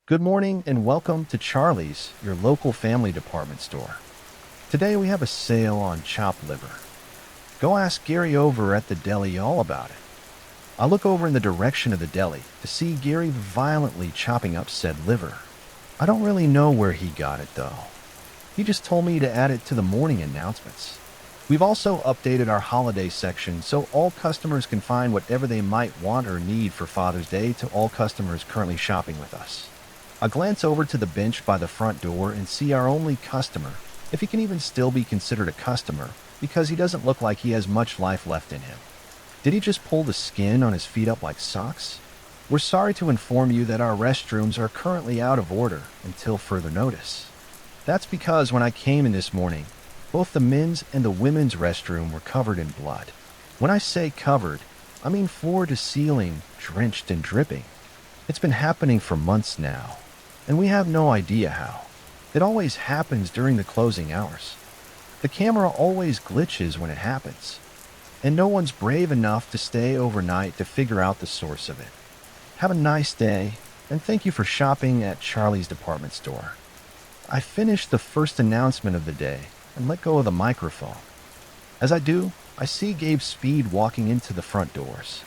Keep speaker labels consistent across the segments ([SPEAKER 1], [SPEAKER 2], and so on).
[SPEAKER 1] Good morning and welcome to Charlie's, your local family department store. Today we have a sale on chopped liver. Go ask Gary over at the deli all about it. I look over in the direction of the deli to see Gary violently chopping up said liver. I don't really know where he got it though. He just told me to add it to the morning announcements. We've also updated our holiday section so all customers can find whatever they might want or need for Father's Day to all customers currently shopping with us. I glance over to the bench by the front door and see our only customer, if he can even still be considered a customer, because he doesn't look like he has much life left in him. Did he just pull the skin on his feet up like socks? We're sorry to inform you that our restrooms are currently out of order until further notice. That's because when I came in this morning, both the men's and the women's restroom were covered in blood. When I say covered, I mean floor to ceiling, drenched and dripping. It's been happening for months now, and we have no idea how. It always happens during the closing hours. The camera always glitches when it happens, and no one's brave enough to stay overnight to figure out the source of it. Have a nice day, and thank you for shopping at Charlie's department store. I finished the first announcement of the day and let go of the microphone. As I do, I see Gabe Speed walking into the front doors.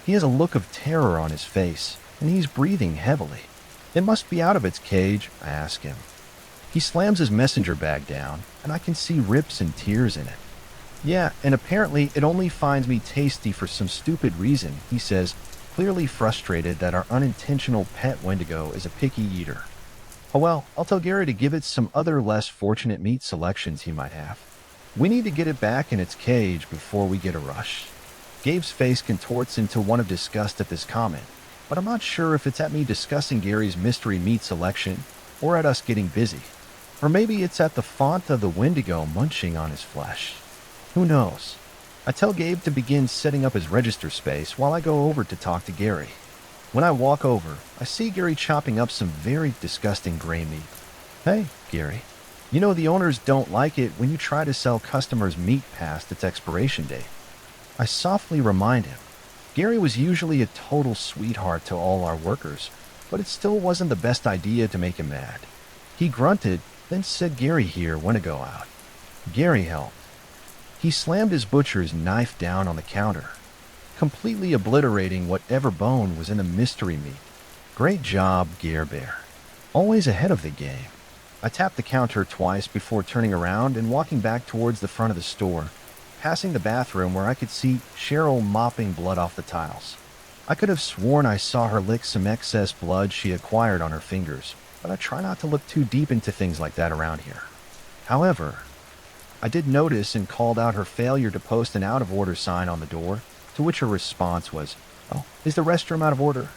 [SPEAKER 1] He has a look of terror on his face, and he's breathing heavily. It must be out of its cage, I ask him. He slams his messenger bag down, and I can see rips and tears in it. Yeah, and apparently it only finds me tasty for some stupid reason, he says, clearly frustrated that our unintentional pet Wendigo is a picky eater. Oh well, I'll tell Gary to give it some other less fortunate meat selections he might have. We need to get it back in its cage before we get a rush. Gabe's face contorts into one of disgust at this comment, but I'm not sure if it's at me discussing Gary's mystery meat selection or at us getting busy. Or maybe it's at the font of the Wendigo munching on his flesh. Who knows? I tell Gabe to begin setting up his register space while I go over to talk to Gary. When I walk over, I see Gary chopping up some very disgusting gray meat. Hey, Gary. You know the owners don't like it when you try to sell customers meat past its expiration date. I softly remind him. Gary was usually a total sweetheart to all our workers, but it still wasn't the best idea to make him mad. He grunted, then said Gary here when to go out. Gary helped. He slammed his butcher's knife down on the counter, completely obliterating whatever bone was in the mystery meat. Great job, Gear Bear. Always ahead of the game. I tapped the counter twice before turning around and walking back towards the front of the store, passing the bathroom where I could see Cheryl mopping blood off the tiles. I could have sworn I saw her lick some excess blood she acquired on her fingers, but I try not to look too deep into things like that around here. However, I did notice and called out her failure to post an out-of-order sign on the door, to which her response was, "Oh, is the restroom out of order?"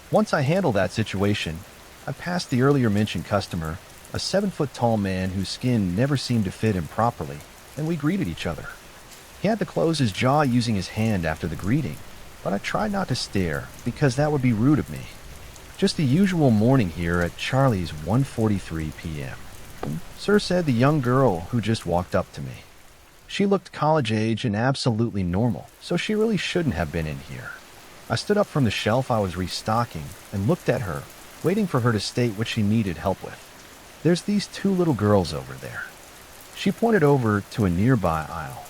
[SPEAKER 1] Once I handled that situation, I passed the earlier mentioned customer, a 7-foot-tall man whose skin never seemed to fit him properly, and we greeted each other. He had to close his jaw using his hand after the greeting, but I tried not to stare because that would be rude of me. Just the usual morning here at Charlie's 1:43 p.m. Sir, said the young girl who just walked up to me. She looked college age and absolutely normal, so she really shouldn't have been in here. I stood up from the shelf I was restocking and looked at her, waiting for her to state what she needed help with. There's these two little girls over there. She pointed over to a nearby aisle.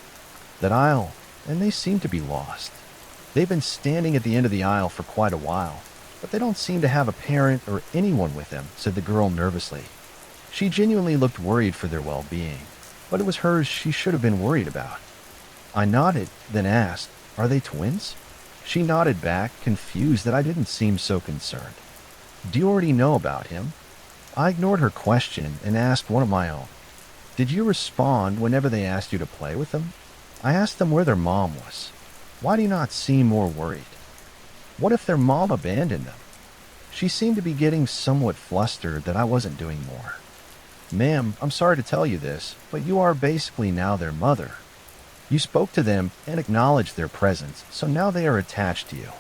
[SPEAKER 1] That aisle, and they seem to be lost. They've been standing at the end of the aisle for quite a while, but they don't seem to have a parent or anyone with them, said the girl nervously. She genuinely looked worried for their well-being, but it was hers she should have been worried about. I nodded, then asked, "Are they twins?" She nodded back, confused that I didn't seem so concerned. "Do you already know about him?" I ignored her question and asked one of my own. "Did you respond whenever they asked you to play with them?" I asked them where their mom was. Why do you not seem more worried? What if their mom abandoned them? She seemed to be getting somewhat flustered that I wasn't doing more. "Ma'am, I'm sorry to tell you this, but you are basically now their mother. You spoke to them and acknowledged their presence, so now they are attached to you."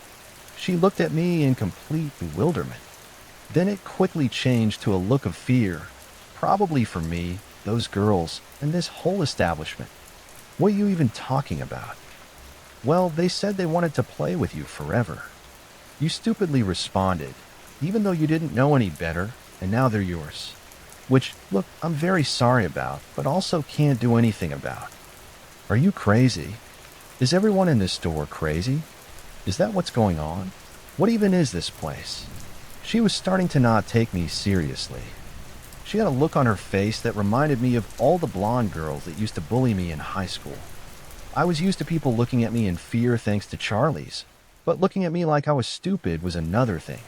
[SPEAKER 1] She looked at me in complete bewilderment. Then it quickly changed to a look of fear, probably for me, those girls, and this whole establishment. "What are you even talking about?" "Well, they said they wanted to play with you forever." You stupidly responded, even though you didn't know any better, and now they're yours. Which, look, I'm very sorry about, but also can't do anything about. Are you crazy? Is everyone in this store crazy? Is that what's going on? What even is this place? She was starting to not take me seriously. She had a look on her face that reminded me of all the blonde girls that used to bully me in high school. I was used to people looking at me in fear thanks to Charlie's, but looking at me like I was stupid was another thing.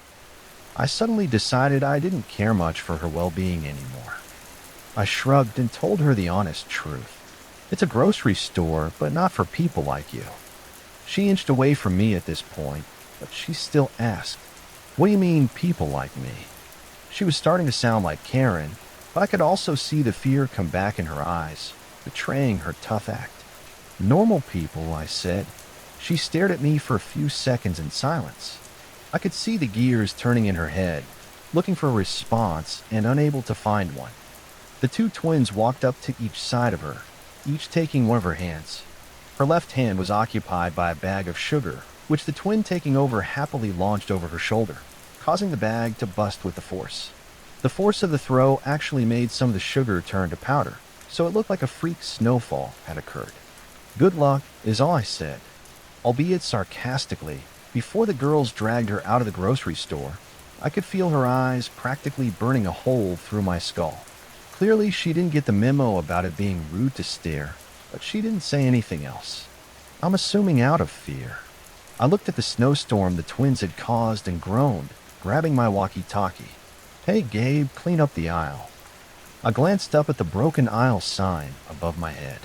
[SPEAKER 1] I suddenly decided I didn't care much for her well-being anymore. I shrugged and told her the honest truth. It's a grocery store, but not for people like you. She inched away from me at this point, but she still asked, "What do you mean, people like me?" She was starting to sound like Karen, but I could also see the fear come back in her eyes, betraying her tough act. "Normal people," I said. She stared at me for a few seconds in silence. I could see the gears turning in her head, looking for a response and unable to find one. The two twins walked up to each side of her, each taking one of her hands. Her left hand was occupied by a bag of sugar, which the twin taking over happily launched over her shoulder, causing the bag to bust with the force. The force of the throw actually made some of the sugar turn to powder, so it looked like a freak snowfall had occurred. "Good luck," is all I said, albeit sarcastically. Before the girls dragged her out of the grocery store, I could feel her eyes practically burning a hole through my skull. Clearly, she didn't get the memo about it being rude to stare, but she didn't say anything else. I'm assuming out of fear. I looked at the snowstorm the twins had caused and groaned, grabbing my walkie-talkie. "Hey, Gabe, clean up the aisle." I glanced up at the broken aisle sign above my head,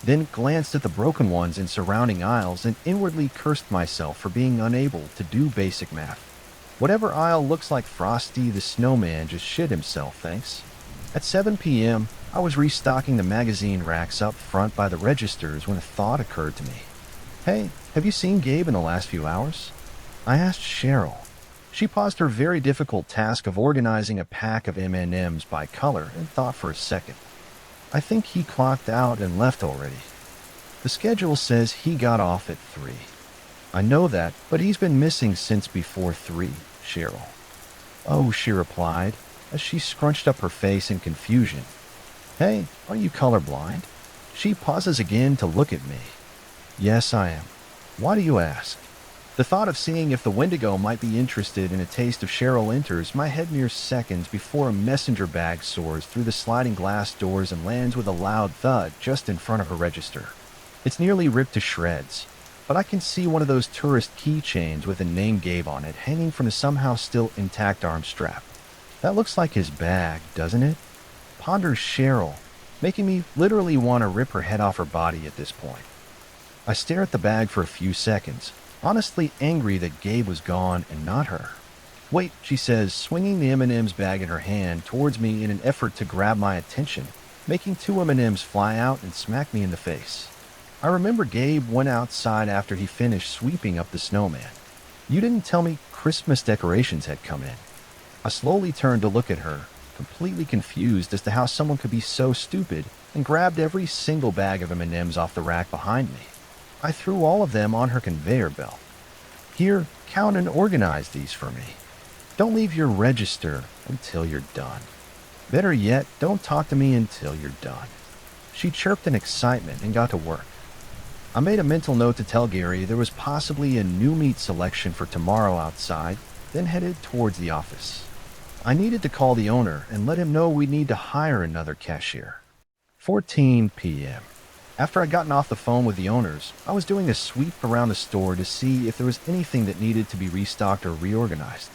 [SPEAKER 1] then glanced at the broken ones in surrounding aisles and inwardly cursed myself for being unable to do basic math. Whatever aisle looks like Frosty the Snowman just shit himself, thanks. At 7 p.m., I was restocking the magazine racks up front by the registers when a thought occurred to me. "Hey, have you seen Gabe in the last few hours?" I asked Cheryl. She paused her very difficult task of organizing a pack of M&Ms by color and thought for a second. "I think he clocked out and left already. The schedule says he got off at 3. "I know that, but he's been missing since before 3, Cheryl." "Oh," she replied, as she scrunched up her face in confusion. "Hey, are you colorblind?" She pauses again to look at me. "Yes, I am. Why do you ask?" The thought of seeing if the Wendigo might be interested in a taste of Cheryl enters my head mere seconds before a messenger bag soars through the sliding glass doors and lands with a loud thud just in front of her register. It's nearly ripped to shreds, but I can see one of those tourist keychains with a name Gabe on it hanging from the somehow still intact arm strap. "That looks like his bag, doesn't it?" ponders Cheryl, making me literally want to rip her head off her body at this point. I stare at the bag for a few seconds, honestly angry that Gabe was gone and not her. "Wait," she says, swinging the M&M's bag in her hand towards me in an effort to grab my attention, making 2 M&Ms fly out and smack me in the face. I remember Gabe went outside after he finished sweeping up the snowman. "You didn't tell me Christmas decorations had come in." I slowly turned to look at her, completely confused as to how someone could be so stupid, and grabbed every single bag of M&Ms off the rack behind me. I threw all of them on her conveyor belt. "Here, count and organize these for me. Don't leave your register until you're done. Better yet, don't talk to me until you're done." She chirped in excitement and got to work. I made a mental note to tell Gary there was possibly a new meat selection for tomorrow outside, then headed towards the office. I needed to call the owner and let him know we'd need to hire another cashier. 14 p.m. After I'd gotten off the phone with the owners, I was doing a sweep around the store to see if there was anything that needed to be restocked or reorganized.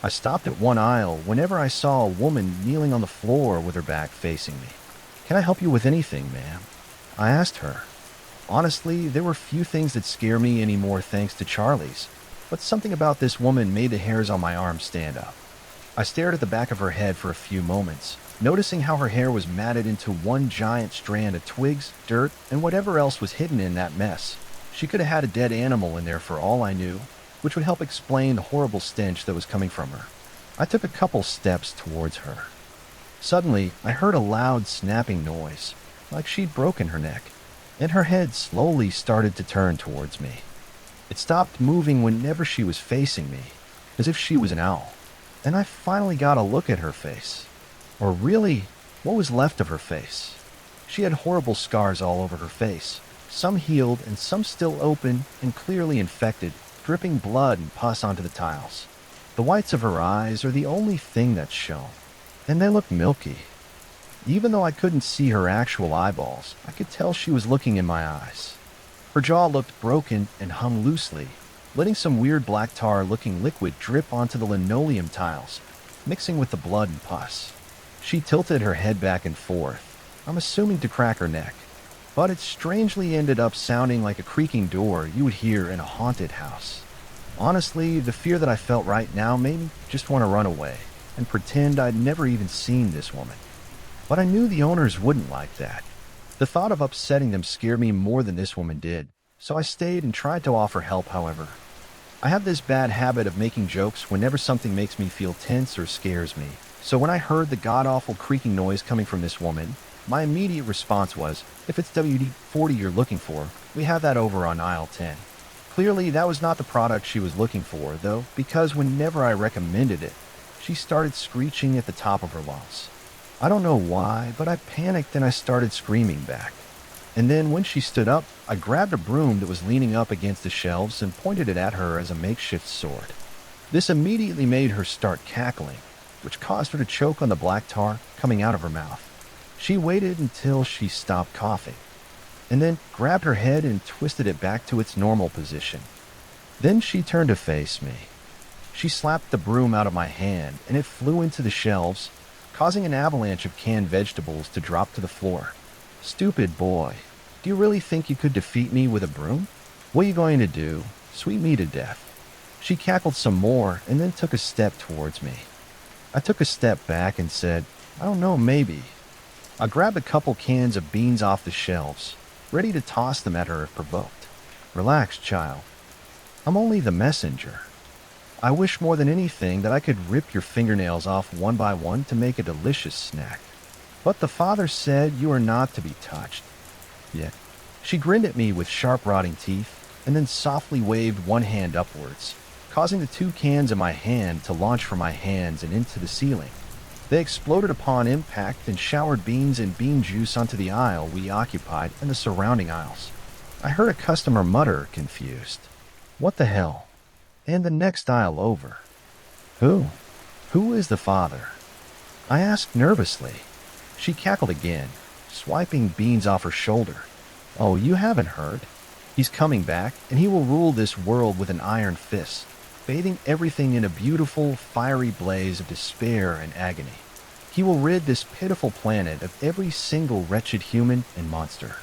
[SPEAKER 1] I stopped at one aisle whenever I saw a woman kneeling on the floor with her back facing me. "Can I help you with anything, ma'am?" I asked her. Honestly, there were few things that scare me anymore thanks to Charlie's, but something about this woman made the hairs on my arm stand up. I stared at the back of her head for a few moments, noticing how her hair was matted into one giant strand of twigs, dirt, and whatever else was hidden in that mess. She could have had a dead animal in there for all I knew, which would help explain the horrible stench that was coming from her. I took a couple steps towards her. Suddenly, I heard a loud snapping noise, like she'd broken her neck, and her head slowly started to turn towards me. It stopped moving whenever she was facing me, as if she was an owl. and I finally got a look at her face. Or really, what was left of her face. She had horrible scars all over her face, some healed and some still open and clearly infected, dripping blood and pus onto the tiles. The whites of her eyes are the only thing that's shown, and they look milky. Even though I couldn't see her actual eyeballs, I could tell she was looking in my eyes. Her jaw looked broken and hung loosely, letting some weird black tar-looking liquid drip onto the linoleum tiles, mixing with the blood and pus. She tilted her head back and forth, I'm assuming to crack her neck, but it strangely ended up sounding like a creaking door you would hear in a haunted house. Honestly, the fear that I felt right now made me just want to run away and pretend I'd never even seen this woman. But I knew the owners wouldn't like that. The thought of upsetting them scared me more than this woman did, so I stayed and tried to offer help, however. I have this bad habit of making jokes whenever something makes me feel tense or scares me, so when I heard the god-awful creaking noise coming from this woman, my immediate response was, if it's WD-40 you're looking for, we have that over on aisle 10. Clearly, that was not the product she was looking for, though, because whenever I recommended it, she started screeching at the top of her lungs. I don't know why, but I panicked and I started screaming back. And then when she stood up, I grabbed a broom that was leaning up against the shelves and pointed it at her as a makeshift sword. This immediately made her start cackling, which caused her to choke on the black tar coming out of her mouth. She waited until she stopped coughing, and then grabbed her head and twisted it back to its normal position. Then she turned to face me. She slapped the broom out of my hand, and it flew into the shelves, causing an avalanche of canned vegetables to drop to the floor. Stupid boy, do you really think you could defeat me with a broom? What are you going to do? Sweep me to death. She cackled some more and then took a step towards me. I took a step back and said, I don't know, maybe. I grabbed a couple cans of beans off the shelves, ready to toss them at her if provoked. Relax, child. I'm only the messenger. I wish more than anything that I could rip your fingernails off one by one to make a delicious snack. But the father said you are not to be touched. Yet, she grinned at me with sharp rotting teeth and then softly waved one hand upwards, causing the 2 cans in my hand to launch from my hands and into the ceiling. They exploded upon impact and showered beans and bean juice onto the aisle we occupied and the surrounding aisles. I heard a customer mutter, confused, "What the hell?" And the next aisle over. Who? Who is the father? I asked nervously. She cackled again, swiping beans off her shoulder. Oh, you haven't heard. He's coming back, and he will rule this world with an iron fist, bathing everything in a beautiful, fiery blaze of despair and agony. He will rid this pitiful planet of every single wretched human and monster,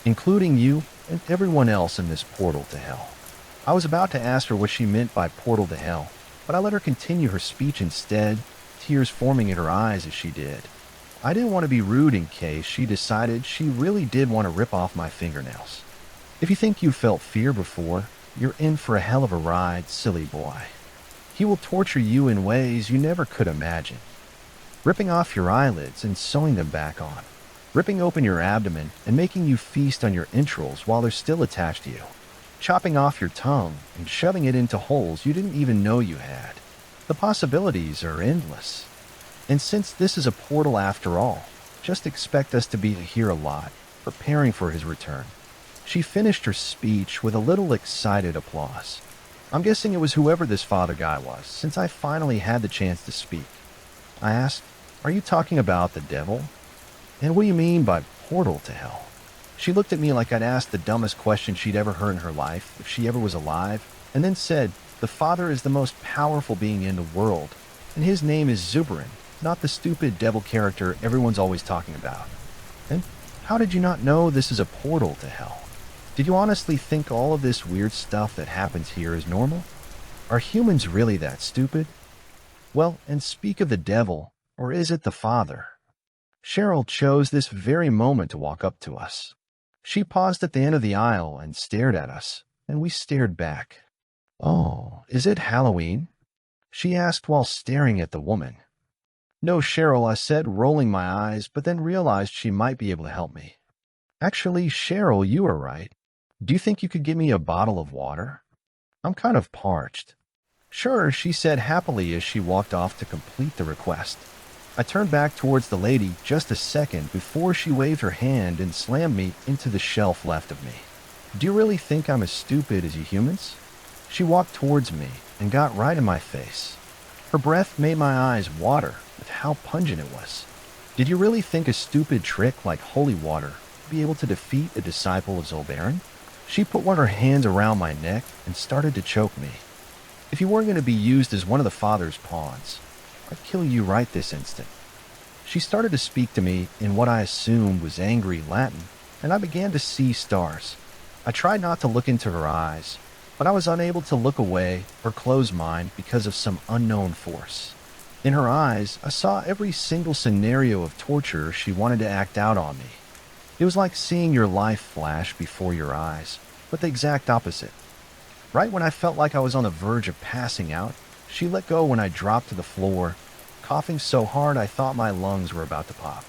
[SPEAKER 1] including you and everyone else in this portal to hell. I was about to ask her what she meant by portal to hell, but I let her continue her speech instead, tears forming in her eyes as she did. I didn't want to be rude in case she decided she really did want to rip off my fingernails. If you think you felt fear before, you're in for a hell of a ride, silly boy. He will torture you in ways you never could imagine. Ripping off your eyelids and sewing them back on. Ripping open your abdomen and making you feast on your entrails while they're still attached to you. Chopping off your tongue and shoving it into holes you didn't even know you had. The possibilities are endless. And since this is a portal after all, just expect us to be here a lot, preparing for his return. She finished her speech with a little excited applause. I'm guessing it was whoever this father guy was, since I finally had the chance to speak. I asked, are you talking about the devil? And what do you mean by portal to hell? She looked at me like I'd asked the dumbest question she'd ever heard in her life, if she ever was alive, and then said, the father is the most powerful being in the world, and his name is Zuberin, not the stupid devil character everyone's always talking about. And how did you not know this is a portal to hell? Did you honestly think all of this weird stuff that happens here is normal? Are humans really that stupid? Well, and speak of the devil, or is it the father? Cheryl chose this very moment to walk up to us. She paused at the end of the aisle and stared at us, and we stared back. Oh, is it Halloween? She asked while staring at the woman. No, Cheryl, I said, rolling my eyes, but then realized she might be able to help me. Actually, Cheryl, you are right. Do you think you could give me a bottle of water? I'm kind of parched. Sure, she said happily as she walked off to complete the request. I turned back towards the lady just a second before she waved her hand and slammed me into the shelf left of me. Do you really think I'm as stupid as you humans? She walked towards me and got right in my face. Her breath made my eyes water with how pungent it was. Did you really think a stupid trick like holy water would be able to defeat a disciple of Zolbaran? She put one of her hands around my neck and started to choke me. If you weren't going to be used as one of the Father's pawns, I'd kill you right this instant. She started to speak to me in what I assumed was angry Latin, and I began to see stars. I tried not to look into her eyes, but I was unable to look away or close mine because of some unknown force. In her eyes, I saw every single scenario of torture she wanted to act out on me. It was like seeing your life flash before your eyes, but the exact opposite. Right when I felt like I was on the verge of passing out, she let go when I dropped to the floor, coughing so hard I thought my lungs were about to pop.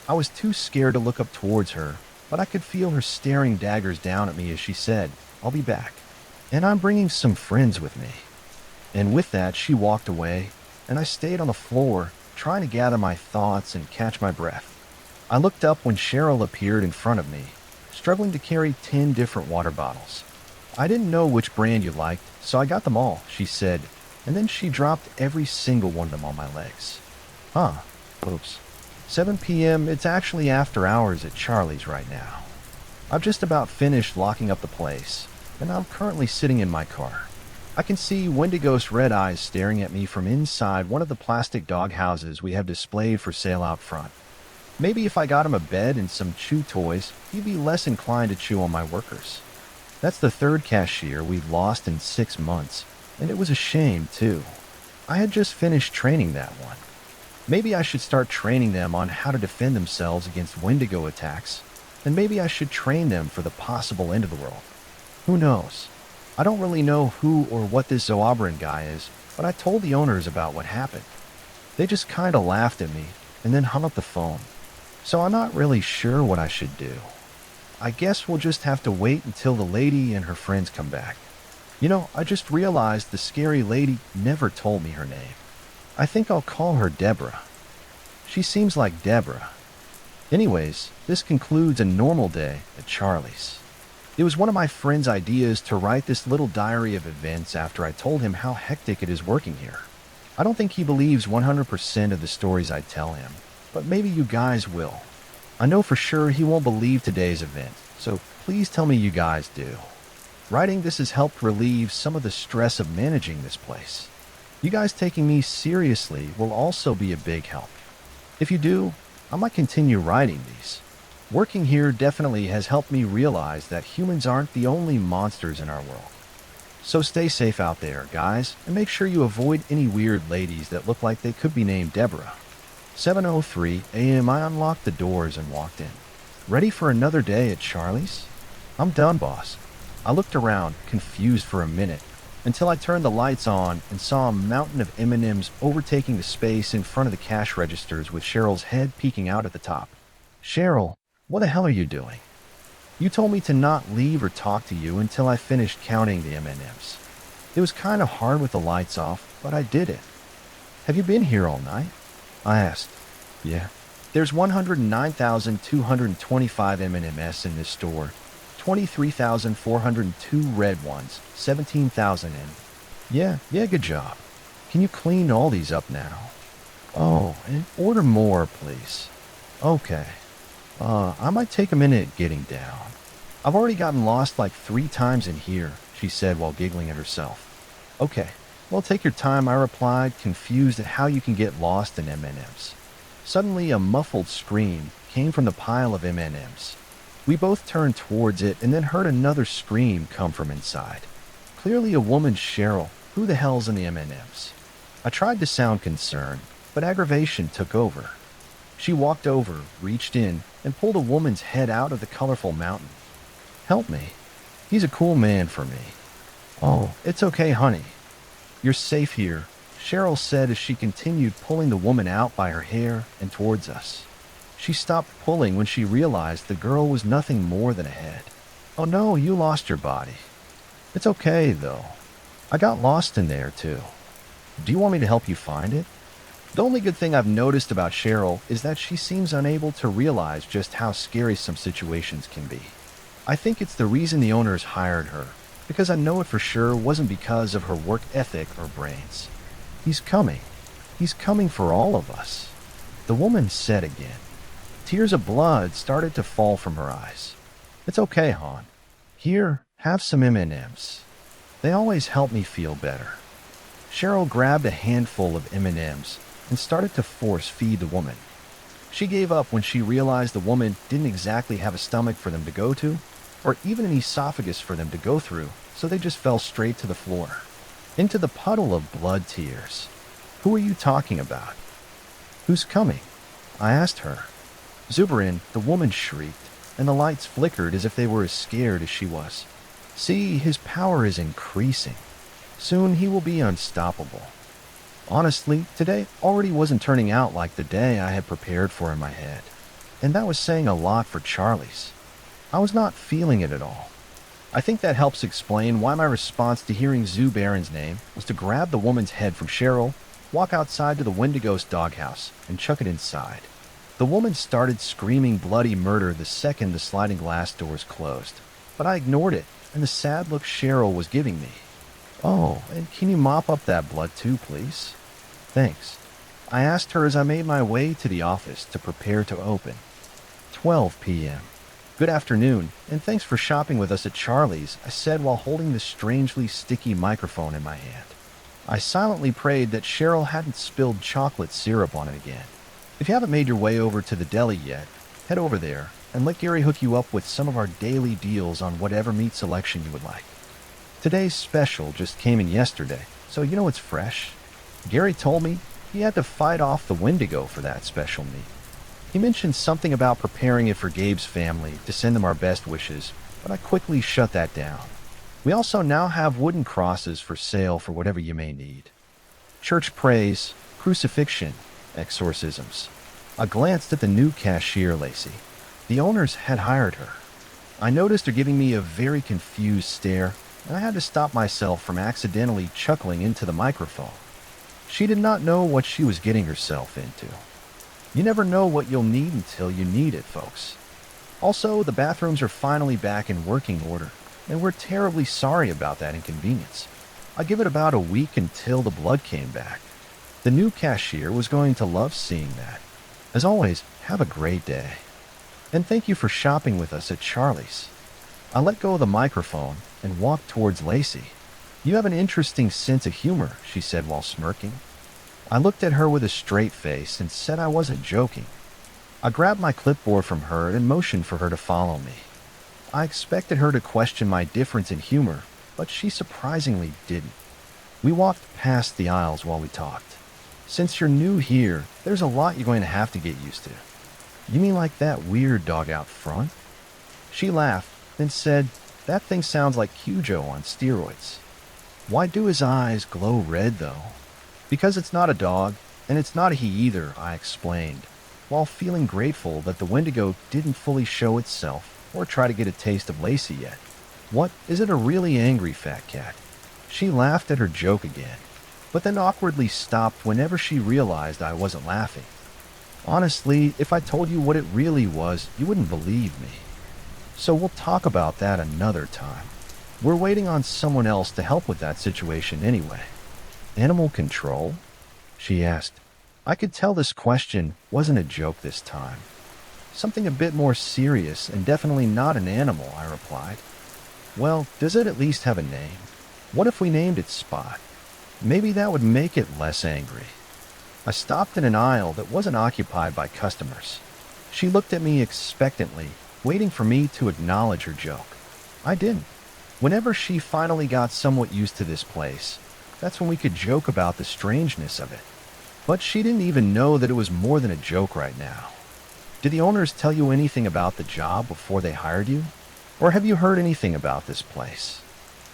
[SPEAKER 1] I was too scared to look up towards her, but I could feel her staring daggers down at me as she said, "I'll be back. And I'm bringing some friends with me." And with that, she walked away, and I stayed on the floor, trying to gather my thoughts and catch my breath. I looked up when Cheryl appeared in front of me, struggling to carry 10 different water bottles. "I didn't know which brand you liked, so I got them all," she said, and then she dropped every single one of them on my legs. Huh. Oops. 7 p.m., it's actually after hours at Charlie's right now. I've just about finished locking up the place, and I'm currently sitting in my car. I can see Wendigos' red eyes staring at me from inside one of the plastic dog houses we have displayed for sale out front. Maybe if I got him a bed and some chew toys, he'd be less inclined to chew on my workers. That's the third cashier we've lost in 6 months, and it was a shame, too. I had just finished training that one. Maybe I should start training them on how to defend themselves against Wendigo attacks, and maybe I should train them for the possible end of the world. Who knows? I don't really know who or what this Zoabran guy is, but I told the owners about what happened. They just kinda laughed at me and then hung up the phone. So I'm not really sure what I should do. I guess we'll just have to wait until the lady and her friends come back. You know, I just realized the scary lady never told me her name. I think I'll call her Deborah. She seems like Deborah. Anyways, this concludes a normal day at Charlie's. It was one of my friend's ideas to write this little diary of events after I told him how hectic it is working here. I don't think he believes 100% of the stories I tell him, but maybe you guys will. I know for sure he won't believe today's event, so please tell me you guys do. Writing this has helped relieve some of the stress of managing this place. You guys taking me seriously will also be a big help. If you do, I might continue writing these. Working here definitely has helped me realize that humans aren't the only monsters in our world. So stay safe out there, guys, and make sure you avoid any weird ladies that look like they could be named Deborah. 7:03 a.m. I unlocked the doors and walked in. Ready for another day at Charlie's? I'm done, boss. I looked around, confused for a minute, until I turned the lights on and saw a mountain of M&Ms overtaking the space in front of the cash registers with Cheryl's head peeking out at the top. "Cheryl, what the hell are you doing? You told me to not leave or talk to you until I finished counting the M&Ms. It was kind of hard with the lights off, but I did it. Have you been here all night?" I asked. "Yeah. There's 109,225 M&Ms in this store. 23,402 red ones, 17,000 in. Yeah, good job. Can you clean all these up now? Oh, and order more, please. Okay. I might take a minute getting down. I've already gotten lost like 3 times in here," she said while giggling at herself. "Okay, well, take your time," I replied, confused at how you can get lost in M&Ms. Suddenly, a muffled scream came from the pile of M&Ms. We both turned towards it and then heard another scream come from inside. Clearly a woman's. Cheryl, who the hell's in the M&Ms? I tried to sound concerned, but aggravation took over. She walked over, reached in, and pulled a woman's head out of the colorful mountain. "Help me. He's a cool man for me." "Oh, it's okay, honey. You're safe here," Cheryl said as she continued pulling the woman out by her hair and towards us. She stopped pulling when she realized the girl was nothing more than a head. "Oh no, you lost your body. It's okay, though. I got lost in there, too." Do you want me to help you find it? The only good thing I've noticed about Cheryl is that she seems unable to realize just how scary some situations can be. I think it's the reason the owners hired her, because I know it for sure wasn't because of her work ethic or brains. He's coming. He's coming for all of us. The woman said again. Tears of blood started to fall from her eyes. It's okay, Han. Here, have some M&Ms. They always help me feel better. Cheryl grabbed a handful of M&Ms and started to force feed the woman. She gave up when she realized the woman didn't exactly have a stomach for them to go to, or even an esophagus for them to go through, so they just fell straight to the floor, into the puddle of blood tears. Who are you talking about? Who's coming? I asked her. Zubarin, the woman shrieked, and the lights flickered as if they were as scared as she was. See, his power is increasing. Soon he will be unstoppable. Honestly, today already wasn't turning out like the day I had prepared for in my head, and that was saying a lot for Charlie's. I was not feeling it at all. I think that helps explain why my response to hearing Zubarin's name was to grab the woman's head from Cheryl, walk outside to the Wendigos doghouse, and chuck it inside. The woman started screaming bloody murder the second the sliding glass doors closed, but I ignored it and the sad look Cheryl was giving me. Oh, and can you mop up that blood too, please? Thanks. I asked her as I made my way to the office to prepare to open. 12 p.m. Good afternoon, and thanks for shopping with us at Charlie's, I said while holding the strangely sticky microphone in my hand. I silently prayed that Cheryl hadn't spilled chocolate syrup on it again. If you haven't made your way over to the deli yet, head over there and let Gary hook you up with some of our daily deals on whatever meat selection you would like. Today's special just came in yesterday, so you know it's fresh. Gary told me he had to fight off the Wendigo for that special meat. He mentioned something about preparing it for Gabe's family to send them our best wishes, but I quickly shut that down. We also now have wooden crosses for sale for whatever you may need. Church praise, crucifixion, exorcisms. I glanced at the new cashier, Lacey. The owners had hired her. I noticed her giving me a very confused stare, and I had to stop myself from accidentally chuckling into the microphone. She did not know what she was getting herself into. You never know what you'll need until you need it, folks. Also, the bathrooms are finally back in working order, and we're terribly sorry about that inconvenience. I give it about a week until the blood came back. The new cashier was going to love seeing that. As always, have a great day. And thank you for shopping with us at Charlie's. I let go of the microphone and walked towards Lacey. You have an interesting sense of humor, she said while smirking. I looked at her with a straight face and said I wasn't joking. I grabbed my clipboard from her and motioned for her to follow me. I expected her to question my difference in humor, but she surprisingly didn't. We walked past the aisles while we talked. Since you're new here, there's a lot you're going to have to get used to. You mean like that weird dog out front? She laughed, then said, that thing sounds like Cujo on steroids. Why do his eyes glow red, though? Because it's not a dog, and it's not a he either, I explained, while feeling grateful that the Wendigo didn't fully show itself or try to get a taste of Lacey yet. What, is it a really angry fat cat? She laughed at her joke again, but then awkwardly stopped whenever she realized I wasn't laughing. Honestly, if I told you what it really was, you wouldn't believe me. So we'll talk about that another time. We're waiting on someone else to help with that situation anyway. Animal control? She asked. I could tell this question wasn't a joke this time. Something a bit more serious and definitely not an animal, I replied. Well, does it at least have a name? What if we named it Spot? Maybe that would make it less angry. I stopped in an aisle that wasn't occupied by customers. She looked at me expectantly, waiting for me to acknowledge her joke. I didn't. Whenever she finally got somewhat used to this place, that's when we could joke about the strangeness of it. But she didn't even know that it was more than a joke right now. Did the owners tell you anything about the job before they hired you? Or have you heard anything about this place?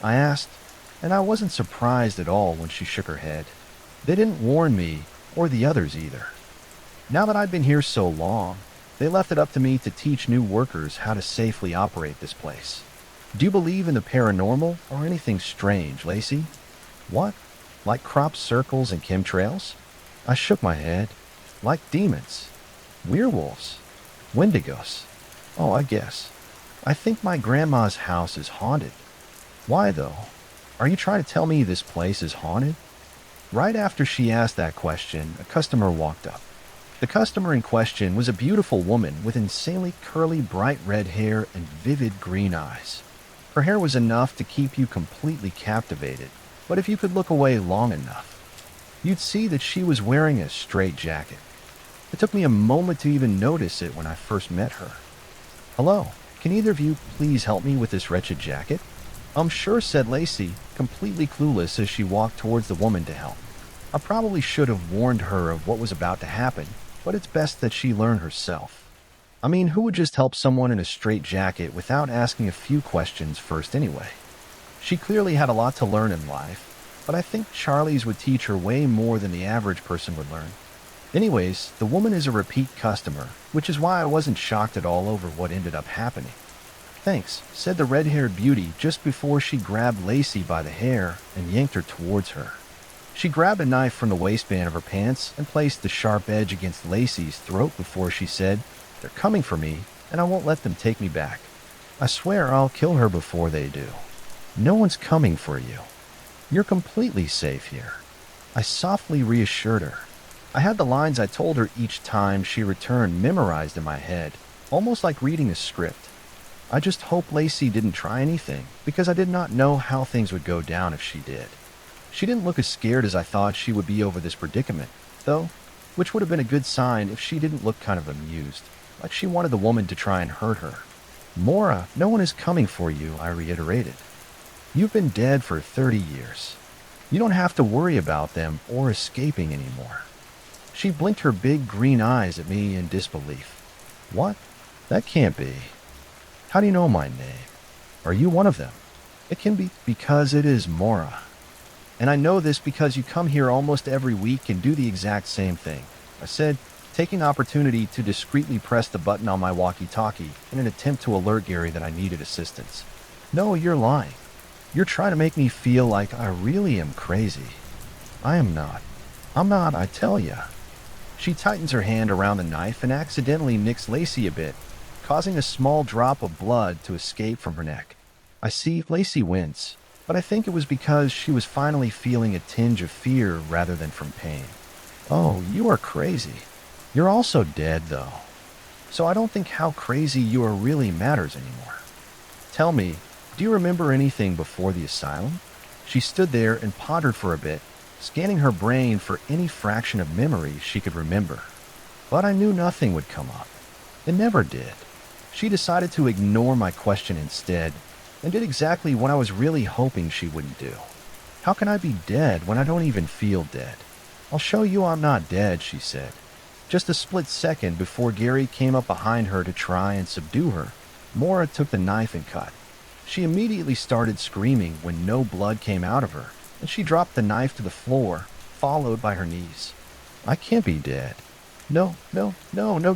[SPEAKER 1] I asked, and I wasn't surprised at all when she shook her head. They didn't warn me, or the others either. Now that I'd been here so long, they left it up to me to teach new workers how to safely operate this place. Do you believe in the paranormal or anything strange, Lacey? What? Like crop circles and chemtrails? I shook my head. Like demons. Werewolves. Wendigos. Oh, I guess. I think my grandma's house is haunted. Why, though? Are you trying to tell me this place is haunted? Right after she asked that question, a customer walked up. The customer in question was a beautiful woman with insanely curly, bright red hair and vivid green eyes. Her hair was enough to keep you completely captivated, but if you could look away long enough, you'd see that she was wearing a straight jacket. It took me a moment to even notice it when I first met her. "Hello, can either of you please help me with this wretched jacket?" Sure," said Lacey, completely clueless as she walked towards the woman to help. I probably should have warned her of what was about to happen, but it's best that she learn herself. I mean, who would just help someone in a straight jacket without asking a few questions first anyway? She clearly had a lot to learn in life, but I think Charlie's would teach her way more than the average person would learn. Anyways, the woman is a repeat customer, which is why I wasn't shocked at all over what ended up happening. "Thanks," said the red-haired beauty just before she grabbed Lacey by the hair and yanked her towards her. She grabbed a knife from the waistband of her pants and placed the sharp edge against Lacey's throat before she said, "They're coming for me, and I won't let them take me back. I swear I'll kill her before they do. No one's coming for you. You're completely safe here." I softly reassured her. I had the lines I told her each time she returned memorized in my head, almost like reading a script. I just hope Lacey didn't try anything, because I did not know how things would go down if she did. She didn't look as scared as I thought she would be over this predicament, though, which would have been a good sign if she didn't look kind of amused, like she wanted the woman to try and hurt her. "Mora, no one is coming for you," I reiterated. "You've been dead for 30 years. You don't have to worry about them or escaping anymore." She blinked her big green eyes at me in disbelief. "What? That can't be. How do you know my name? Are you one of them?" "It can be because it is Mora. And I know this because you come here almost every week and do the exact same thing," I said, taking the opportunity to discreetly press the button on my walkie-talkie in an attempt to alert Gary that I needed assistance. "No, you're lying. You're trying to make me feel like I really am crazy. I am not. I'm not, I tell ya." She tightens her hand around the knife and accidentally nicks Lacey a bit, causing a small drop of blood to escape from her neck. I see Lacey wince, but I think it was because she was finally feeling a tinge of fear rather than from pain. "Oh, you are crazy. You're also dead, though. So I don't think how crazy you are really matters anymore. Tell me, do you remember anything before the asylum?" She stood there and pondered for a bit, scanning her brain for any fraction of memory she could remember. But I knew nothing would come up. It never did. She decided to ignore my question instead, and did exactly what I was really hoping she wouldn't do. "How can I be dead when I don't even feel dead?" "I'll show you I'm not dead," she said. Just a split second before Gary came up behind her to try and subdue her, Mora took the knife and cut. She immediately started screaming when no blood came out of her, and she dropped the knife to the floor, followed by her knees. "I can't be dead." No,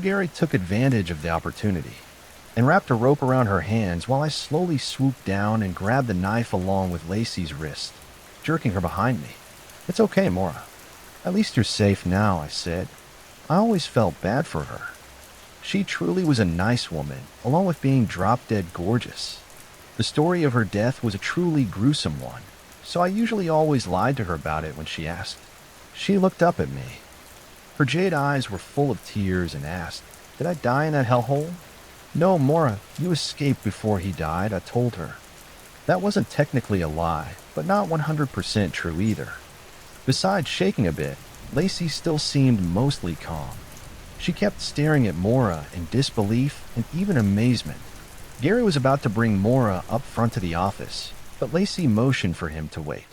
[SPEAKER 1] Gary took advantage of the opportunity and wrapped a rope around her hands while I slowly swooped down and grabbed the knife along with Lacey's wrist, jerking her behind me. "It's okay, Mora. At least you're safe now," I said. I always felt bad for her. She truly was a nice woman, along with being drop-dead gorgeous. The story of her death was a truly gruesome one, so I usually always lied to her about it when she asked. She looked up at me. Her jade eyes were full of tears and asked, "Did I die in that hellhole?" "No, Mora, you escaped before he died," I told her. That wasn't technically a lie, but not 100% true either. Besides shaking a bit, Lacey still seemed mostly calm. She kept staring at Mora in disbelief and even amazement. Gary was about to bring Mora up front to the office, but Lacey motioned for him to wait.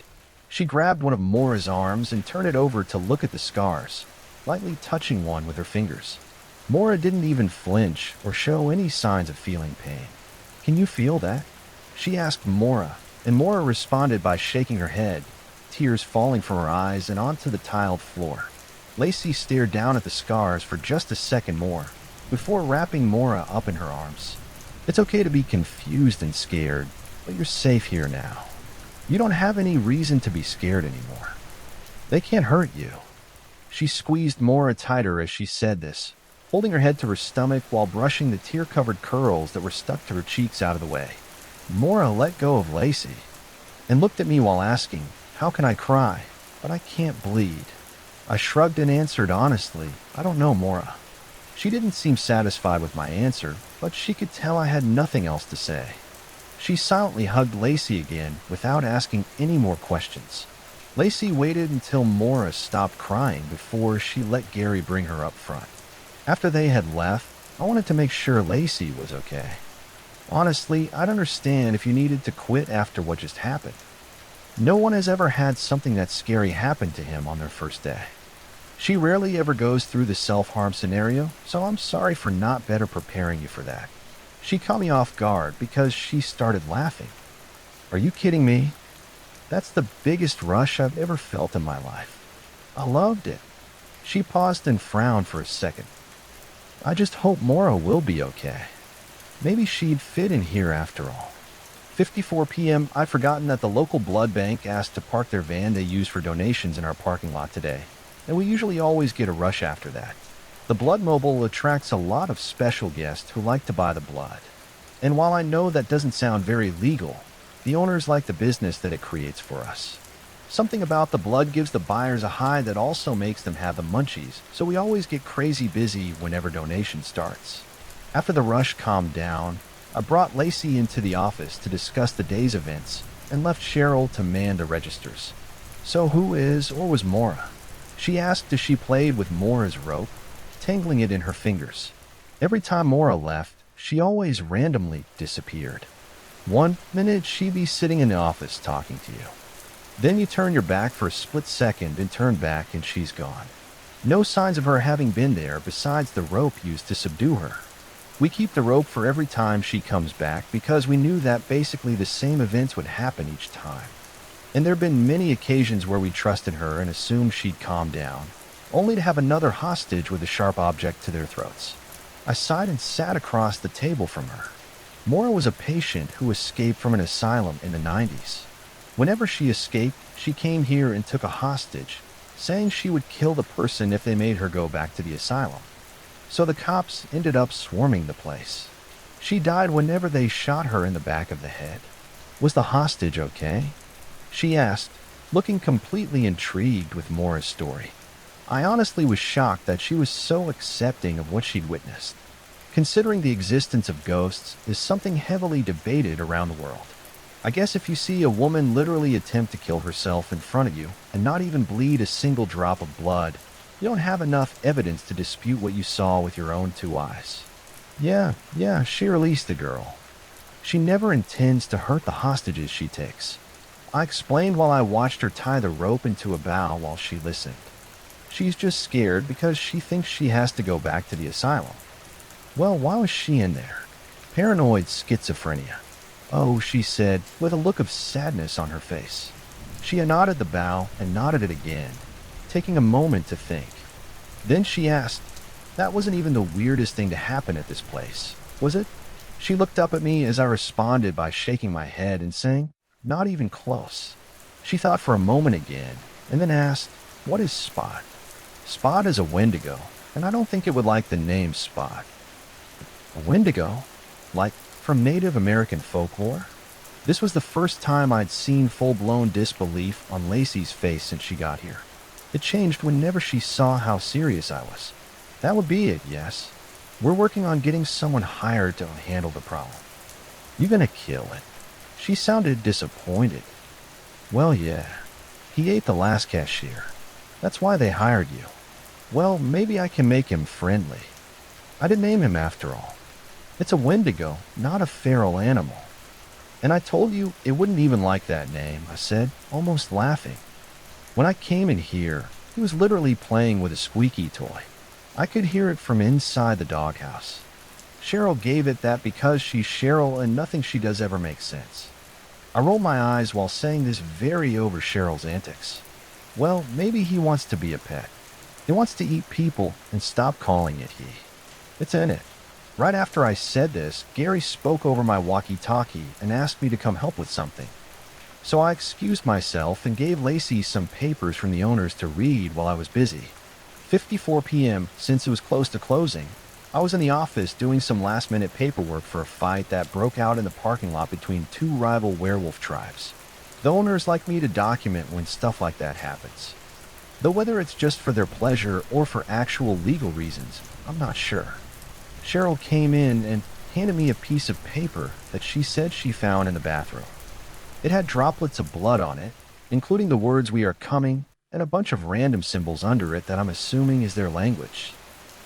[SPEAKER 1] She grabbed one of Mora's arms and turned it over to look at the scars, lightly touching one with her fingers. Mora didn't even flinch or show any signs of feeling pain. "Can you feel that?" she asked Mora, and Mora responded by shaking her head, tears falling from her eyes and onto the tiled floor. Lacey stared down at the scars for just a second more, before wrapping Mora up in her arms. "It's okay to be confused and scared, but you're safe here now. You don't have any reason to be scared anymore. They can't hurt you. She squeezed Mora tighter as she said this, holding her head to her stomach while brushing the tear-covered curls that were stuck to her cheeks out of the way. Mora let go of Lacey and looked at me while asking, "How can I cry? But I can't bleed." I shrugged and answered honestly, "I don't know, Mora." She didn't seem satisfied with my answer, but she could tell I had nothing else to say. She silently hugged Lacey again without asking any more questions. Lacey waited until Mora stopped crying before she let Gary bring her up front. After they had left, I wanted to make sure Lacey was okay. Honestly, I'd understand if you needed to quit after what just happened. No one has ever had something that scary happen to him on their first day. She rarely ever goes through the self-harm scenario, so I'm sorry for not better preparing you for that. She caught me off guard because she started laughing. Are you kidding me? That's the biggest rush I've ever felt in my life. I loved it. She paused and frowned for a second. I just hope Mora will be okay. Maybe she'd fit in here after all. 54 p.m. I'd forgotten that the local blood bank asked to park their van they use for donations in our parking lot today, and we usually always get a rush after that. The Blood Mobile attracts a lot of special guests who like to buy the blood. And while I know that doesn't sound very legal, the owners like the business that it creates for us. Something about the blood gives the buyers a high that also makes them have the munchies, so we always get crazy busy whenever donation starts. After the rush calmed down, I brought Lacey into the office to discuss the day's events and left Cheryl to man the registers. So who is or was Mora? She asked as she played with Mora's rope, tangling it in her fingers. Every time Mora left, she always randomly disappeared. One minute she'd be sitting in the office talking to you. Then you turn your back for a split second and turn back and she's gone. No signs of her having been there besides the rope used to subdue her. We keep the rope for every time she comes back because we knew that basically the same events would happen each time. And there have been many occasions where we trusted her and assumed she'd calm down, only to have another hostage with a sharp object to their throats. I sighed and sat across the table from her. Mora was a patient who escaped from an asylum in the 90s. Whenever she escaped, she came here and took a hostage, saying she would kill the person if they made her go back to the asylum. So the cops ended up swarming the place. She died whenever they shot her in the back of the head. Was the hostage okay? She asked, looking completely intrigued with Mora's story. I honestly was shocked that she was so accepting of what she'd witnessed, considering the existence of ghosts is something heavily debated around the world. I guess if you see a woman literally attempt to kill herself in front of you and not even bleed a single drop of blood, you don't have enough evidence to dispute what you saw with your own two eyes. Yeah, she released the girl. She never intends to hurt the hostages she takes. I explained while I watched her tie the rope into a bough while she listened. She's just scared because she thinks she has to go back to the asylum. Well, why was she in there? Paranoid schizophrenia. Oh, she said, with a look of sadness on her face. She nodded the bow and nodded it again, taking a moment to think. Then she asked, "That wasn't even the weirdest thing to happen at this place, was it?" She looked up at me as I responded by shaking my head and saying, "Not even close." She thought for a moment again, and then asked, "What is Spot?" Spot is a Wendigo, and I don't think it would like the name Spot. A Wendigo? Like from Native American folklore? This was the first time I'd seen full-blown disbelief on Lacey's face since she got here. It changed whenever she saw how serious I was. That would be it, yes. We're working on getting someone hired to handle the problem. You gonna kill it? She sounded disappointed. Well, yeah. He ate the last cashier. That's why they hired you. Well, maybe I can make him friendly. I didn't name him after all. It's a Wendigo, not a feral animal. And I told you it wouldn't even like that name, I said, almost laughing. When I came in here, he was literally playing with a squeaky toy. I could hear it from inside the doghouse. Cheryl gave it that because she's Cheryl and nothing she does ever makes sense. I rolled my eyes while saying this very over Cheryl's antics. Well, maybe he wants to be a pet. He wants to eat people and stop calling it he. It's in it. Right after I said this, Gary spoke over my walkie-talkie and asked me to come help with something. So I excused myself and gave Lacey some papers from the owners to read while I was busy. 54 p.m., since it was close to closing, I was in the office doing some last-minute paperwork for a fight that broke out in the parking lot between two rival werewolf tribes. The owners like me to document when stuff like that happens. Though whether it's just for their pleasure or for actual legal reasons, I'm not sure. Cheryl came in and handed me a piece of paper that she said she found in the bathroom. It had droplets of blood on it, including the words "we are coming" and a bunch of random symbols under it that I'm assuming is their language.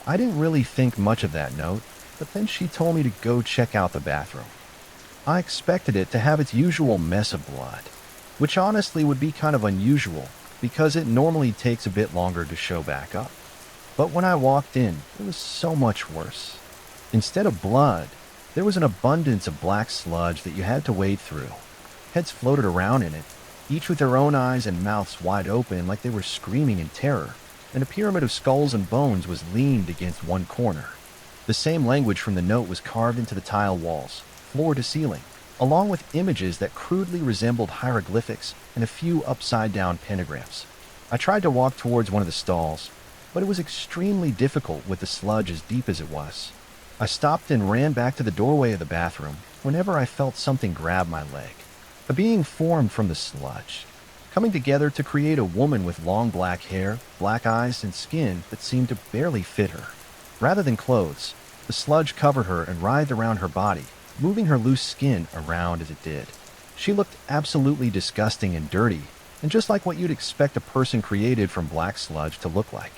[SPEAKER 1] I didn't really think much of that note, but then she told me to go check out the bathroom. I expected it to have its usual mess of blood, which honestly would be kind of unusual because it normally takes a bit longer to show back up. But when I walked in, it was so much worse. Instead of blood, there was an abundance of black sludge that you had to wade through. Heads floated around in it, each with their own eyes and mouths wide open like they were screaming in terror, and a pyramid of skulls and bones was leaned against one corner. The same language from the note was carved into the tile walls, floor to ceiling, along with images that crudely resembled hieroglyphics and a few upside-down pentagrams. I tried to walk towards one of the stalls, but it was extremely difficult with the sludge as deep as it was. I stopped and ran back to the doorway of the bathroom whenever I felt something grab my leg. A being formed from the sludge, coming together to create a woman with long black hair, black eyes, and skin that seemed to barely fit her. Rather than clothes, the sludge covered her and writhed around her body, moving her loose skin around as it did. She looked absolutely disgusting and dirty, and just like what you'd expect a person created from black sludge to look like.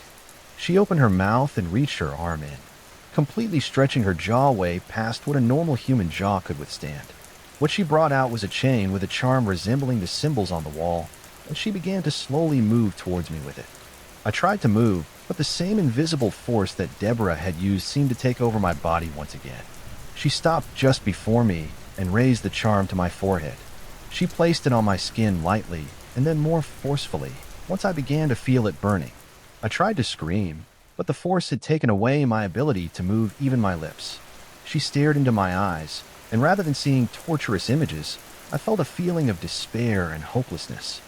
[SPEAKER 1] She opened her mouth and reached her arm in, completely stretching her jaw way past what a normal human jaw could withstand. What she brought out was a chain with a charm resembling the symbols on the wall, and she began to slowly move towards me with it. I tried to move, but the same invisible force that Deborah had used seemed to take over my body once again. She stopped just before me and raised the charm to my forehead. She placed it on my skin lightly and then more forcefully once I began to feel it burning. I tried to scream, but the force had taken away my ability to move even my lips. She stared into my eyes, and rather than seeing torturous images, I felt a feeling of despair and hopelessness.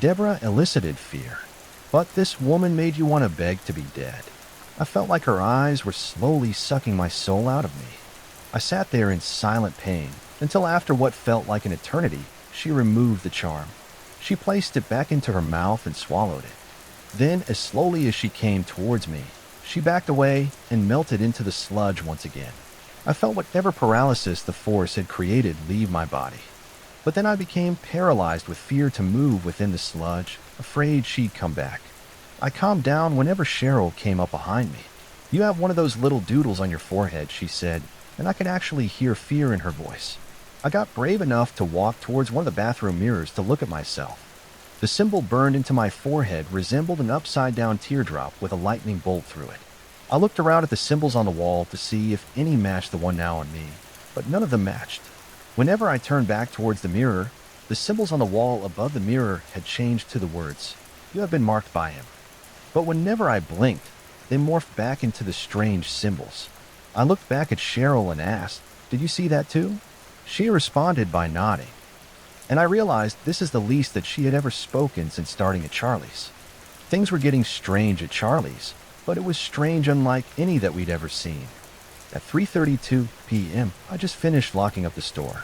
[SPEAKER 1] Deborah elicited fear, but this woman made you want to beg to be dead. I felt like her eyes were slowly sucking my soul out of me. I sat there in silent pain until after what felt like an eternity, she removed the charm. She placed it back into her mouth and swallowed it. Then, as slowly as she came towards me, she backed away and melted into the sludge once again. I felt whatever paralysis the force had created leave my body. But then I became paralyzed with fear to move within the sludge, afraid she'd come back. I calmed down whenever Cheryl came up behind me. "You have one of those little doodles on your forehead," she said, and I could actually hear fear in her voice. I got brave enough to walk towards one of the bathroom mirrors to look at myself. The symbol burned into my forehead resembled an upside-down teardrop with a lightning bolt through it. I looked around at the symbols on the wall to see if any matched the one now on me, but none of them matched. Whenever I turned back towards the mirror, the symbols on the wall above the mirror had changed to the words, "You have been marked by him." But whenever I blinked, they morphed back into the strange symbols. I looked back at Cheryl and asked, "Did you see that too?" She responded by nodding, and I realized this is the least that she had ever spoken since starting at Charlie's. Things were getting strange at Charlie's, but it was strange unlike any that we'd ever seen. At 3:32 p.m., I just finished locking up the store.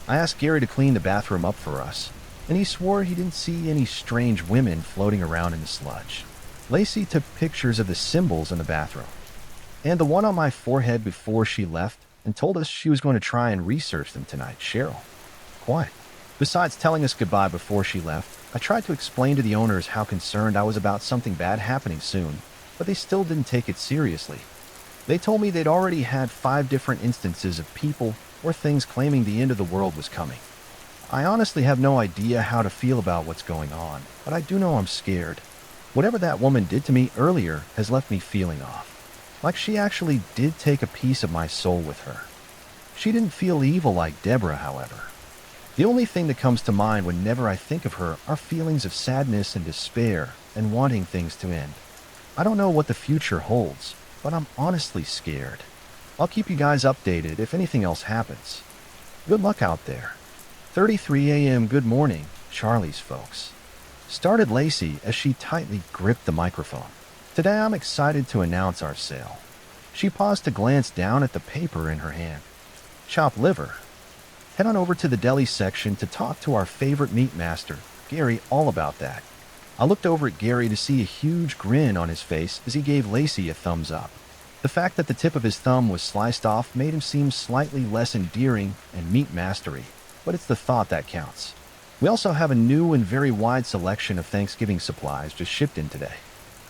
[SPEAKER 1] I asked Gary to clean the bathroom up for us, and he swore he didn't see any strange women floating around in the sludge. Lacey took pictures of the symbols in the bathroom, and the one on my forehead before she left, and told us she was going to try and research them tonight. Cheryl. Quiet. Besides telling us goodbye before she left, I tried to explain to the owners how concerned I was about something bad happening soon, but they still didn't take it seriously. They told me they'd already had 5 different instances of people or things claiming the end of the world was coming. I honestly have no idea how to feel about what's going on, but I do know I'm scared. Whatever that woman did to me earlier has left me feeling off. Like she actually did take a piece of my soul with her. She didn't feel evil like Deborah, however. The only thing that comes to mind whenever I think of her are feelings of sadness and despair and wanting things to end. I don't know what the future holds, but I'm honestly scared. I'll keep you guys updated if anything else happens. Good luck out there. 33 a.m. Good morning. Charlie's folks, started Lacey as she tightly gripped the microphone. Today I'm excited to announce our sale. She paused to glance down at the paper in her hand. Chopped liver. Head on over to the deli section to talk to our favorite meat master, Gary, all about that. I looked over at Gary to see a huge grin on his face as he gave Lacey a thumbs up. The fact that the tip of his thumb was sliced off made him seem slightly less endearing and meat mastery, but it's the thought that counts. We also have a new and very wide selection of Thanksgiving supplies just shipped in today.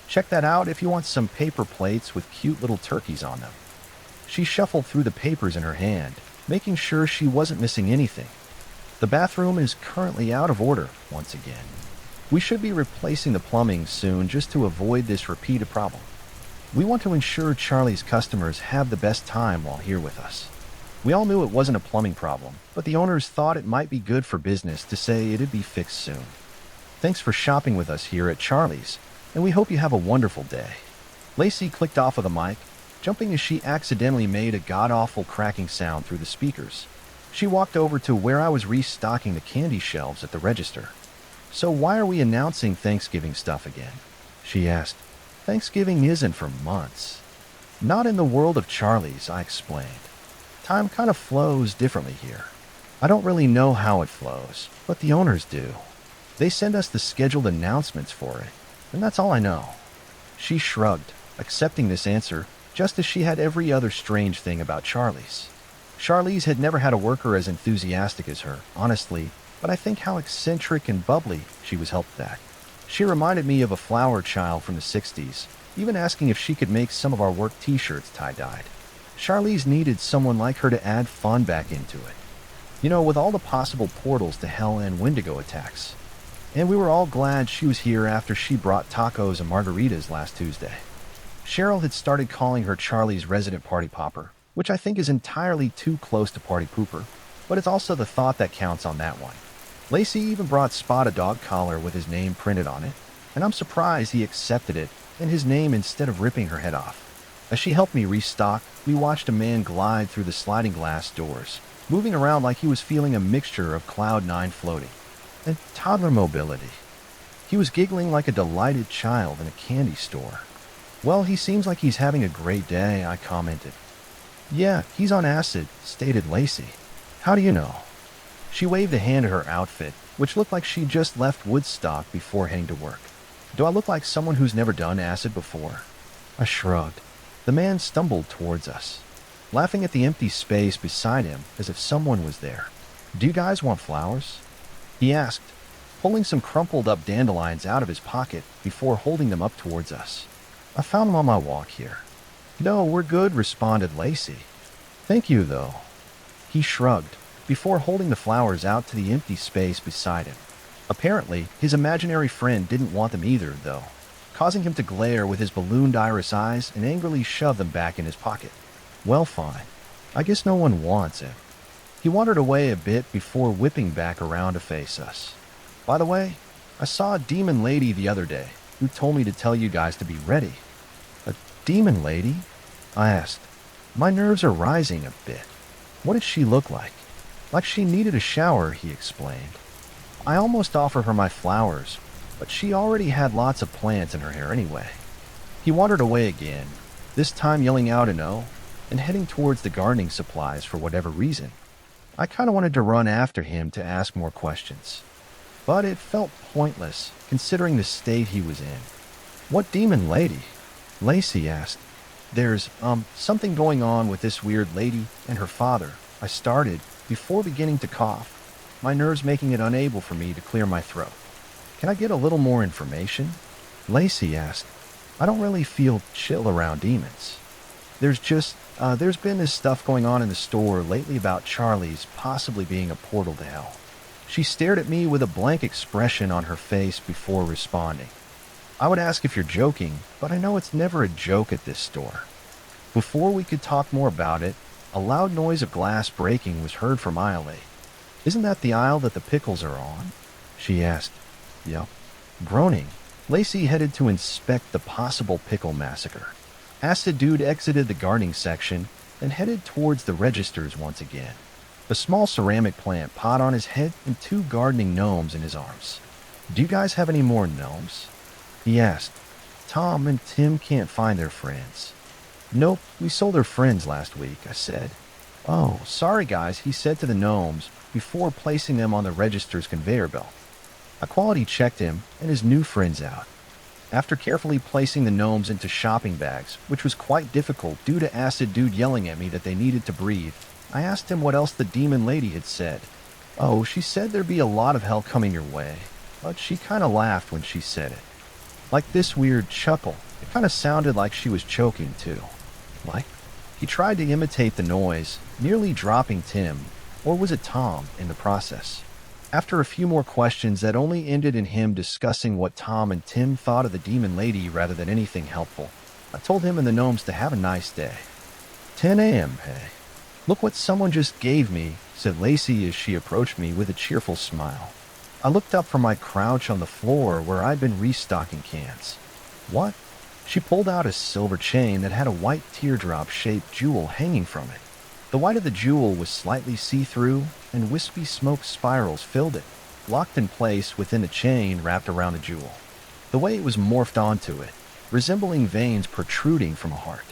[SPEAKER 1] Check that out if you want some paper plates with cute little turkeys on them. She shuffled through the papers in her hand, making sure she wasn't missing anything. The bathroom is currently out of order once again. We should be replacing the plumbing soon just to avoid this repeated problem. We want to ensure Charlie's customers have the best time while here with us. We all knew it wasn't a plumbing problem, but the owners thought it might be good for business to say it'd be fixed soon. Thanks for shopping with us here at Charlie's, and we hope you have a wonderful day. Lacey clicked off of the mic, jumping as she accidentally made a god-awful cracking sound through the speakers. She walked over to where I was restocking the candy shelves at the register. So why are we announcing Thanksgiving stuff again? She asked. Thanksgiving isn't for months. Not in the world of Charlie's, I explained. Time kind of flows differently here. I don't really know how it flows, but the owners do. They send us the scheduled announcements for it, and that's all I know. She shrugged, accepting this answer, just as she had every other strange thing about Charlie's. Charlie's had never had a worker as enthusiastic as her, honestly, but I think how eccentric and bubbly she was helped that. She reminded me of a flower child from the 60s, even asking if she could make some of our work t-shirts tie-dyed. Charlie's needed someone like her to add fun back into it. You know, with all the possible portals to hell and Wendigo attacks. And we were all glad she was here after she brought tacos and margaritas last Tuesday. Cheryl had started calling her Charlie's resident party popper, which I think is entirely too close to party pooper, but it's also the thought that counts on that one. Lacey even brought Spot a dog collar with his name printed on it, and I'm surprised he accepted it and his name instead of ripping her head off. As she helped me restock, we watched a man glide through the sliding glass doors, moving around like he was feeling a mixture of Cloud 9 floating and toddler mobility. He was giggling like a delighted child in a candy store. Well, he seems like he's having a great day, I commented. Yeah, he's on acid, stated Lacey. How do you know? She waved a hand at her outfit, which looked like she just left Woodstock before heading to work. Do I look like someone who's never done acid before? I shrugged. The man stumbled towards us, laughing at the empty space beside him as if someone was there. Do you guys want flowers? He asked, pulling some crumpled up dandelions out of his pocket before holding them up towards us. I found them on my walk here. No, we're good, responded Lacey. Thank you, though. He shrugged, before holding the flowers out to the empty space beside him. Apparently, his imaginary friend didn't want them either, though, causing him to glare with his ballooned iris eyes and angrily shove them back in his pocket. Well, fine. I guess no one wants him. He wandered away a bit before whipping back around to face us. By the way, I saw a demon lady the other day who told me to tell you guys to be ready. A demon lady? I asked. My nerves are rising a bit. What did she look like? Like she needed a shower, he explained. I almost offered her my flowers, but she already had lots of plants in her hair anyway. He wandered away again, this time yelling out a no, and heading towards the gardening supplies for whatever reason. I kind of wanted to run after him to ask more questions, but it felt pointless considering the state he was in. What demon lady? Lacey asked. There's, something going on with this weird lady and her father, I started, before beginning to cough, my nerves making it unable for me to clear my throat. Can I get a little more information? Lacey asked. I don't really feel chill around demons. There's been this stuff going on in the store lately about Charlie's possibly being a portal to hell. She stared at me with a blank expression on her face before responding. I would ask if you're joking, but I know it's never a joke at this store. Before we could talk more about it, a loud noise of glass breaking was heard from aisle 8. Isn't that the aisle that the pickles are on? She asked. Yep. Groaning, Lacey headed to inspect the possible pickle massacre. Acid Dude exited the gardening section and headed towards the registers once again. a small ceramic plant pot on his head, and two gardening gnomes in his arms. Do you guys have any more gnomes? He asked. Tom and Tim can't find their friends. Nope, we sold our friends last week, I said. Oh, sorry guys, he said to the gnomes before placing them on the register's conveyor belt. I quality checked him and his new friends out. After carefully placing the gnomes into shopping bags, which was quite difficult due to Acid Dude yelling at me that they needed to breathe, I asked him what else the demon lady had said. Oh, she said there'd be a lot of hell coming your way, but she kinda laughed when she said it. Like this weird chuckle. It kinda sounded like she was choking too. Like, he tried to imitate the noise, nearly dropping Tim, or was it Tom, in the process. After a few more questions that only ended in him discussing what Tom and Tim thought of the demon lady rather than anything helpful, I told him and the gnomes to have a nice day. 10 a.m., hey. Look what someone just gave me, said Lacey as she approached me with a cheerful smile. I looked up from my crouch on the floor where I'd been restocking cans. What? She pulled out a silver chain that had a white teardrop-shaped jewel hanging from it. The white of the jewel was slightly see-through, and wispy smoke spirals filled it, locked in place within the chain wrapped around the jewel. The way it was morphed onto it, resembling veins protruding from a heart.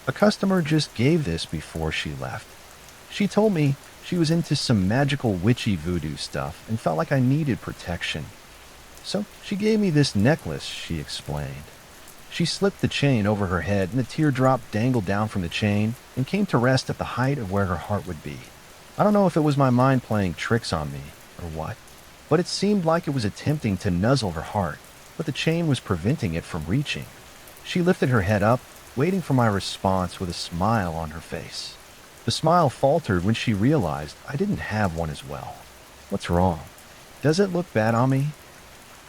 [SPEAKER 1] A customer just gave this before she left. She told me she was into some magical witchy voodoo stuff and felt like I needed protection. So she gave me this necklace, she explained. She slipped the chain over her head and the teardrop dangled down from the chain and came to rest at the height of where her heart would be. I don't know if it was my mind playing tricks on me or what, but it seemed like it was attempting to nuzzle her heart, but the chain was preventing it from reaching. She lifted her head up, waiting for my response with a smile on her face. The smile faltered when she realized I didn't have one as well. What's wrong? Does it look bad on me?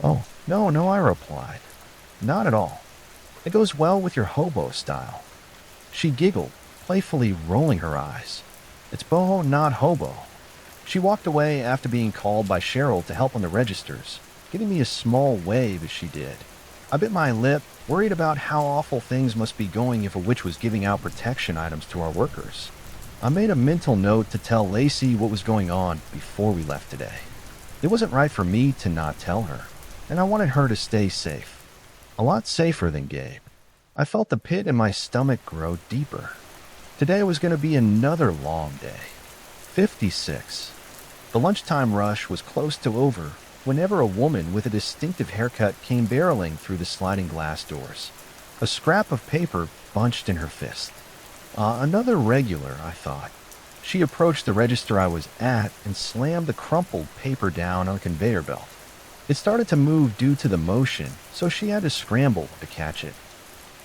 [SPEAKER 1] Oh, no, I replied. Not at all. It goes well with your hobo style. She giggled, playfully rolling her eyes. It's boho, not hobo. She walked away after being called by Cheryl to help on the registers, giving me a small wave as she did. I bit my lip, worried about how awful things must be going if a witch was giving out protection items to our workers. I made a mental note to tell Lacey what was going on before we left today. It wasn't right for me to not tell her, and I wanted her to stay safe. A lot safer than Gabe. I felt the pit in my stomach grow deeper. Today was going to be another long day. 56. The lunchtime rush was close to over whenever a woman with a distinctive haircut came barreling through the sliding glass doors. A scrap of paper bunched in her fist. Another regular, I thought. She approached the register I was at and slammed the crumpled paper down on a conveyor belt. It started to move due to the motion, so she had to scramble to catch it.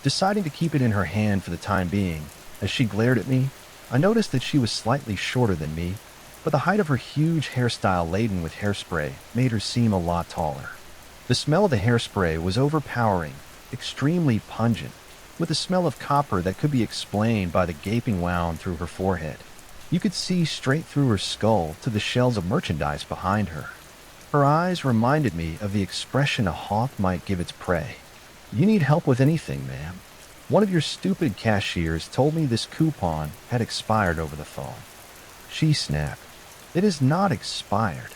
[SPEAKER 1] Deciding to keep it in her hand for the time being, as she glared at me, I noticed that she was slightly shorter than me, but the height of her huge hairstyle laden with hairspray made her seem a lot taller. The smell of the hairspray was overpowering, extremely pungent, with a smell of copper that could be explained by the gaping wound through her forehead. You could see straight through her skull to the shelves of merchandise behind her. Her eyes reminded me of the expression a hawk might give its prey. You need help with anything, ma'am. One of your stupid cashiers told me this coupon had expired over the phone. She snapped. It is not expired.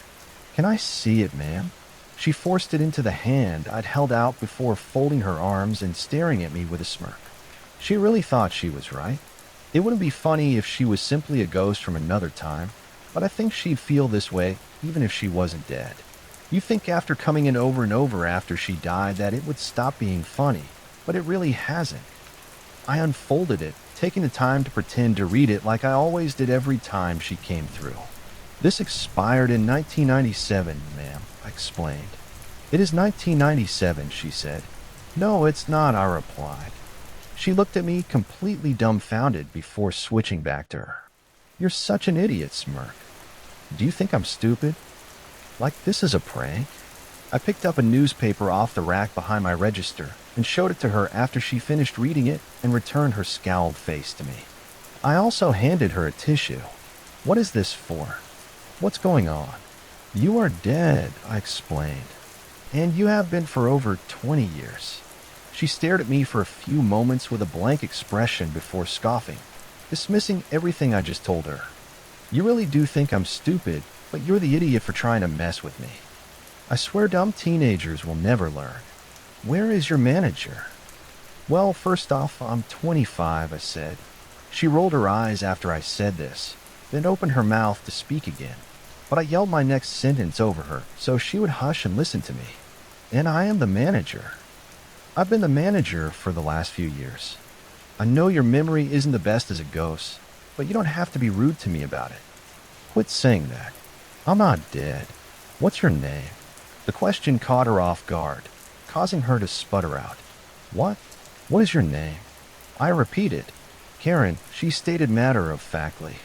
[SPEAKER 1] Can I see it, ma'am? She forced it into the hand I'd held out before folding her arms and staring at me with a smirk. She really thought she was right. It wouldn't be funny if she was simply a ghost from another time, but I think she'd feel this way even if she wasn't dead. You think after coming in over and over after she died that it would stop being funny, but it really hasn't. I unfolded it, taking the time to pretend to read it like I always did every time she came through. This expired in 1997, ma'am, I explained. It is 1997, she said. No, it's not, I replied. She looked at me completely dumbfounded before switching back to her. You're such an idiot, smirk. Do you think I'm stupid? Like this is a prank? I picked up a newspaper off the rack behind my register and showed it to her after she finished reading it and returned her scowled face to me. I also handed her a tissue. What is this for? What's going on? You are dead, I explained. And you have been for over 20 years. She stared at me for a few moments with a blank expression before scoffing, dismissing everything I just told her. You really do think I'm stupid, but you're the idiot for trying to mess with me. I swear dumb teenagers will never learn. Where is your manager? Well, first off, I'm 25, I said. She rolled her eyes after I said this, then opened her mouth to speak again. But I yelled my next sentence over her so she would hush and listen to me. And I am the manager. I've been the manager for the last few years. I know your memory isn't the best as a ghost, but you don't have to be rude to me about it. Quit saying that. I'm not dead. What's your name? The question caught her off guard, causing her to sputter out. What? What is your name? I repeated. Karen, she stated matter-of-factly.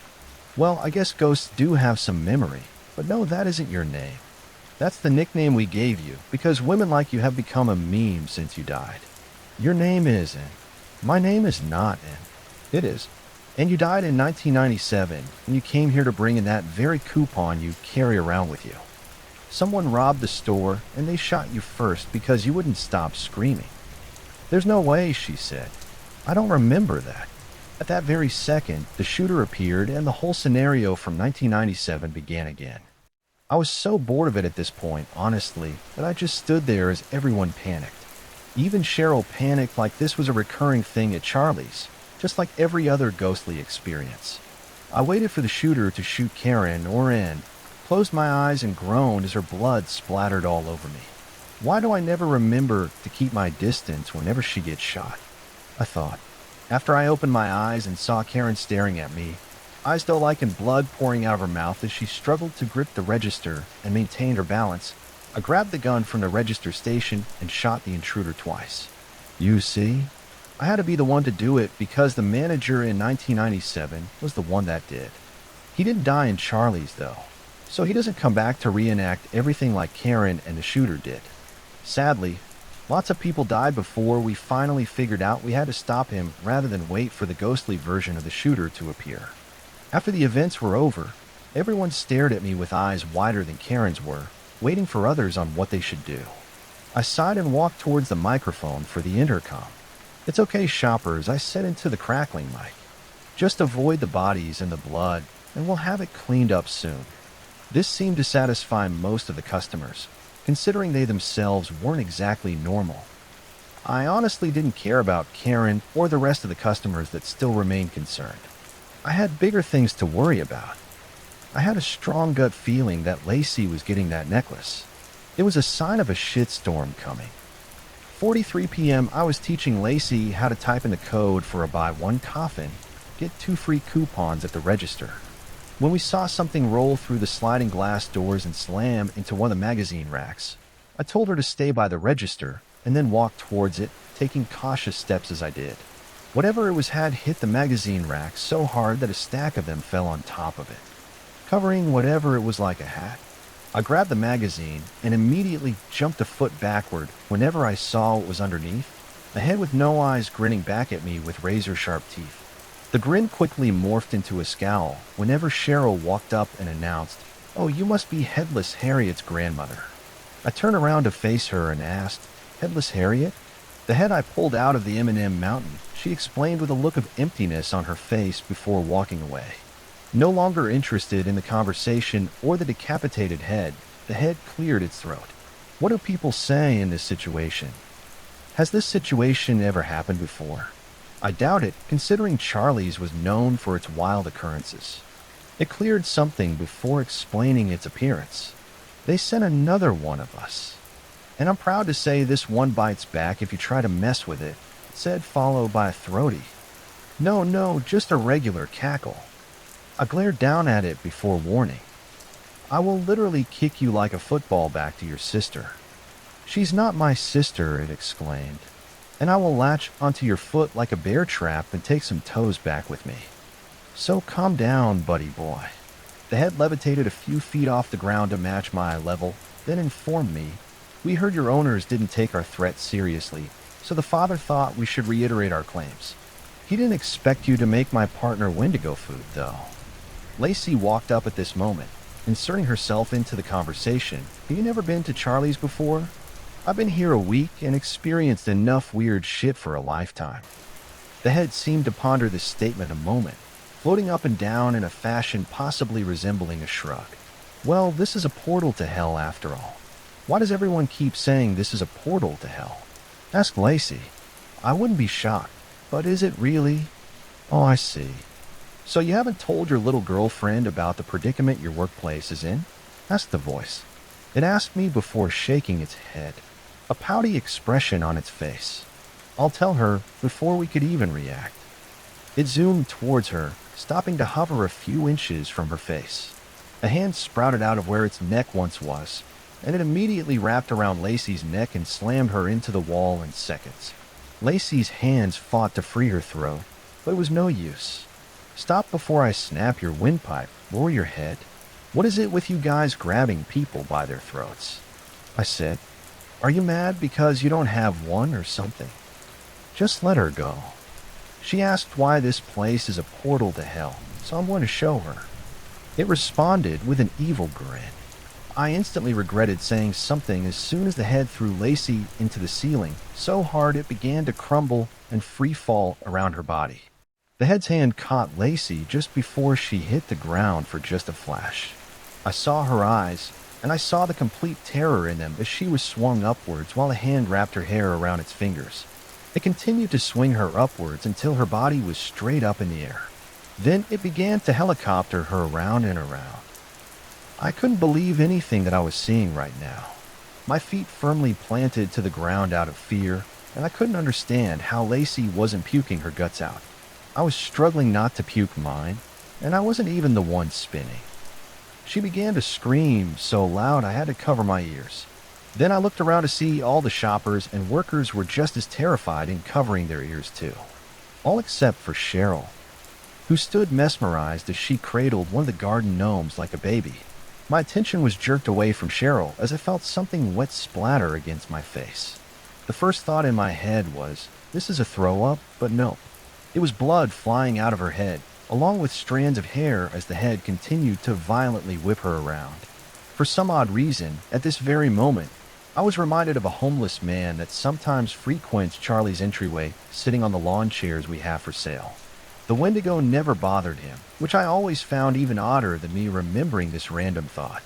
[SPEAKER 1] Well, I guess ghosts do have some memory, but no, that isn't your name. That's the nickname we gave you, because women like you have become a meme since you died. Your name is N. My name is not N. It is. And you died in 1997, and you came here to bring in that very coupon you carry around with you. Someone robbed the store, and they shot you first because you wouldn't stop screaming. There's no way, she said. I don't remember that. At that very second, the shooter appeared, and the whole scenario from 1997 began again. I was so bored of it at this point, honestly, that I just stood there as everyone panicked. Even Cheryl panicked like this was a recurring thing at Charlie's, just like every other ghostly experience. I waited for the shooter to shoot Karen or N, closed my eyes and groaned as her blood splattered all over me. Why do I never remember to keep my distance whenever she gets shot? I thought. After I opened my eyes and saw Karen staring at me, eyes doe like and blood pouring out of her mouth as she struggled to grip the register and maintained her balance, I grabbed the gun from the register station and shot the intruder twice. You see? I had to be the one to do it because the manager in 1997 was the one that did. He didn't die in Charlie's, though, so he doesn't come back to reenact everything like Karen and the shooter did. Sadly, lots of people died before we finally figured out we had to stop him rather than wait for the ghostly version of the shooter to appear. After the events were over, everyone stared at me with eyes wider than Karen's were, waiting for others on what they should do. I sighed and walked towards the microphone for the intercom. It's okay, shoppers, I said into the crackling mic. Just avoid the bodies and the blood, and we'll have it cleaned up soon. This seemed to satisfy most of the customers, considering they themselves weren't exactly normal. I honestly didn't care about Karen or the rest of the customers that still remained concerned. I had bigger things to worry about. I had a strong gut feeling that Lacey was getting that necklace. It was a sign of a shitstorm coming. 4:43 p.m. I was teaching Lacey how to type in the code for a buy one coffin, get 2 free coupons at the register. When we saw something roll through the sliding glass doors and slam into one of the magazine racks, I told her to stay by the register and then walk towards it, taking cautious steps as I did. Whatever it was had hit the magazine rack so hard that a stack of them fell on top of it, covering whatever it was like a hat. I grabbed the magazine and immediately jumped a foot backward whenever I saw what was underneath, a head with no eyes grinning back at me with razor-sharp teeth. The grin quickly morphed into a scowl whenever Cheryl walked up and announced, "Oh, you must be Headless Harriet's grandmother." I turned around to face her and asked, "Headless Harriet?" The head I pulled out of the M&M mountain, she explained with a look of emptiness on her face before walking away. No longer interested in the conversation or the decapitated head, the head cleared its throat. What do people say in this situation? Has this situation ever happened before? I doubt it, considering Charlie's was known for its wild occurrences. It cleared something before explaining its appearance. They sent another one of us. And I'm proud to say this one bites back if you try to mess with it, said, followed by a throaty, No, just a regular cackle." I glared down at it before warning. "I will literally kick you like a football back to your sister." "She's not my sister," it exclaimed, "and I will latch onto your foot like a bear trap and take some toes back with me. So calm down, buddy boy." The head levitated a few feet off the ground to match my eye level, then informed me, "We heard your owners didn't take our threat seriously, so the father thought we should reiterate our claims. He didn't expect you to make my partner Wendigo food, though." Lacey walked up at this moment, inserting herself into the conversation. "Have you never been to Charlie's before? I've been here a week and experienced enough weird shit for a lifetime." The head seemed to ponder this statement a moment, floating up and down in a fashion possibly resembling a shrug. Well, this is a portal to hell after all. Why does everyone keep saying this is a portal to hell? Ask Lacey. I wouldn't be shocked, but is it really? Oh, I see. So you haven't told your little girlfriend about the predicament your workplace is in? Asked the voice. It asked me before shaking its head, a pouty expression on its face. I'll tell her before we could even react. It zoomed towards her, stopping to hover a few inches from her face. A hand sprouted out of where its neck once was, and it immediately wrapped around Lacey's neck and slammed her into the wall in seconds. Lacey's hands fought to free her throat, but it was no use. Stop before I snap your windpipe, lower your head. What is it with you guys grabbing people by their throats? I said. Are you mad because you don't have one or something? Just let her go. She asked why this place is a portal to hell, so I'm going to show her. It responded with an evil grin. I instantly regretted saying something as soon as the head threw Lacey into the ceiling, so hard it began to crumble and free fall around her body. The head's hand caught Lacey just before she hit the ground for just a flash. I saw her eyes, and I saw the complete terror in them as she was swung upwards while a hand wrapped her hair around its fingers. It continued to swing her upwards until her body was straight up in the air. Then it began to helicopter her around and around. I couldn't believe anything that I was seeing right now. My feet firmly planted to the ground out of fear, and I couldn't understand how Lacey wasn't puking her guts out. I was struggling not to puke mine, and I wasn't even the one spinning. She began to scream so loud I had to cover my ears. Then I looked around to see all the shoppers and workers were just as terrified and covering their ears too. All except for Cheryl, who stood mesmerized as she cradled one of the garden gnomes like a baby. My attention was jerked away from Cheryl as I felt something wet splatter against my face. The first thought in my head was, this is a throw-up, but no. It was blood flying out of her head, along with strands of hair as the head continued to violently whip her around. For some odd reason, at this very moment, I was reminded of a homeless man that sometimes frequents Charlie's entryway, sitting on the lawn chairs we have for sale. The Wendigo never bothered him, which I always found even odder than me remembering this random thought.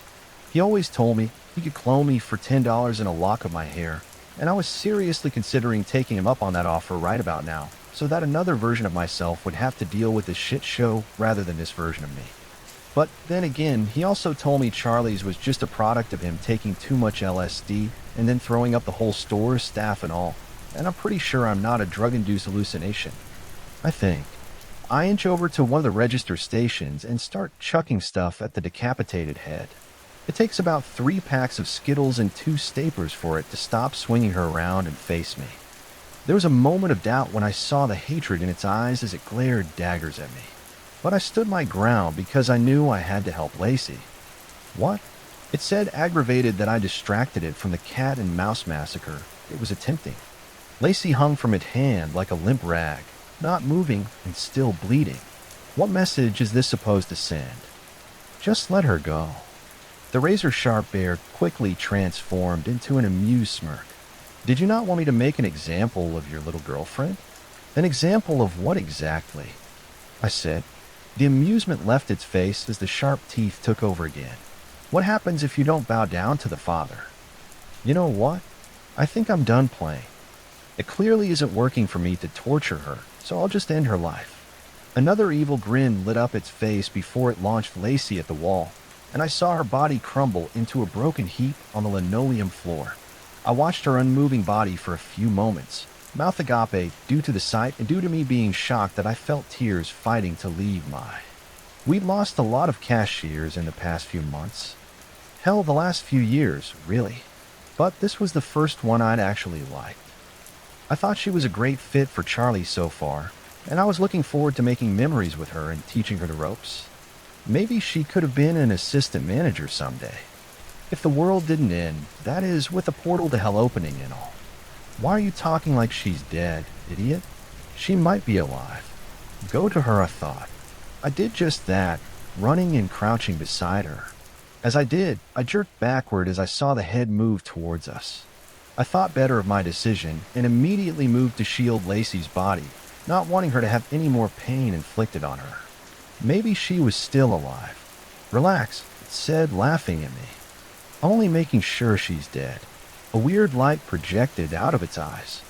[SPEAKER 1] He always told me he could clone me for $10 and a lock of my hair, and I was seriously considering taking him up on that offer right about now, so that another version of myself would have to deal with this shit show rather than this version of me. But then again, he also told me Charlie's was just a product of him taking too much LSD and then throwing up the whole store, staff and all, and I'm pretty sure I'm not a drug-induced hallucination. I think. I inch over to one of the register stations and start chucking stuff at the decapitated head. It takes about 3 packs of Skittles and 2 Staplers for it to stop swinging her around and face me. There was a moment of doubt when I saw the hatred in its eyes as it glared daggers at me. But I stood my ground because I knew I had to help Lacey. What? It said aggravated that I distracted it from the cat and mouse massacre it was attempting. Lacey hung from its hand like a limp rag, not moving and still bleeding. What message is this supposed to send? Just let her go. The razor-sharp bear quickly transformed into an amused smirk. Did you not want me to make an example of your little girlfriend? An example of what exactly? I said. The amusement left its face as the sharp teeth took over again. What happens if you don't bow down to the father? You know what? I think I'm done playing. It clearly isn't working for me to torture her, so I'll just end her life. Another evil grin lit up its face before it launched Lacey at the wall, and I saw her body crumble into a broken heap on the linoleum floor. I watched her unmoving body for a few moments, mouth agape due to the sight and due to me being shocked that I felt tears fighting to leave my. We'd lost a lot of cashiers in the past few months. Hell, the last few years, really. But this was the first one I'd actually liked. I thought she was a great fit for Charlie so far, and I was looking forward to making memories with her and teaching her the ropes. Maybe she could have been an assistant manager someday. If the world didn't end, that is, with a portal to hell opening and all. Why are you talking like she's dead, idiot? She might be alive. Go to her, I thought. I did just that, running and crouching beside her. As I did, I jerked backward as I saw the head move towards us. I thought better of my decision and immediately moved to shield Lacey's body, not wanting her to have any more pain inflicted on her. Maybe she was still alive. Relax, it said, laughing at me. I'm only making sure she's dead. A weird light projected out of its eyes.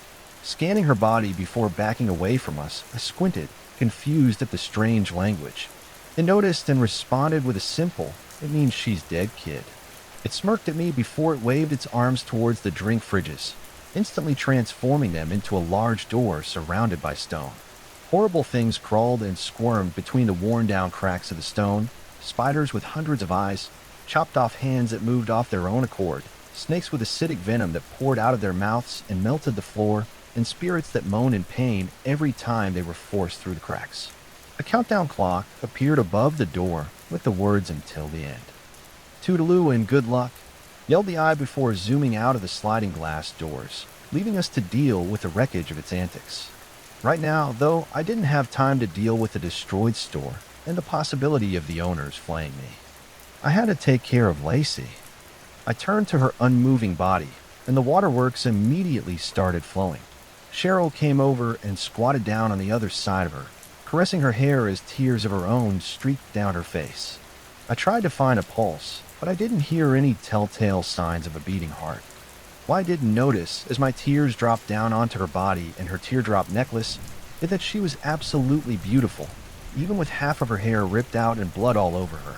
[SPEAKER 1] Scanning her body before backing away from us, I squinted, confused at the strange language. It noticed and responded with a simple, "It means she's dead, kid." It smirked at me before it waved its arms towards the drink fridges, instantly transforming them into a large door surrounded by stone. Horrible things crawled and squirmed between the worn-down cracks of the stone, spiders with hundreds of eyes, chopped off hands that moved off their own accord, snakes with acidic venom that poured out of their mouths and melted the floor, and spirits that moaned in pain every time they were forced through the cracks. A countdown clock appeared above the door with the words "until the end." "Toodaloo and good luck," yelled the eye before zooming out of the sliding glass doors, leaving us to deal with the wreckage of its antics. Right now, though, I didn't have time to deal with the destroyed store and the possibility of the owners flaying me. I had to take care of Lacey. I turned to her unmoving body, and the waterworks immediately started flowing. Cheryl came over and squatted down on the other side of her, caressing her hair as tears of her own streaked down her face. I tried to find a pulse, but I didn't hear any telltale signs of a beating heart. What I didn't notice as my tears dropped down onto her body and her teardrop necklace is that she was absolutely beautiful, even with half of her hair ripped out and blood all over her.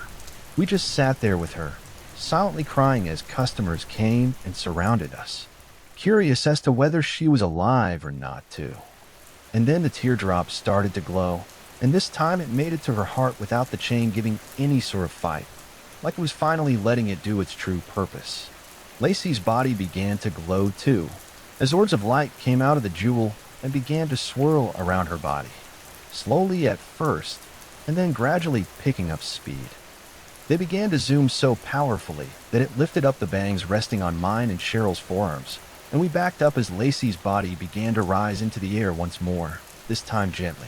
[SPEAKER 1] We just sat there with her, silently crying as customers came and surrounded us, curious as to whether she was alive or not too. And then the teardrops started to glow, and this time it made it to her heart without the chain giving any sort of fight, like it was finally letting it do its true purpose. Lacey's body began to glow too, as orbs of light came out of the jewel and began to swirl around her body, slowly at first, and then gradually picking up speed. They began to zoom so powerfully that it lifted up the bangs resting on mine and Cheryl's forearms, and we backed up as Lacey's body began to rise into the air once more, this time gently.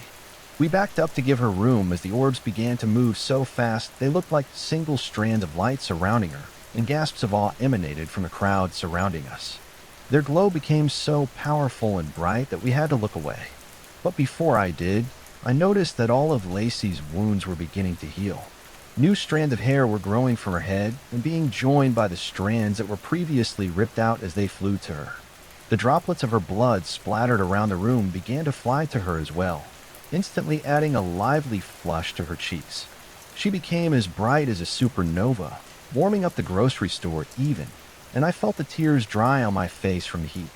[SPEAKER 1] We backed up to give her room as the orbs began to move so fast they looked like single strands of light surrounding her, and gasps of awe emanated from the crowd surrounding us. Their glow became so powerful and bright that we had to look away. But before I did, I noticed that all of Lacey's wounds were beginning to heal. New strands of hair were growing from her head and being joined by the strands that were previously ripped out as they flew to her. The droplets of her blood splattered around the room began to fly to her as well, instantly adding a lively flush to her cheeks. She became as bright as a supernova, warming up the grocery store even, and I felt the tears dry on my face from the heat.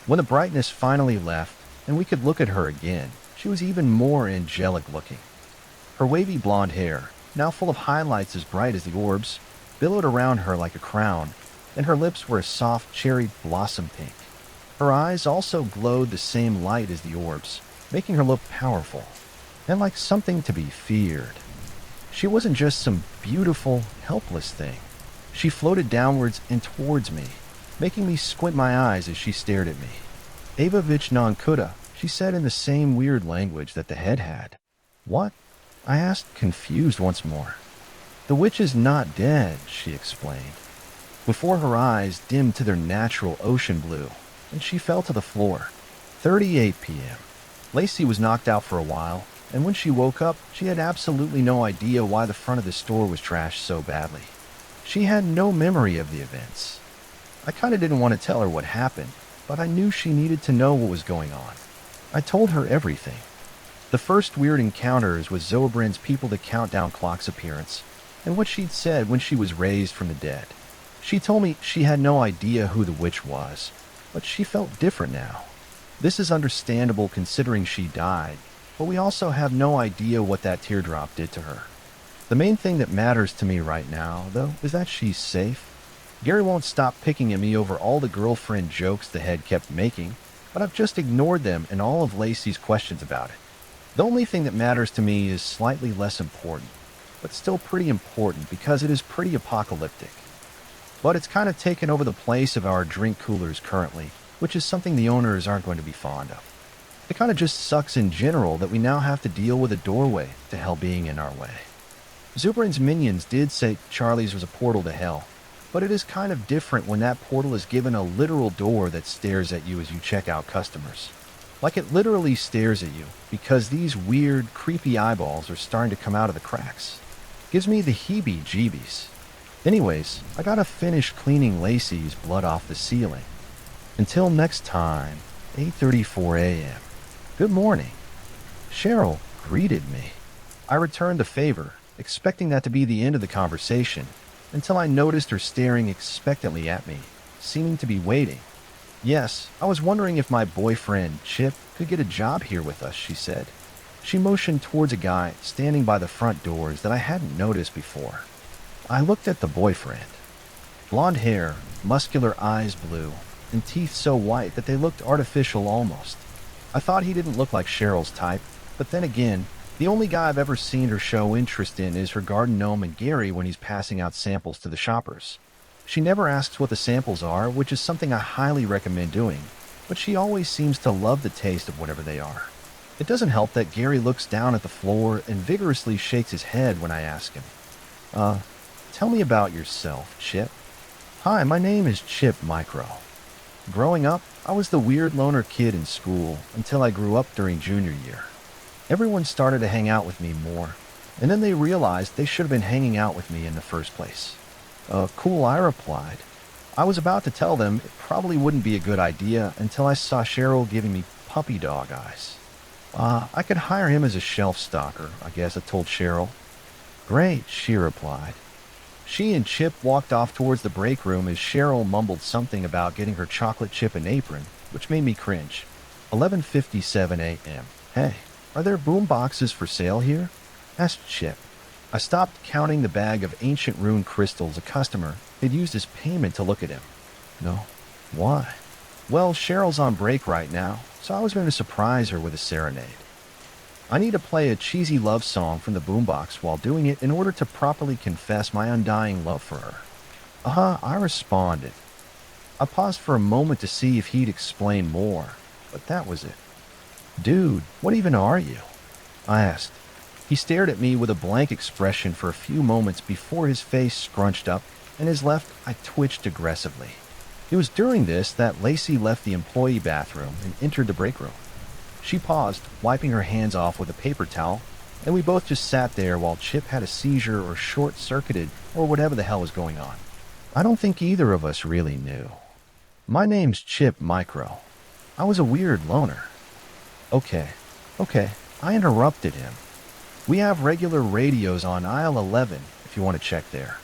[SPEAKER 1] When the brightness finally left and we could look at her again, she was even more angelic looking. Her wavy blonde hair, now full of highlights as bright as the orbs, billowed around her like a crown, and her lips were a soft cherry blossom pink. Her eyes also glowed the same light as the orbs, making her look powerful and like something to be feared. She wasn't just some beautiful, helpless thing. She floated downwards and towards me, making me squint my eyes as she stared at me. "Ava Vichnankuda," she said in the same weird language that the head had. "What?" I asked, confused once more. "The witch is not dead," she explained, before her eyes dimmed to their natural ocean blue, and she fell to the floor. 38 p.m. Lacey was knocked out for a while, and when she woke up, she had absolutely no idea why the front of the store was trashed so badly. She had no memory of the events. I kind of didn't want to tell her what happened, but I knew she needed to know what was going on. I told her everything. The first weird encounters with Zobrin's People to Countdown Clock's appearance, and what she'd said when she was raised from the dead. She told me she had no idea who the witch was, but she felt different now. This is understandable considering she died, but we also have no idea what that teardrop did to her. The main thing that matters to me right now, though, is that she's safe. Gary won't stop picking at me over all the girlfriend jokes the head kept making, but I've just ignored them and all of Lacey's questions about it. The only thing that matters to me is slightly less important, but still pretty important because it is pretty apocalyptic. But it's kind of taken over the place of our drink coolers currently, which is something the owners aren't going to be fond of. It kind of just sucks in general that we now have to deal with a doorway to hell being in our way. Zubrin's minions did say Charlie's was a portal to hell, but it is kind of different when that portal is given a literal door that stares at you as you check out customers. Like it literally stares at you because these weird, creepy eyeballs are starting to come out of the cracks. Gives me the heebie-jeebies. Anyways, I gotta finish cleaning Lacey's blood off the ceiling. Until next time, 8:34 a.m. Good morning. Cheryl greeted me. I returned the favor, expecting that to be the end of the conversation, until I noticed her staring expectantly at me, seeming to be waiting. Yes, I was wondering if my boyfriend, Chip, could get a job here with us, she said. She motioned towards a guy standing by the front doors that I hadn't noticed before. I looked at the boyfriend. Blonde hair, muscular eyes blue, and teeth so white that they looked artificial almost. I thought he didn't look like Cheryl's type, but then again, the only guy I've ever seen her show interest in is her garden gnome and Gary when he's passing out samples to the shoppers. She never asks what the samples are, which is something I highly recommend doing, but she always seems to love the taste of whatever they are. It doesn't help that Gary looks down at the floor and vigorously shakes his head when I ask him, tell me about yourself, Chip. Hi, my name is Chip Micro. Growing up, I was the weird loner kid in school until I grew up during junior year. Everyone started to hang out with me more, and then they realized they should have been hanging out with me in the first place. Cool, I replied. I was about to tell them it probably wouldn't be a good idea until I saw Cheryl giving me puppy dog eyes. I could hire him as a shelf stalker, I guess, I told Cheryl. Great, she replied. She and Chip walked off towards the break room as Cheryl mumbled something about getting her chocolate chip and apron, which made me cringe. 11:57 a.m. Hey, are there boom boxes for sale here? Asked Chip. I stopped counting the bag of ancient rune crystals a customer had used as payment to look at him. No. Why? Well, Cheryl's on break right now, so I was going to surprise her with a serenade. I need to play a cheesy love song from the boombox while doing it in order to properly confess my undying love for her. I responded. I paused for a moment to see if he'd explain more, but that was it. Dude, what even are you? I asked. He stared at me with a blank expression for a few moments before his face scrunched up and his left eye twitched aggressively. It was during this that Lacey left the employee bathroom and entered the break room. She paused, wiping her hands off with a paper towel, and we both just sat there while Chip had a seizure or short-circuited or whatever the hell was going on. I don't think either of us really knew. My name's Chip Micro. I was a weird loner. Okay, I interrupted him. We have regular radios on aisle 11 if you want to check there.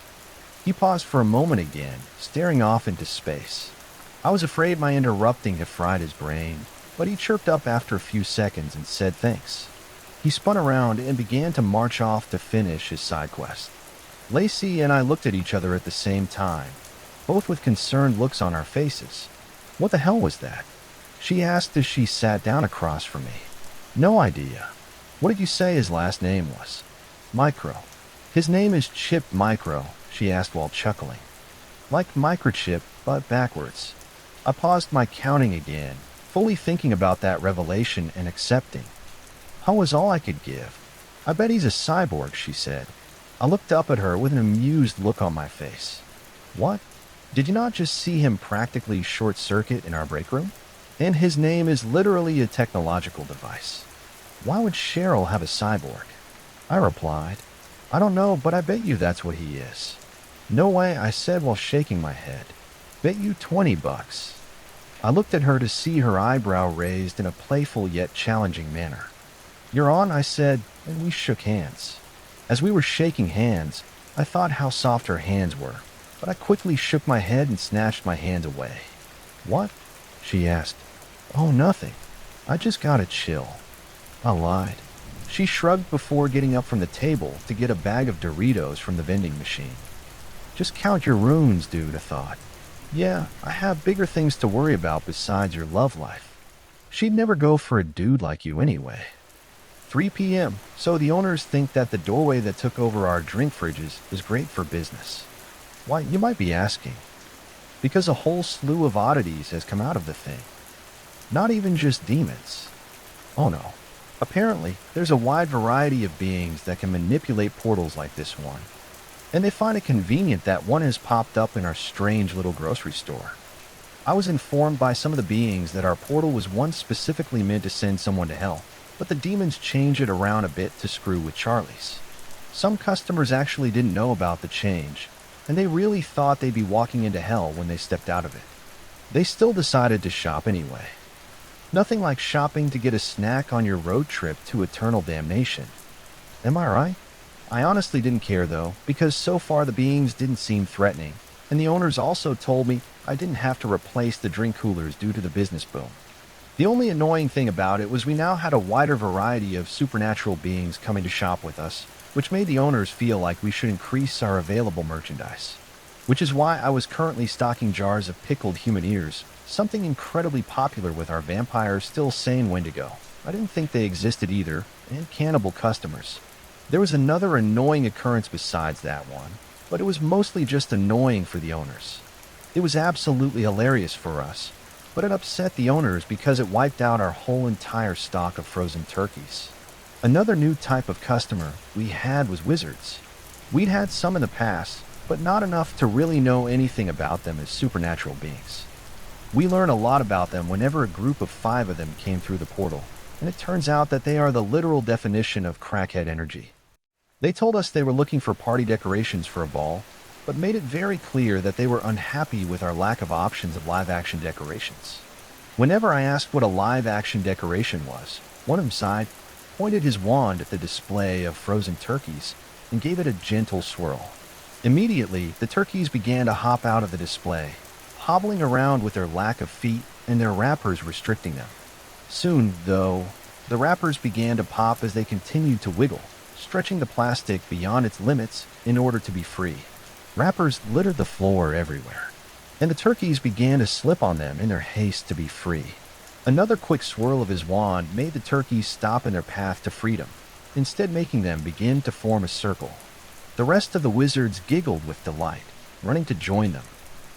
[SPEAKER 1] He paused for a moment again, staring off into space. I was afraid my interrupting had fried his brain, but he chirped up after a few seconds and said thanks. He spun around and began to march off to finish his side quest. Lacey and I looked at each other at the same time, both with concerned looks on our faces. What the hell was that? She asked as she sat down across from me. No idea. What did you say his last name was? Micro. His name is Chip Micro, she asked while chuckling. Like microchip, but backwards. I paused my counting again, fully thinking about that revelation and accepting. How was all I could give. I bet he's a cyborg, she said. I looked up at her with an amused look on my face. What? Did you not just see him practically short-circuit in our break room? And his name is literally a technological device. Why would Cheryl have a cyborg? I replied, I don't know, but I bet you that's what he is. No way, I said while shaking my head. Bet you $20. I looked at her to see her eyebrow raised in a playful yet challenging manner. You're on, I said, and we shook hands. As we were shaking hands, I thought how soft her hands were, but I quickly shook my head and snatched my hand away. What? She asked. Oh, nothing. I just got a chill. I lied. She shrugged before getting up from the table to get a bag of Doritos from the vending machine. Just count your runes, dude, I thought. Yeah, I have bigger things to worry about besides your love life. She'd never go for a dude like you anyway. 3 p.m., so the owners think that the doorway that took over our drink fridges is great for business. Why, you might be asking. Because a whole slew of oddities has come out of the thing. Not even just demons. Oh no. Apparently, there's a wide variety of beings that can manipulate portals like this one. And they find it convenient that one has popped up in our strange little grocery store. I was informed by some of the beings that our portal was once specifically meant to send someone to hell, but the demons changed it around a bit to screw with Charlie's. Some customers actually didn't know about the change, and they really thought they'd be walking into hell when they stepped out of it. They still decided to shop anyway. Nothing like shopping to get a snack on your road trip to eternal damnation. Am I right? I honestly didn't care though, because so far the beings didn't seem threatening, and the owners also told me I didn't have to replace the drink coolers due to the business boom. The only annoying thing about it was we now had a wider variety of supernatural beings coming to shop with us, which made the owners feel like we should increase our available merchandise. Which is why I was currently stocking jars of pickled human ears, something incredibly popular with our vampires still saying Wendigo. I didn't think they existed either, and cannibal customers. There was another annoying occurrence besides that one, but it was mostly just annoying for the owners. It was absolutely hilarious for us, but it upset the owners because it wiped out our whole entire stock of frozen turkeys. Another new type of customer we had was wizards. We'd had some in the past, but not enough to really know anything about them as supernatural beings. We learn a lot about them whenever a group of 5 of them came through the portal, and it turns out that they are the literal definition of crackhead energy. They told us they were looking for party decorations for a ball, but made it very clear that they were unhappy with our lack of options of live-action decorations. Whenever I asked what a live-action decoration was, one of them sighed, pointed his wand at the display of frozen turkeys, and gave it a gentle swirl. Immediately, the turkeys began to hop out of the display, hobbling around with their lack of feet and their wrappers restricting them. Soon, though, the wrappers began to pop as they continued to wiggle, stretching the plastic beyond its limits in order to be free. Wrappers littered the floor everywhere, and the turkeys began to slip on them in their haste to be free. Another quick swirl of his wand made the turkeys stop in their path to freedom, instead making them begin to form a circle. The rest of the wizards giggled with delight, running to join them.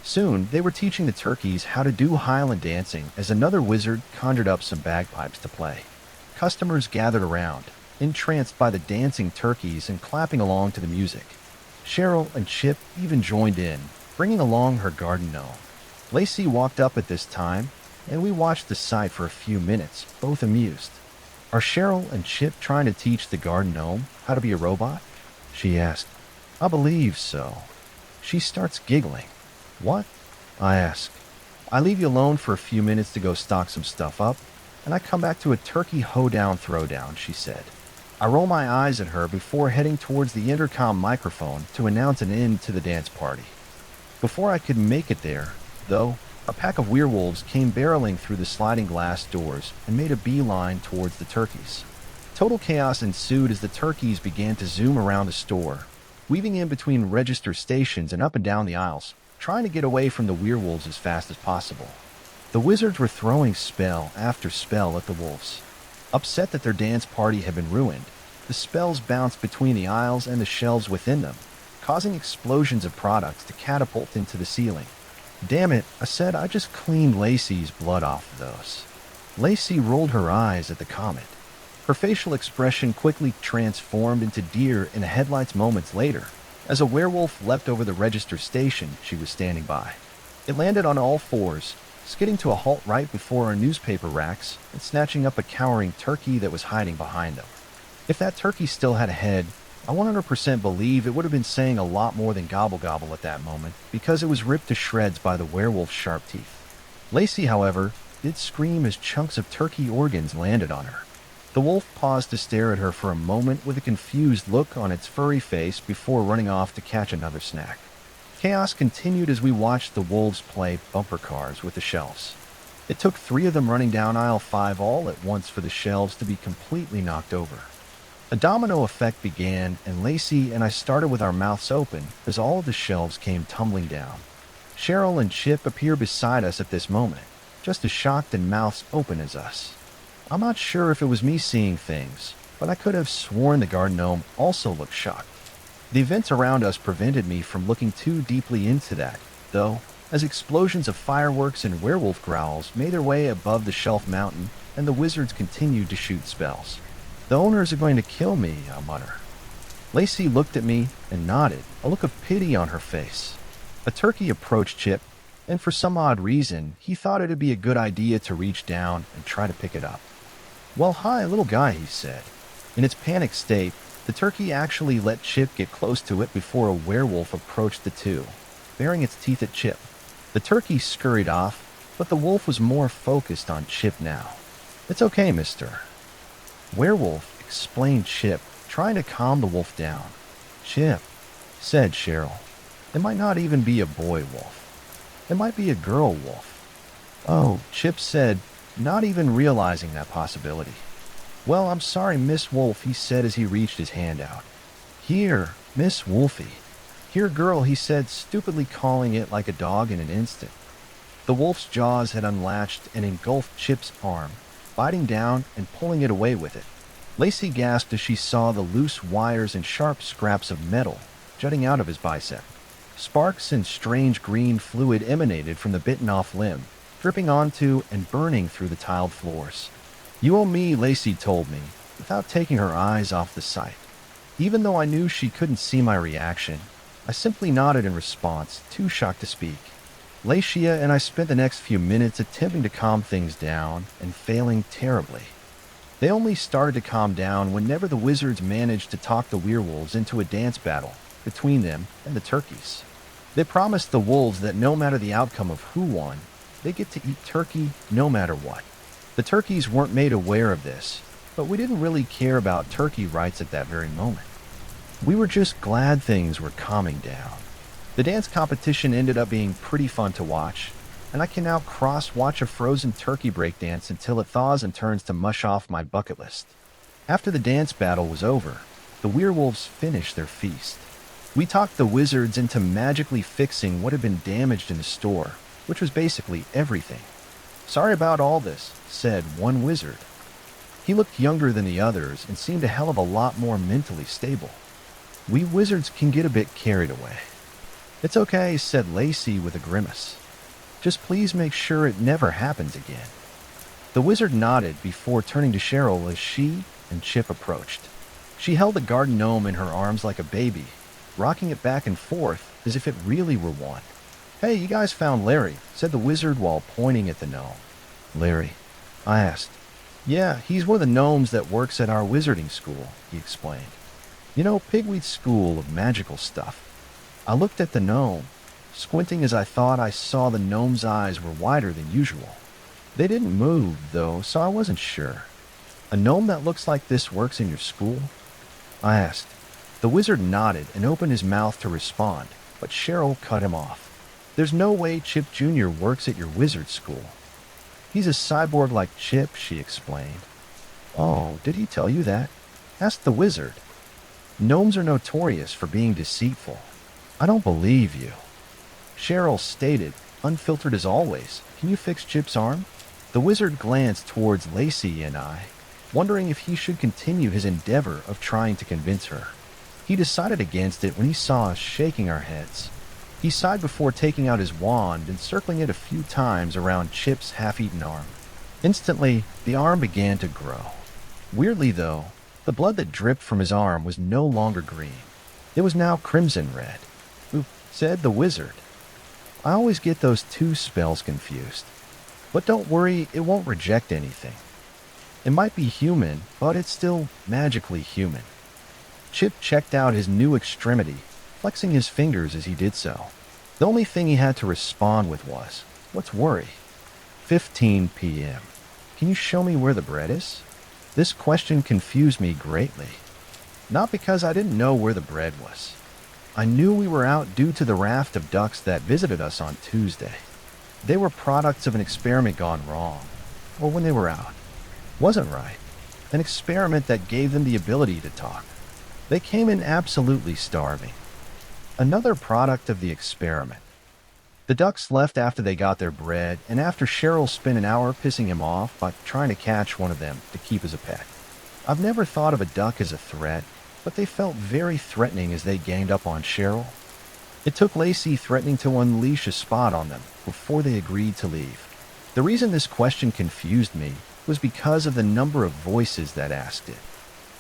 [SPEAKER 1] Soon, they were teaching the turkeys how to do Highland dancing as another wizard conjured up some bagpipes to play. Customers gathered around, entranced by the dancing turkeys and clapping along to the music. Cheryl and Chip even joined in, bringing along her garden gnome. Lacey walked up at this time, and we watched the sight for a few minutes, both amused. Are Cheryl and Chip trying to teach the garden gnome how to be a robot? She asked. I believe so. She starts giggling. What? I ask. I leave you alone for a few minutes to go stock some stuff up, and I come back to a turkey hoedown throwdown, she said. I roll my eyes at her before heading towards the intercom microphone to announce an end to the dance party. Before I could make it there, though, a pack of werewolves came barreling through the sliding glass doors and made a beeline towards the turkeys. Total chaos ensued as the turkeys began to zoom around the store, weaving in between register stations and up and down the aisles, trying to get away from the werewolves as fast as possible. The wizards were throwing spell after spell at the wolves. Upset that their dance party had been ruined, the spells bounced between the aisles and the shelves within them, causing explosions of products to catapult into the ceiling. Damn it, I said I just cleaned Lacey's blood off of those. Lacey rolled her eyes at the comment. Her facial expression quickly transformed into deer in the headlights moments later, as a werewolf leapt over the register station she was standing by. It landed on all fours, skidding to a halt right before our newspaper racks and snatching up a cowering turkey that was hiding behind them. If that turkey still had a head, I 100% believe it would have been saying a lot more than gobble gobble at that moment, because it was ripped to shreds by the werewolf's sharp teeth. Lacey, however, did scream as chunks of turkey organs landed on her. The wolf paused to stare at her for a moment with a confused look on its furry face before running off to catch another snack. Chaos continued as we watched the wolves play bumper cars with the shelves. It took 3 of them running down aisle 5 all at once for the shelves to be completely knocked over. A domino effect began, and Lacey and I started with our mouths open as all of the shelves came tumbling down. Cheryl and Chip appear beside us at this moment, just as shocked and mouths open as us. I'm not sure if it was me seeing things, but I could have sworn the garden gnome also looked shocked. The events around us prevented me from looking too deeply into that, though, as explosions of fireworks and werewolf growls made their way above the shelf mountain and the wizards continued to shoot spells. The owners are going to kill me, I mutter. Lacey looked at me and nodded, a look of pity on her face. A turkey approached Chip and for some odd reason, he thought it'd be a good idea to reach down and try to pick it up. "Well, hi, little guy," he said. In its panicked state, the turkey actually let Chip get close to it before a werewolf approached the two, baring its teeth at Chip. The turkey scurried off, but the wolf was more focused on Chip now. "It's okay, mister." "Werewolf," explained Chip, trying to calm the wolf down. "Chip," said Cheryl. "It might not even be a boy wolf. It might be a girl wolf." "Oh," Chip said, not even realizing that possibility. "Well, I'm sorry, Miss Wolf," he said as he reached his hand out. "Here, Miss Wolfie." "Here, girl," he said, stupidly calling it like a dog in an instant. The wolf's jaws had unlatched and engulfed Chip's arm, biting down and pulling it away with it. Lacey gasped as she saw the loose wires and sharp scraps of metal jutting out of his bicep. Sparks and strange green fluid emanated from the bitten-off limb, dripping onto and burning through the tiled floors. "You owe me," Lacey told me, without taking her eyes off the sight. Even though I knew she couldn't see my reaction, I simply nodded in response, too shocked to speak. Lacey and I spent the next few minutes attempting to calm things down and failing terribly. They only started to calm down whenever the wizards managed to talk the werewolves into a dance battle between them and the turkeys. They promised the wolves that no matter the outcome of who won, they get to eat turkey no matter what. The turkeys weren't made aware of this, but we didn't really care about turkey rights at that very moment. We were just glad things were calming down. The dance competition ended up being pretty fun to watch, and I can now cross-watch a frozen turkey breakdance until it thaws and turns to mush off my bucket list. After the dance battle was over, the werewolves finished their feast. We talked the wizards into magically fixing what had been damaged in the store, which was basically everything. "Sorry about all this," said one wizard. He looked younger than the others and seemed a hell of a lot more mentally stable. "We wizards can get a bit carried away." "It's okay," said Lacey with a grimace. "Just please make sure it never happens again." The wizard nodded before turning to Cheryl as she and Chip approached. She held the garden gnome in her arms like a baby, rocking it back and forth as if it really were one. "Hey, you guys found Larry," said the wizard while pointing at the gnome. "Larry?" I asked. "Yeah, he's one of the gnomes that works at our wizarding school," he explained. "You know, Pigweed's school of magical stuff." I looked at the gnome, squinting as I thought I saw the gnome's eyes were wider than usual. They didn't move, though, so I wasn't sure. "A gnome that looks like this works in your school?" I asked. The wizard nodded and opened his mouth to respond, but Cheryl cut him off. "There's no way Chip Jr. works at your wizard school. He's a cyborg like Chip," she explained. "Oh, did he tell you that?" asked the wizard. "Gnomes are notorious for being deceitful." "I don't believe you," Cheryl stated, unfiltered as always. "Can you fix Chip's arm?" The wizard glanced towards Lacey and I, wondering if he should continue his endeavor of trying to convince her. He decided against it when he saw us shaking our heads. He sighed before taking out his wand and circling it a few times around Chip's half-eaten arm. Instantly, the arm began to grow. Weirdly, though, the blood that dripped from his arm was no longer green. It was now crimson red. "Oop," said the wizard. "I always get those two spells confused. But don't worry, it won't reject anything. It might be human, but it's still magically human." Chip checked out his new extremity, flexing his fingers as he did so. The only thing he had to respond with was, "What's worry?" 15 p.m. "Can you show me where the bread is?" This question confused me greatly. Not because I didn't know where the bread was. I knew we were out due to the raft of ducks that visited us on Tuesday. They were products of an experiment gone wrong, or when they were out. Wasn't right. An experiment that gave them the ability to talk. They came in absolutely starving. Another product of the experiment. The ducks left after they got their bread, and after Cheryl spent an hour pissing him off by trying to catch one of them to keep as a pet. I've never thought of a duck as a threat, but they felt very threatening as they ganged up on Cheryl. It took Lacey threatening to unleash a spot on them before they agreed to leave. The reason this question confused me was because of the number of voices that asked it.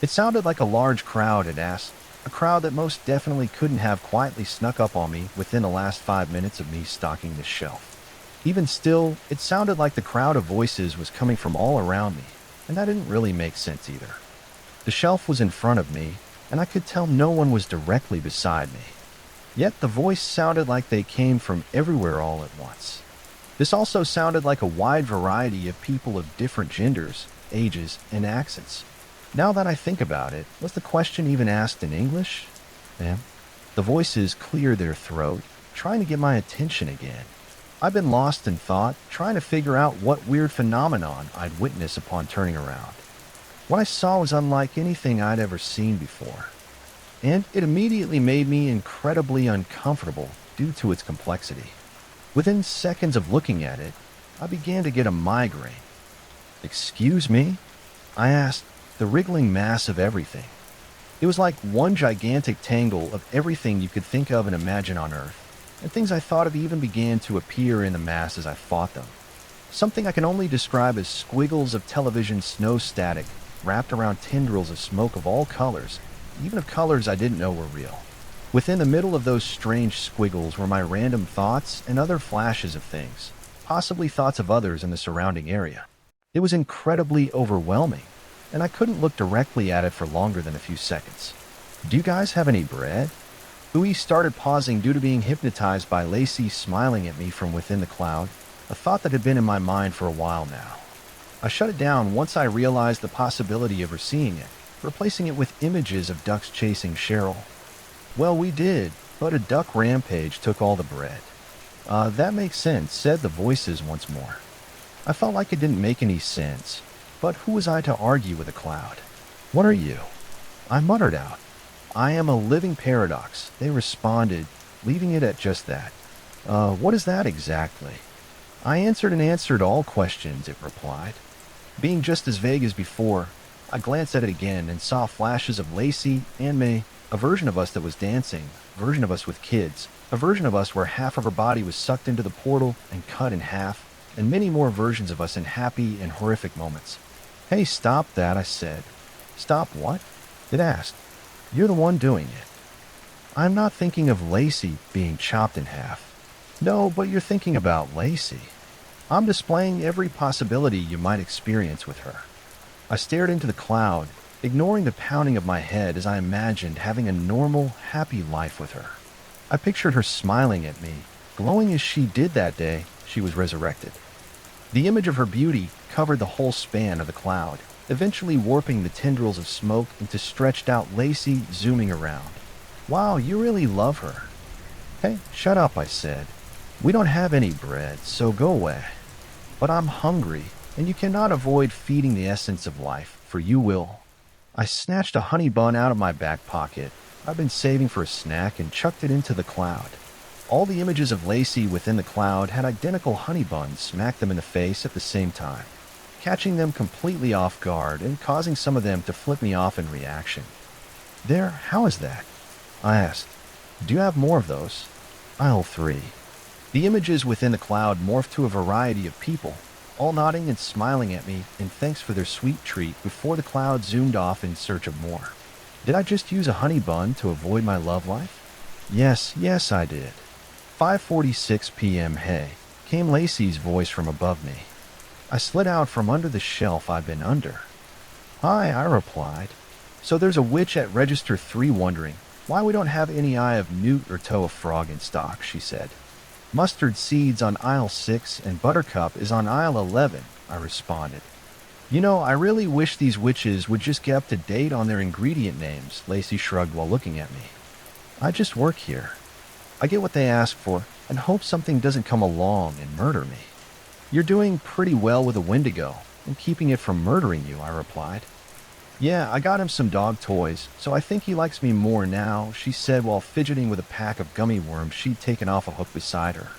[SPEAKER 1] It sounded like a large crowd had asked, a crowd that most definitely couldn't have quietly snuck up on me within the last 5 minutes of me stocking the shelf. Even still, it sounded like the crowd of voices was coming from all around me, and that didn't really make sense either. The shelf was in front of me, and I could tell no one was directly beside me. Yet the voice sounded like they came from everywhere all at once. This also sounded like a wide variety of people of different genders, ages, and accents. Now that I think about it, was the question even asked in English? Ma'am? The voices cleared their throat, trying to get my attention again. I've been lost in thought, trying to figure out what weird phenomenon I'd witnessed upon turning around. What I saw was unlike anything I'd ever seen before, and it immediately made me incredibly uncomfortable due to its complexity. Within seconds of looking at it, I began to get a migraine. "Excuse me?" I asked, the wriggling mass of everything. It was like one gigantic tangle of everything you could think of and imagine on Earth, and things I thought of even began to appear in the mass as I fought them. Something I can only describe as squiggles of television snow static wrapped around tendrils of smoke of all colors, even of colors I didn't know were real. Within the middle of those strange squiggles were my random thoughts and other flashes of things, possibly thoughts of others in the surrounding area. It was incredibly overwhelming, and I couldn't look directly at it for longer than a few seconds. "Do you guys have any bread?" Uwe started pausing due to being hypnotized by Lacey smiling at me from within the cloud, a thought that had been in my mind for a while now. I shut it down once I realized the possibility of her seeing it, replacing it with images of ducks chasing Cheryl. "Well, we did, but a duck rampage took all the bread." That makes sense," said the voices once more. I felt like it didn't make any sense, but who was I to argue with a cloud? "What are you?" I muttered out. "I am a living paradox," they responded, leaving it at just that. What is that exactly?" I answered and answered all questions," it replied. Being just as vague as before, I glanced at it again and saw flashes of Lacey and me, a version of us that was dancing, a version of us with kids, a version of us where half of her body was sucked into the portal and cut in half, and many more versions of us in happy and horrific moments. "Hey, stop that," I said. "Stop what?" it asked. "You're the one doing it." "I'm not thinking of Lacey being chopped in half." "No, but you're thinking about Lacey." "I'm displaying every possibility you might experience with her." I stared into the cloud, ignoring the pounding of my head as I imagined having a normal, happy life with her. I pictured her smiling at me, glowing as she did that day she was resurrected. The image of her beauty covered the whole span of the cloud, eventually warping the tendrils of smoke into stretched-out Lacey zooming around. "Wow, you really love her." "Hey, shut up," I said. "We don't have any bread, so go away." "But I'm hungry, and you cannot avoid feeding the essence of life, for you will." I snatched a honey bun out of my back pocket I'd been saving for a snack and chucked it into the cloud. All the images of Lacey within the cloud had identical honey buns smack them in the face at the same time, catching them completely off guard and causing some of them to flip me off in reaction. "There, how is that?" I asked. "Do you have more of those?" "Aisle 3. The images within the cloud morphed to a variety of people, all nodding and smiling at me in thanks for their sweet treat before the cloud zoomed off in search of more. Did I just use a honey bun to avoid my love life? Yes, I did. 5:46 p.m. Hey, came Lacey's voice from above me. I slid out from under the shelf I'd been under. "Hi," I replied. "So there's a witch at Register 3 wondering why we don't have any eye of newt or toe of frog in stock," she said. "Mustard seeds on aisle 6 and buttercup is on aisle 11, I responded. "You know, I really wish these witches would just get up to date on their ingredient names," Lacey shrugged while looking at me. "I just work here. I get what they ask for and hope something doesn't come along and murder me." "You're doing pretty well with a Wendigo and keeping it from murdering you," I replied. "Yeah, I got him some dog toys, so I think he likes me more now," she said while fidgeting with a pack of gummy worms she'd taken off a hook beside her.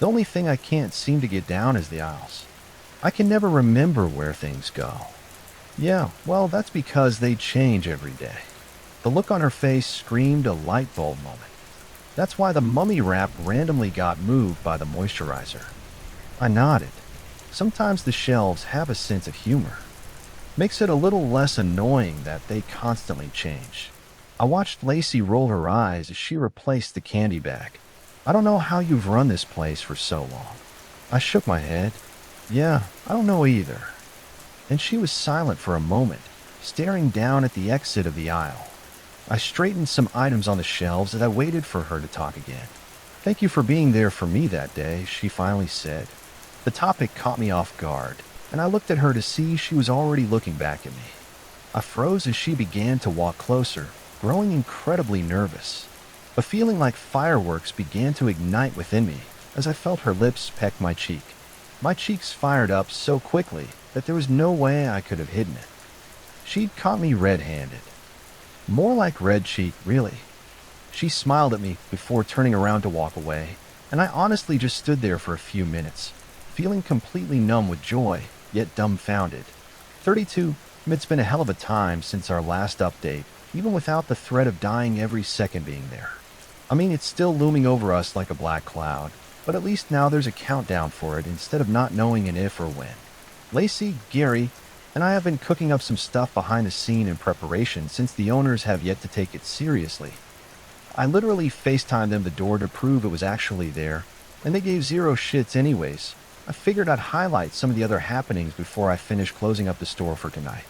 [SPEAKER 1] "The only thing I can't seem to get down is the aisles. I can never remember where things go." "Yeah, well, that's because they change every day." The look on her face screamed a light bulb moment. "That's why the mummy wrap randomly got moved by the moisturizer." I nodded. Sometimes the shelves have a sense of humor. Makes it a little less annoying that they constantly change. I watched Lacey roll her eyes as she replaced the candy bag. "I don't know how you've run this place for so long." I shook my head. Yeah, I don't know either. And she was silent for a moment, staring down at the exit of the aisle. I straightened some items on the shelves as I waited for her to talk again. Thank you for being there for me that day, she finally said. The topic caught me off guard, and I looked at her to see she was already looking back at me. I froze as she began to walk closer, growing incredibly nervous. A feeling like fireworks began to ignite within me as I felt her lips peck my cheek. My cheeks fired up so quickly that there was no way I could have hidden it. She'd caught me red-handed. More like red cheek, really. She smiled at me before turning around to walk away, and I honestly just stood there for a few minutes, feeling completely numb with joy, yet dumbfounded. 32, it's been a hell of a time since our last update, even without the threat of dying every second being there. I mean, it's still looming over us like a black cloud, but at least now there's a countdown for it instead of not knowing an if or when. Lacey, Gary, and I have been cooking up some stuff behind the scene in preparation since the owners have yet to take it seriously. I literally FaceTimed them the door to prove it was actually there, and they gave zero shits anyways. I figured I'd highlight some of the other happenings before I finish closing up the store for tonight.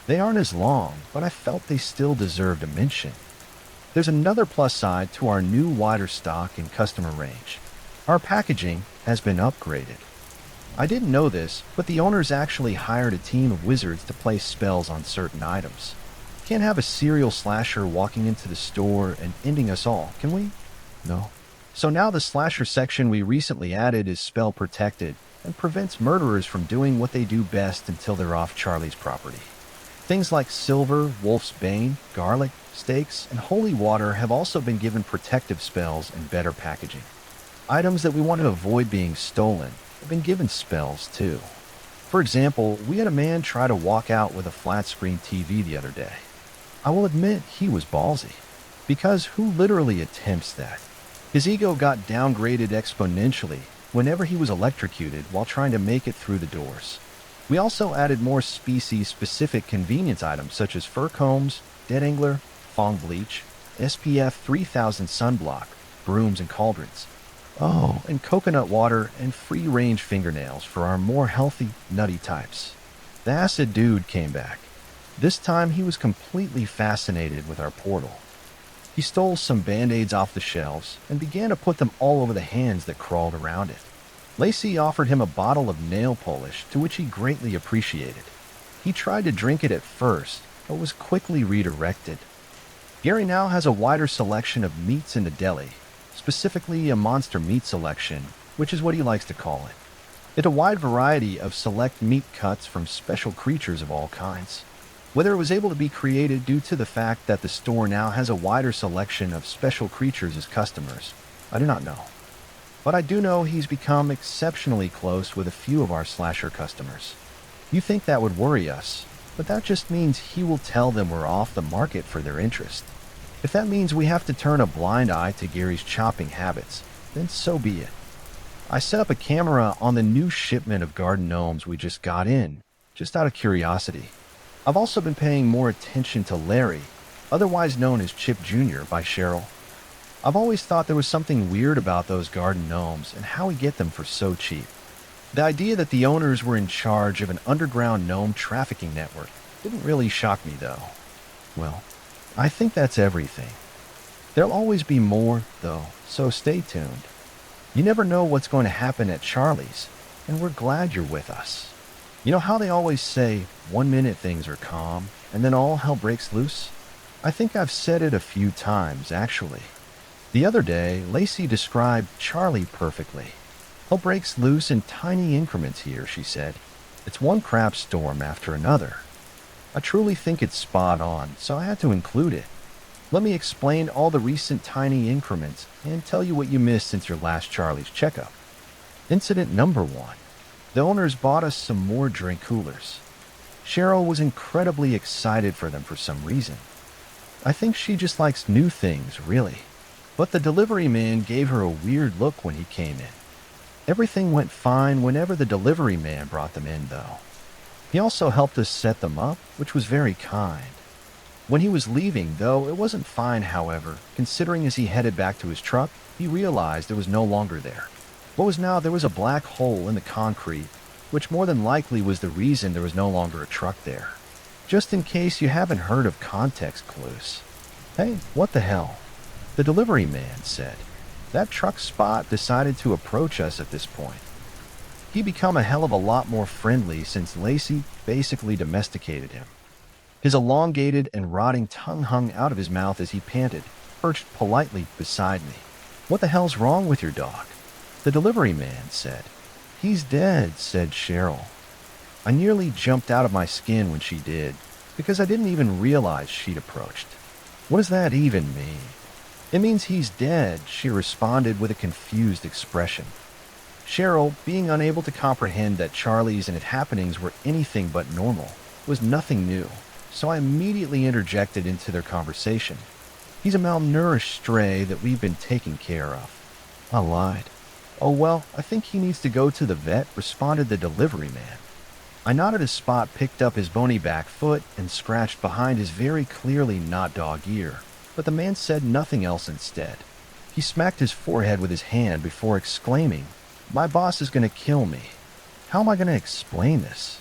[SPEAKER 1] They aren't as long, but I felt they still deserved a mention. There's another plus side to our new wider stock and customer range. Our packaging has been upgraded. I didn't know this, but the owners actually hired a team of wizards to place spells on certain items. Can't have a serial slasher walking into the store and ending us all, can we? No. So now the slasher section we recently added is spell protected and prevents murderers from doing what they do best until they're off Charlie's property. Things like silver, wolf's bane, garlic, stakes, and holy water have also been given protective spells and better packaging. Items that we want to avoid being stolen have been given spells too. For example, we had a man try to walk out with a flat-screen TV the other day. I will admit he was ballsy, because who literally attempts that? His ego got downgraded exponentially whenever he was electrocuted while trying to make it through the doors. We also added more species-specific convenience items such as fur combs, dead angler, Fong bleach, SPF 3000 sunblock, brooms and cauldrons. Oh, and coconut water and free-range fingernails for our more healthy, nutty types. The acid dude came back. This time he was completely fascinated with our portal. He stole some band-aids off the shelves and began to put them all over the hands that crawled around it. Lacey offered him a bottle of nail polish, to which he greatly appreciated. He tried to drink it at first, but was quickly redirected. Gary now has a wider selection of meats in the deli, specifically a monster meat selection, which is what he likes to call it. It's a wide variety of select meat cuts from special creatures of all kinds. Whether it was able to be created due to the fact that the store now has a wider selection of special creatures as customers, I do not know. But I do know he's become exceptionally close with a few of our slasher customers. You think that would worry us, but that just means he will tell them we're off the market for their interest. If that means we have to turn a blind eye to Gary's chopping habits, then so be it. I set up a camera on the new shipment of garden gnomes we just got in, just out of curiosity. I've also been paying more attention to Larry, otherwise known as Chip Jr. by Cheryl. I've always thought there was something weird about those garden gnomes and how we get them for so cheap. The idea that the owners were in charge of an underground gnome trafficking network didn't really shock me though. Well, I think that's everything. There'll always be more, though, so stay tuned. You never know what's going to happen at Charlie's, and we're glad you're with us. You know how they always say, 1 minute things are calm, and then all hell breaks loose? I think I've said it a few times, actually. The other day, Lacey described Charlie perfectly. Hell breaks loose in tiny increments here, she said. It's one crap storm after another. I truly think it's spot on, so I had to include it. Let me explain all the recent tiny increments and tell you what you missed since your last Charlie's checkup. Incident number 1. The owners bought us some more drink coolers. Cheryl was incredibly excited for them for some reason. I think she just likes new things, really. But the delivery man gave her a weird look when he came in. Everything went fine whenever the delivery man brought them in, though. He also helped us set them up, which was very kind. When he was leaving, though, it wasn't fine, however, considering as he headed back to his truck, he realized it was no longer there. What was now there was a black hole in the concrete, which more than likely was the reason there was no longer a truck there. Just in case you haven't heard of context clues. Hey, what the hell? The delivery man said. That truck Spot decided to approach us at this point. He become a hell of a lot more friendly since Lacey basically domesticated him. His elongated and rotting tongue hung out of his mouth as he panted, perched politely beside me. What the hell's wrong with your dog? The delivery man said. He's dead, said Cheryl. I nearly jumped out of my skin when she did, because I didn't even realize she'd approached. What does that even mean? It means he's dead, she responded with a confused expression. Cheryl, being unable to comprehend that Charlie's and its happenings were anything but normal, was nothing new, so I immediately interjected into their conversation. He's a malnourished stray that we've been taking care of. I lied. Oh well, I think he needs to go to the vet, responded the delivery man. I nodded as Spot picked up his bony back foot and scratched behind his very clearly not dog ear, but the man said nothing else instead. He smacked his forehead with his hand before exclaiming, "My boss is going to kill me. How am I going to explain this?"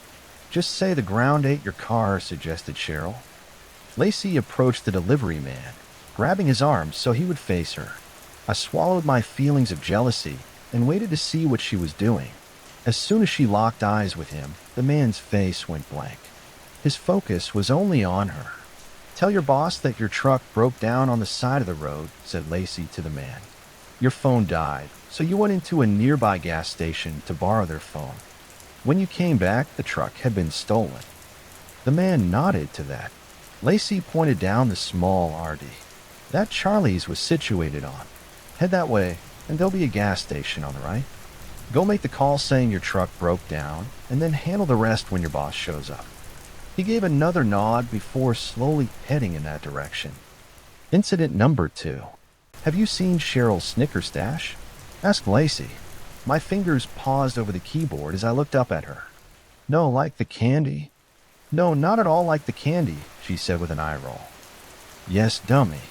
[SPEAKER 1] "Just say the ground ate your car," suggested Cheryl. Lacey approached the delivery man, grabbing his arm so he would face her. I swallowed my feelings of jealousy and waited to see what she was doing. As soon as she locked eyes with him, the man's face went blank. His focus was only on her. "Tell your boss that your truck broke down on the side of the road," said Lacey to the man. "Your phone died, so you went into a nearby gas station to borrow their phone. When you came back, the truck had been stolen." The man nodded to that. Lacey pointed down the small RD. "That Charlie's was situated on. Head that way, and there'll be a gas station on the right. Go make the call saying your truck broke down, and then handle the rest when your boss shows up." He gave another nod before slowly heading in that direction. Incident number 2. "Have you seen Cheryl's Snicker stash?" asked Lacey. My fingers paused over the keyboard as I looked up at her. "No, like the candy?" "No, not at all like the candy," she said with an eye roll. "Yes, dummy.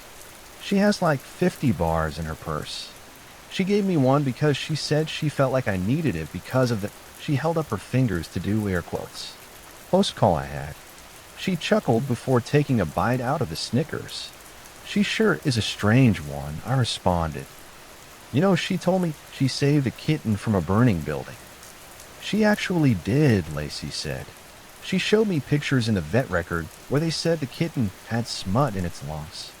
[SPEAKER 1] She has like 50 bars in her purse. She gave me one because she said she felt like I needed it because of the..." She held up her fingers to do air quotes. "Post call I had." She chuckled before taking a bite out of the Snickers. "She sure is a strange one," I responded. "You know, she told me she saved a kitten from a burning building." "She actually did," Lacey said. "She showed me pictures in the vet record where they said the kitten had smut in its lungs."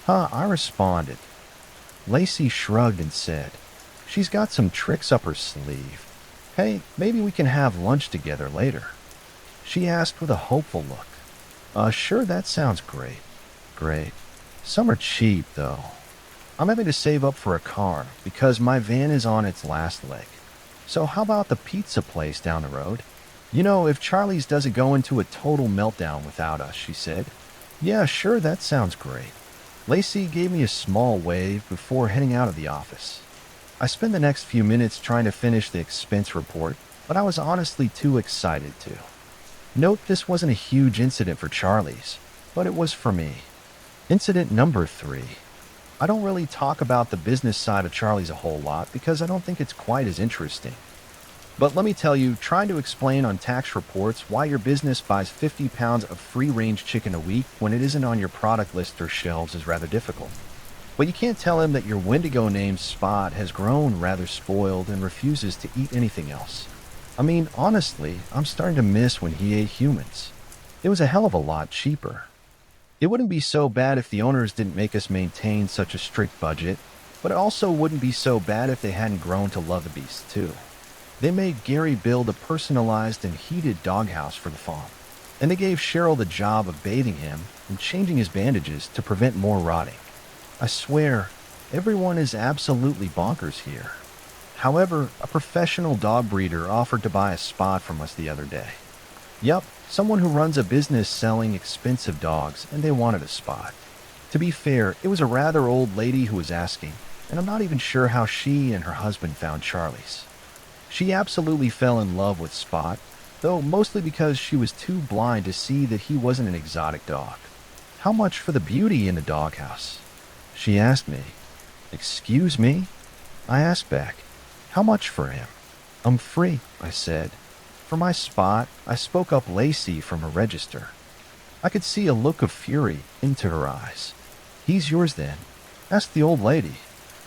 [SPEAKER 1] "Huh," I responded. Lacey shrugged and said, "She's got some tricks up her sleeve. Hey, maybe we can have lunch together later." She asked with a hopeful look. Sure, that sounds great." "Great. Some are cheap, though. I'm having to save up for a car because my van is on its last leg. So how about the pizza place down the road? You know, if Charlie's doesn't go into a total meltdown without us," she said. "Yeah, sure, that sounds great." Lacey gave me a small wave before heading out of the office. I spent the next few minutes trying to finish the expense report, but I was honestly too excited to. Note this wasn't a huge incident for Charlie's, but it was for me. Incident number 3. I don't really talk about the business side of Charlie's a whole lot because I don't think it's quite as interesting. But let me tell you, trying to explain on tax reports why your business buys 50 pounds of free-range chicken a week when it isn't on your product list or shelves is rather difficult. But you can't tell him that your Wendigo named Spot has grown rather spoiled and refuses to eat anything else. I mean, honestly, I'm starting to miss when he ate humans. It was a hell of a lot cheaper. It wouldn't be so bad if the owners didn't make us maintain such a strict budget, but it also wouldn't be so bad if they hadn't grown to love the beast too. They made Gary build a personalized and heated doghouse for the farm, and they gave Cheryl the job of bathing him and changing his bandages to prevent more rotting. I swear, everyone is absolutely bonkers here. However, a professional dog breeder offered to buy a Spot from us the other day. Yup, someone who runs a business selling expensive dogs, and they wanted a Spot. To be fair, it was a rather old lady who was asking, and I'm not even sure how she and her husband found Charlie's. She absolutely fell in love with Spot, though mostly because she was too blind to see that he wasn't an exotic dog. "How much for the beauty in the doghouse?" she asked me. "Excuse me?" I asked back. How much for him? Free, I said. For my Spot, I spoke up Lacey from her register. I could see a look of fury into her eyes. He's yours then. Asked the old lady.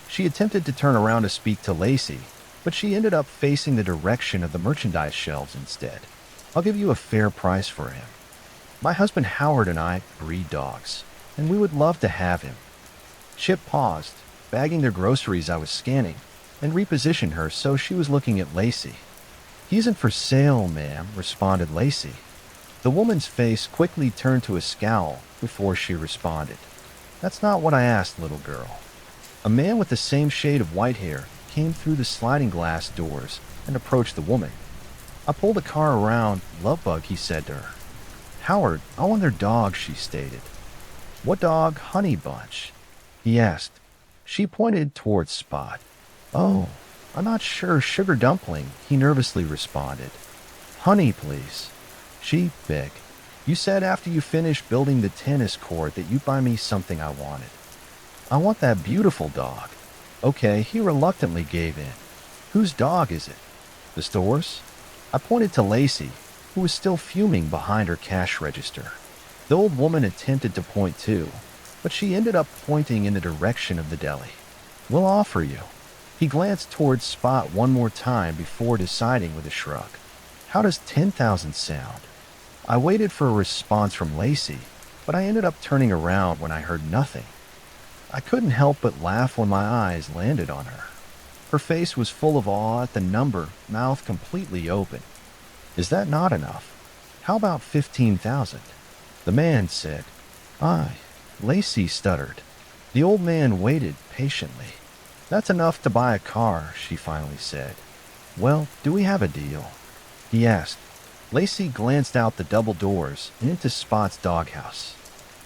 [SPEAKER 1] She attempted to turn around to speak to Lacey, but she ended up facing the direction of the merchandise shelves instead. I'll give you a fair price for him. My husband Howard and I breed dogs, and we would love to have him. Chip paused, bagging their groceries I was scanning, and repositioned her so she was looking at Lacey. He isn't for sale, ma'am, responded Lacey. The woman's face quickly turned to a scowl before she responded. That's not what I asked, little girl. A man with the same shade of white hair came through the sliding glass doors and approached the woman. I pulled the car around. Lovebug, he said to her. Howard, I want their dog, she stated. What dog? Honey Bunch, he asked. She pointed towards Spot. Oh, I'm not sure. Sugar Dumpling, he nervously responded. Honey, please. She begged. You said after you finished building the tennis court that you'd buy me something I wanted. I want that beautiful dog. Okay, he reluctantly gave in. Whose dog is it? The store's? I pointed to Lacey, who was still fuming behind her cash register. The old woman attempted to point too, but she ended up pointing in the direction of the deli. We'll offer you. He glanced towards Spot one more time before deciding with a shrug. How does 10,000 sound? I waited for a response from Lacey, but I ended up turning around when I heard nothing. I couldn't help but laugh when my eyes landed on her. Her face was full of awe at the number, mouth completely open. Is that not enough? How about 15,000? The man said. Aye, Lacey stuttered. The old man waited patiently. That's enough to buy a car, she finally said. Well, do we have a deal? He asked. Lacey glanced out the double doors and into Spot's doghouse.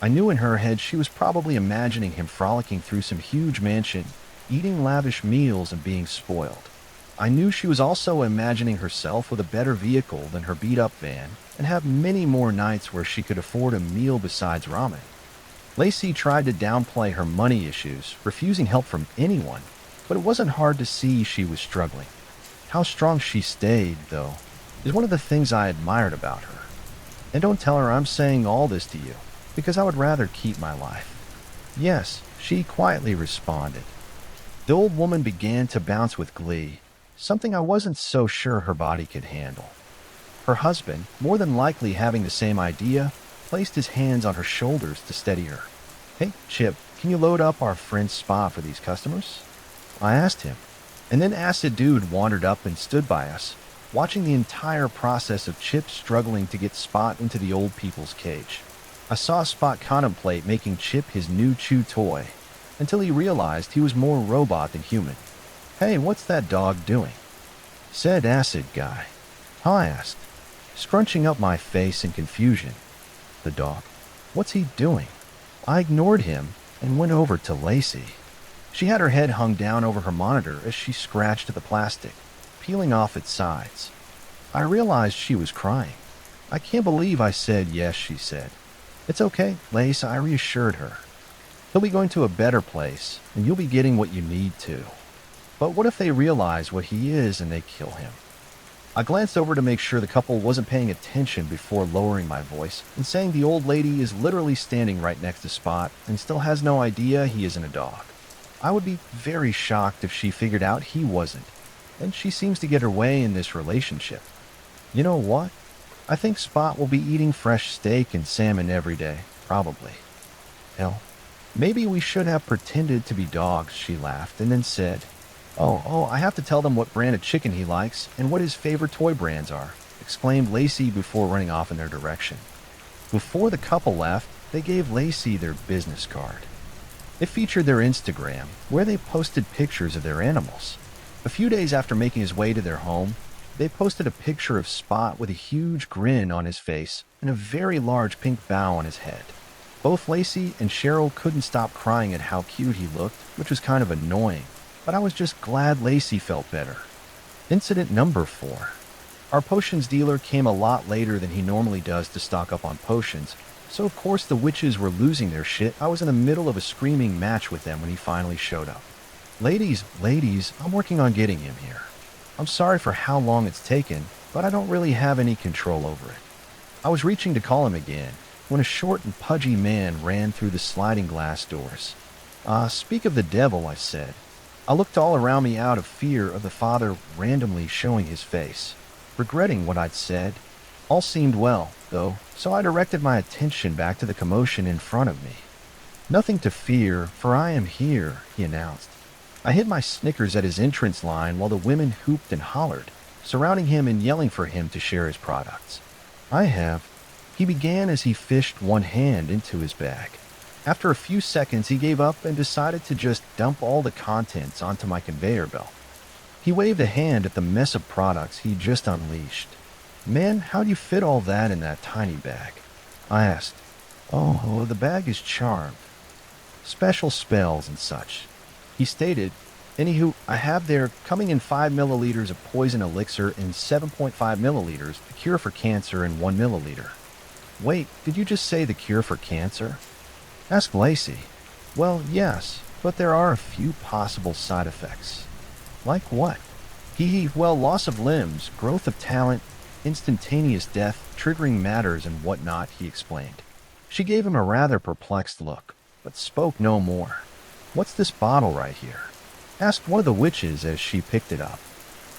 [SPEAKER 1] I knew in her head she was probably imagining him frolicking through some huge mansion, eating lavish meals and being spoiled. I knew she was also imagining herself with a better vehicle than her beat-up van and have many more nights where she could afford a meal besides ramen. Lacey tried to downplay her money issues, refusing help from anyone, but it wasn't hard to see she was struggling. How strong she stayed, though, is one of the things I admired about her. And don't tell her I'm saying all this to you, because I would rather keep my life. Yes, she quietly responded. The old woman began to bounce with glee, something I wasn't so sure her body could handle. Her husband, more than likely having the same idea, placed his hands on her shoulders to steady her. Hey, Chip, can you load up our friend's Spa for these customers? I asked him, and then Acid Dude wandered up and stood by us, watching the entire process of Chip struggling to get Spot into the old people's cage. I saw Spot contemplate making Chip his new chew toy, until he realized he was more robot than human. Hey, what's that dog doing? Said Acid Guy. I asked, scrunching up my face in confusion. The dog? What's he doing? I ignored him and went over to Lacey. She had her head hung down over her monitor as she scratched at the plastic, peeling off its sides. I realized she was crying. I can't believe I said yes, she said. It's okay, Lace, I reassured her. He'll be going to a better place, and you'll be getting what you need to. But what if they realize what he is and they kill him? I glanced over to make sure the couple wasn't paying attention before lowering my voice and saying the old lady is literally standing right next to Spot and still has no idea he isn't a dog. I would be very shocked if she figured out he wasn't, and she seems to get her way in this relationship. You know what? I think Spot will be eating fresh steak and salmon every day, probably. Hell, maybe we should have pretended to be dogs, she laughed, and then said, Oh, I have to tell them what brand of chicken he likes and what his favorite toy brands are, exclaimed Lacey before running off in their direction. Before the couple left, they gave Lacey their business card. It featured their Instagram, where they posted pictures of their animals. A few days after making his way to their home, they posted a picture of Spot with a huge grin on his face and a very large pink bow on his head. Both Lacey and Cheryl couldn't stop crying at how cute he looked, which was kind of annoying, but I was just glad Lacey felt better. Incident number 4. Our potions dealer came a lot later than he normally does to stock up on potions, so of course the witches were losing their shit. I was in the middle of a screaming match with them when he finally showed up. Ladies, I'm working on getting him here. I'm sorry for how long it's taken, but I don't really have any control over it. I was reaching to call him again when a short and pudgy man ran through the sliding glass doors. Speak of the devil, I said. I looked all around me out of fear of the father randomly showing his face, regretting what I'd said. All seemed well, though, so I directed my attention back to the commotion in front of me. Nothing to fear, for I am here, he announced. I hid my Snickers at his entrance line while the women hooped and hollered, surrounding him and yelling for him to share his products. I have. He began as he fished one hand into his bag. After a few seconds, he gave up and decided to just dump all the contents onto my conveyor belt. He waved a hand at the mess of products he just unleashed. Man, how do you fit all that in that tiny bag? I asked. Oh, the bag is charmed. Special spells and such. He stated, anywho, I have there coming in 5 milliliters of poison elixir and 7.5 milliliters, the cure for cancer in 1 milliliter. Wait, did you just say the cure for cancer? Asked Lacey. Well, yes, but there are a few possible side effects. Like what? Well, loss of limbs, growth of talent, instantaneous death, triggering matters and whatnot, he explained. She gave him a rather perplexed look, but spoke no more. What's this bottle right here? Asked one of the witches as she picked it up.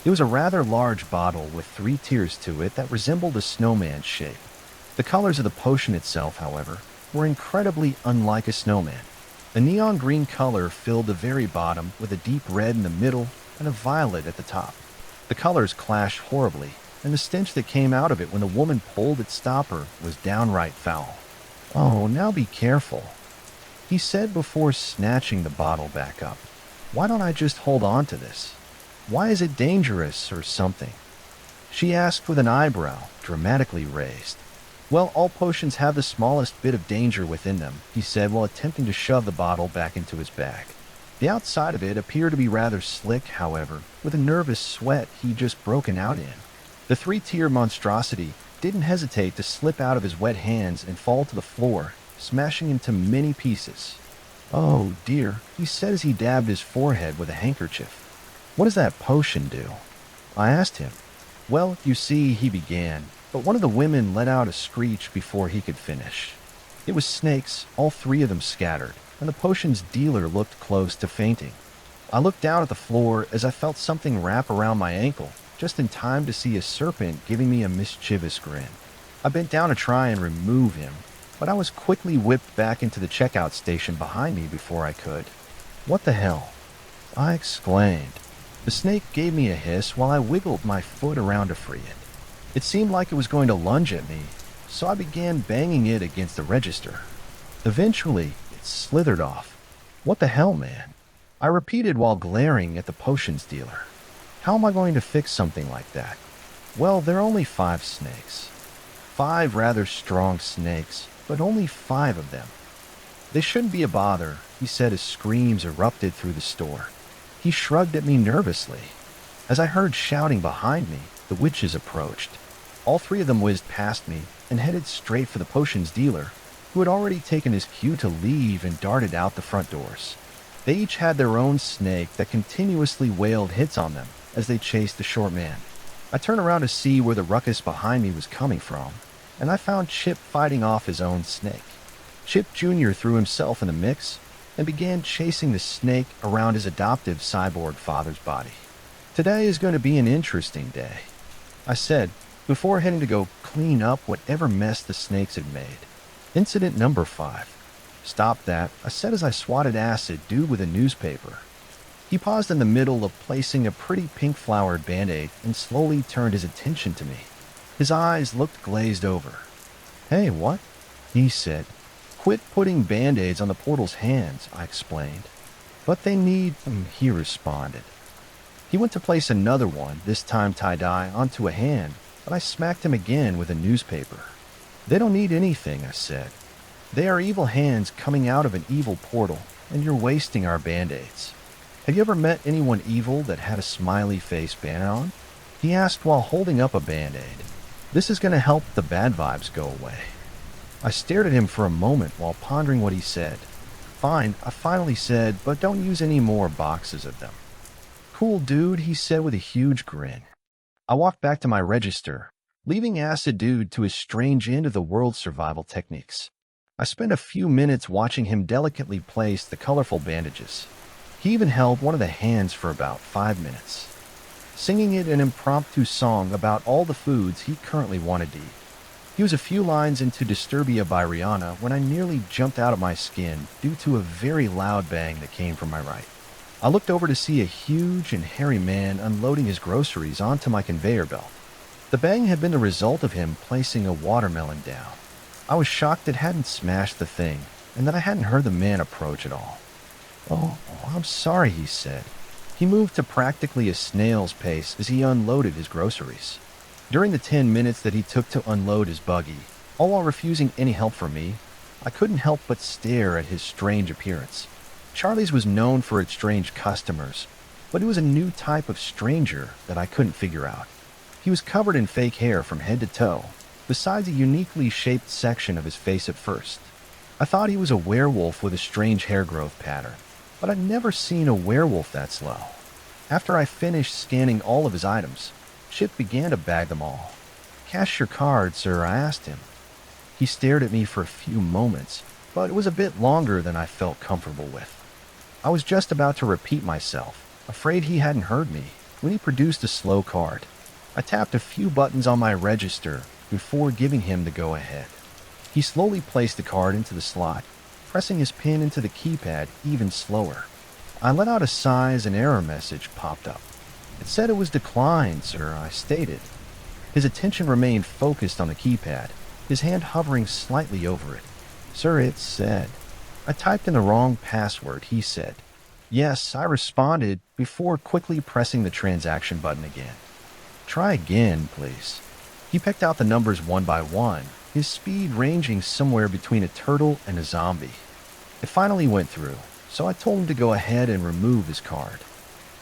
[SPEAKER 1] It was a rather large bottle with 3 tiers to it that resembled a snowman's shape. The colors of the potion itself, however, were incredibly unlike a snowman. A neon green color filled the very bottom with a deep red in the middle and a violet at the top. The colors clashed horribly, and the stench that came out of it when the woman pulled its stopper was downright foul. Oh, now be careful, he said before snatching the bottle back up. Why don't I just hold on to this? Why is it dangerous or something? She asked with an eyebrow dramatically raised. Well, all potions have the smallest bit of danger within them, he said while attempting to shove the bottle back into his bag. The outside of it appeared to be rather slick, however, with a nervous sweat he'd just broken out in. The 3-tier monstrosity didn't hesitate to slip out of his wet hands and fall to the floor, smashing into many pieces. Oh dear, he said as he dabbed his forehead with a handkerchief. What does that potion do? I asked him. Well, you see, he began, but one of the women let out a screech before he could finish. It was snakes, all 3 of them scattered, and the potion's dealer looked close to fainting. I looked down at the floor as I felt something wrap around my ankle, just in time to see a serpent giving me a mischievous grin. I bent down to try and remove him, but I was quickly whipped back into the checkout station behind me before I could. What the hell? I exclaimed. The snake gave me a hiss while I wiggled my foot around to free it. It seemed like it was going to lunge at me, so I began banging it against the register. Eventually, it slithered off. What the hell, man? I repeated while glaring at the potions dealer. How am I going to fix something like that? Well, there are only 5 snakes. 5 rather strong snakes, but only 5 of them. They shouldn't be a bother, he said as screams erupted through the store. He shrugged at me nervously. As I heard shouting behind me, the witches approached. All 3 of them whizzed past me and headed straight for the potions dealer, who had already taken his cue to leave and darted out the front doors. They each had their own snake that continuously wailed hits on them as they chased the short man. I turned around to see where the ruckus behind me was coming from, and I found Chip fighting off his own snake. Chip Jr. threw himself in the mix and began chasing the snake around his adoptive cyborg father's body. Today is going to be an interesting day, I said, before heading to go clean up whatever mess the snakes had made. Incident number 5. Stop that, I said as I swatted acid due with a newspaper. He paused in the middle of placing a pretty pink-flowered Band-Aid and slowly turned his attention to me. His eyes looked glazed over. Hey, what? He said. Quit putting Band-Aids on the portal's hands, I explained. But they need, he responded. He went to place another one, this time tie-dye, onto a hand, but I smacked him again with a newspaper. They don't need anything, I said. They are evil hands coming out of an evil portal, and you're wasting our Band-Aids. Have you ever met anyone evil that had a smiley face bandit on? He asked while holding up a Band-Aid. This is going to help the bad vibes go away. I stared at him for a moment while pondering what he said. Fine, I finally said, but don't use any more boxes of them. Cool dude, he said with a huge grin. I walked back to my register, leaving Acid Dude to his strange end of the world survival techniques. I spent a few minutes watching him delicately place the colorful bandages. He even held one of the hands for about 5 minutes, singing it an impromptu song about all the foods he currently wanted to eat. He was a few lines into Disturbia by Rihanna when I nearly jumped out of my skin due to a very loud bang that came from my right. I looked over to see a huge and hairy man unloading his groceries onto my conveyor belt. The bang had been the result of him placing a watermelon down. I was shocked it hadn't smashed the thing and that I hadn't heard the man approach at all. "Oh, I'm sorry," he said. He moved to practically a snail's pace as he unloaded his groceries. During the 10 minutes that he took to unload his buggy, all while refusing any help from me, I couldn't help but stare at his strange appearance. Charlie's was known for its strange customers, but it was a new type of stranger that I couldn't figure out. He was covered in fake hair from head to toe, besides a uniquely shaped section of his face at first. I thought he was a werewolf with a strange hair growth pattern, but I'd never seen a werewolf that slow. After I finished scanning all of his items, Chip began to bag them all. "Cash your card, sir," I asked him. He stared at me for a few moments, but it was a bit longer than I felt comfortable with. I was just about to repeat myself, afraid he hadn't heard me, when he produced a slow card. I tapped a few buttons on my register before giving him the go-ahead. He slowly placed the card into the slot, pressing his pin into the keypad even slower. I let out a sigh as an error message popped up. "It said it was declined, sir," I stated. His attention remained focused on the keypad, his hand hovering slightly over it. "Sir, it said." I typed in the wrong password, he said. "Yes," I responded before quickly pressing the transaction button again. "Try again, please." He picked out the numbers one by one, his speed ranging somewhere between a turtle and a zombie. It finally went through, so I told him to go ahead and remove his card.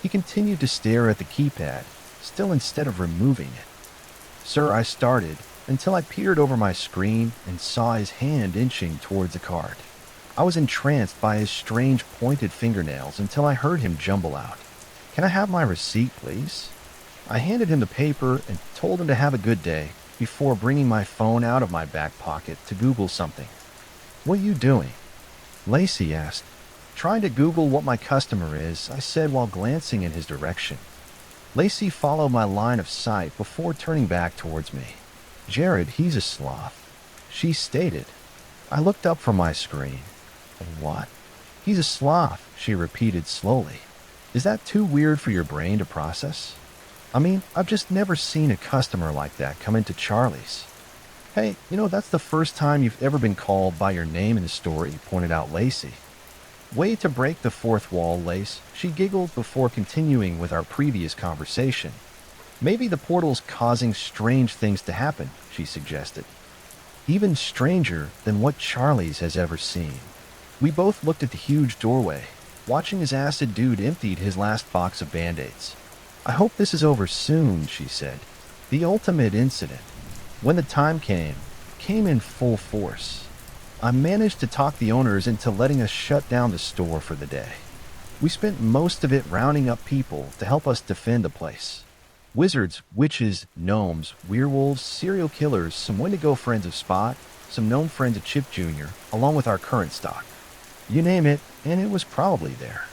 [SPEAKER 1] He continued to stare at the keypad, still instead of removing it. "Sir," I started, until I peered over my screen and saw his hand inching towards the card. I was entranced by his strange pointed fingernails until I heard him jumble out, "Can I have my receipt, please?" I handed him the paper and told him to have a good day before bringing my phone out of my back pocket to Google something. "What are you doing?" Lacey asked. "Trying to Google what my customer is," I said while glancing in his direction. Lacey followed my line of sight before turning back towards me. "Jared, he's a sloth," she stated. I looked up from my screen. "What?" "He's a sloth," she repeated slowly. "Is that too weird for your brain to process? I mean, I've just never seen a customer like that come into Charlie's." "Hey, that's the first time you've ever been called by your name in the story," pointed out Lacey. "Way to break the fourth wall, Lace," she giggled before continuing with our previous conversation. "Maybe the portal's causing strange things to happen," she suggested. "Even stranger than what Charlie's has ever seen." We both looked at the huge doorway, watching as Acid Dude emptied his last box of Band-Aids. "I hope this is over soon," she said. The ultimate incident, when the time came in full force. I managed to talk the owners into letting us shut down the store for the day. We spent most of it rounding up people to help us defend the place. Wizards, witches, gnomes, werewolves, serial killers, some Wendigo friends of Spot, some gnome friends of Chip Jr., along with our current stock. You name it, and it was probably there.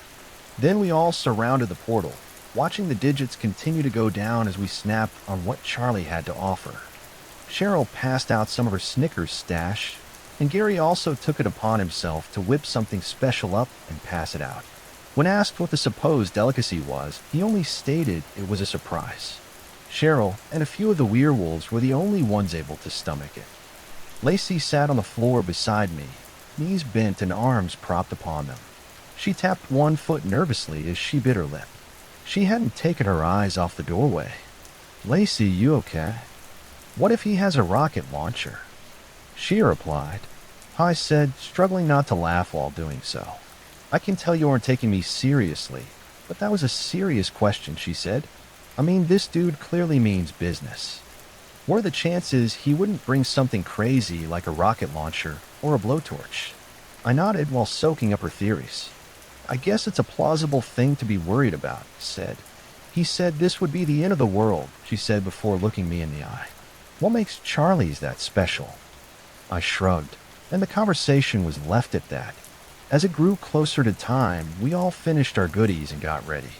[SPEAKER 1] Then we all surrounded the portal, watching the digits continue to go down as we snapped on what Charlie had to offer. Cheryl passed out some of her Snickers stash, and Gary also took it upon himself to whip something special up and pass it out. When asked what the supposed delicacy was, he only stated it was a surprise. Cheryl and a few of the werewolves were the only ones able to stomach it. Lacey sat on the floor beside me, knees bent and arms propped upon them. She tapped one foot nervously as she bit her lip. She hadn't taken her eyes off the doorway. "Lacey, you okay? What if he has a rocket launcher?" She replied. I said, struggling not to laugh while doing so. "I can tell you aren't taking me seriously, but that was a serious question," she said. "I mean, this dude clearly means business. What are the chances he wouldn't bring something crazy like a rocket launcher or a blowtorch?" I nodded while soaking up her theories. "I guess it's a plausible thing to be worried about," said. He said this would be the end of the world, she said before looking me in the eye. What makes Charlie's that special? I shrugged, and the conversation was left at that. As it grew closer to time, we all finished our goodies and got ready.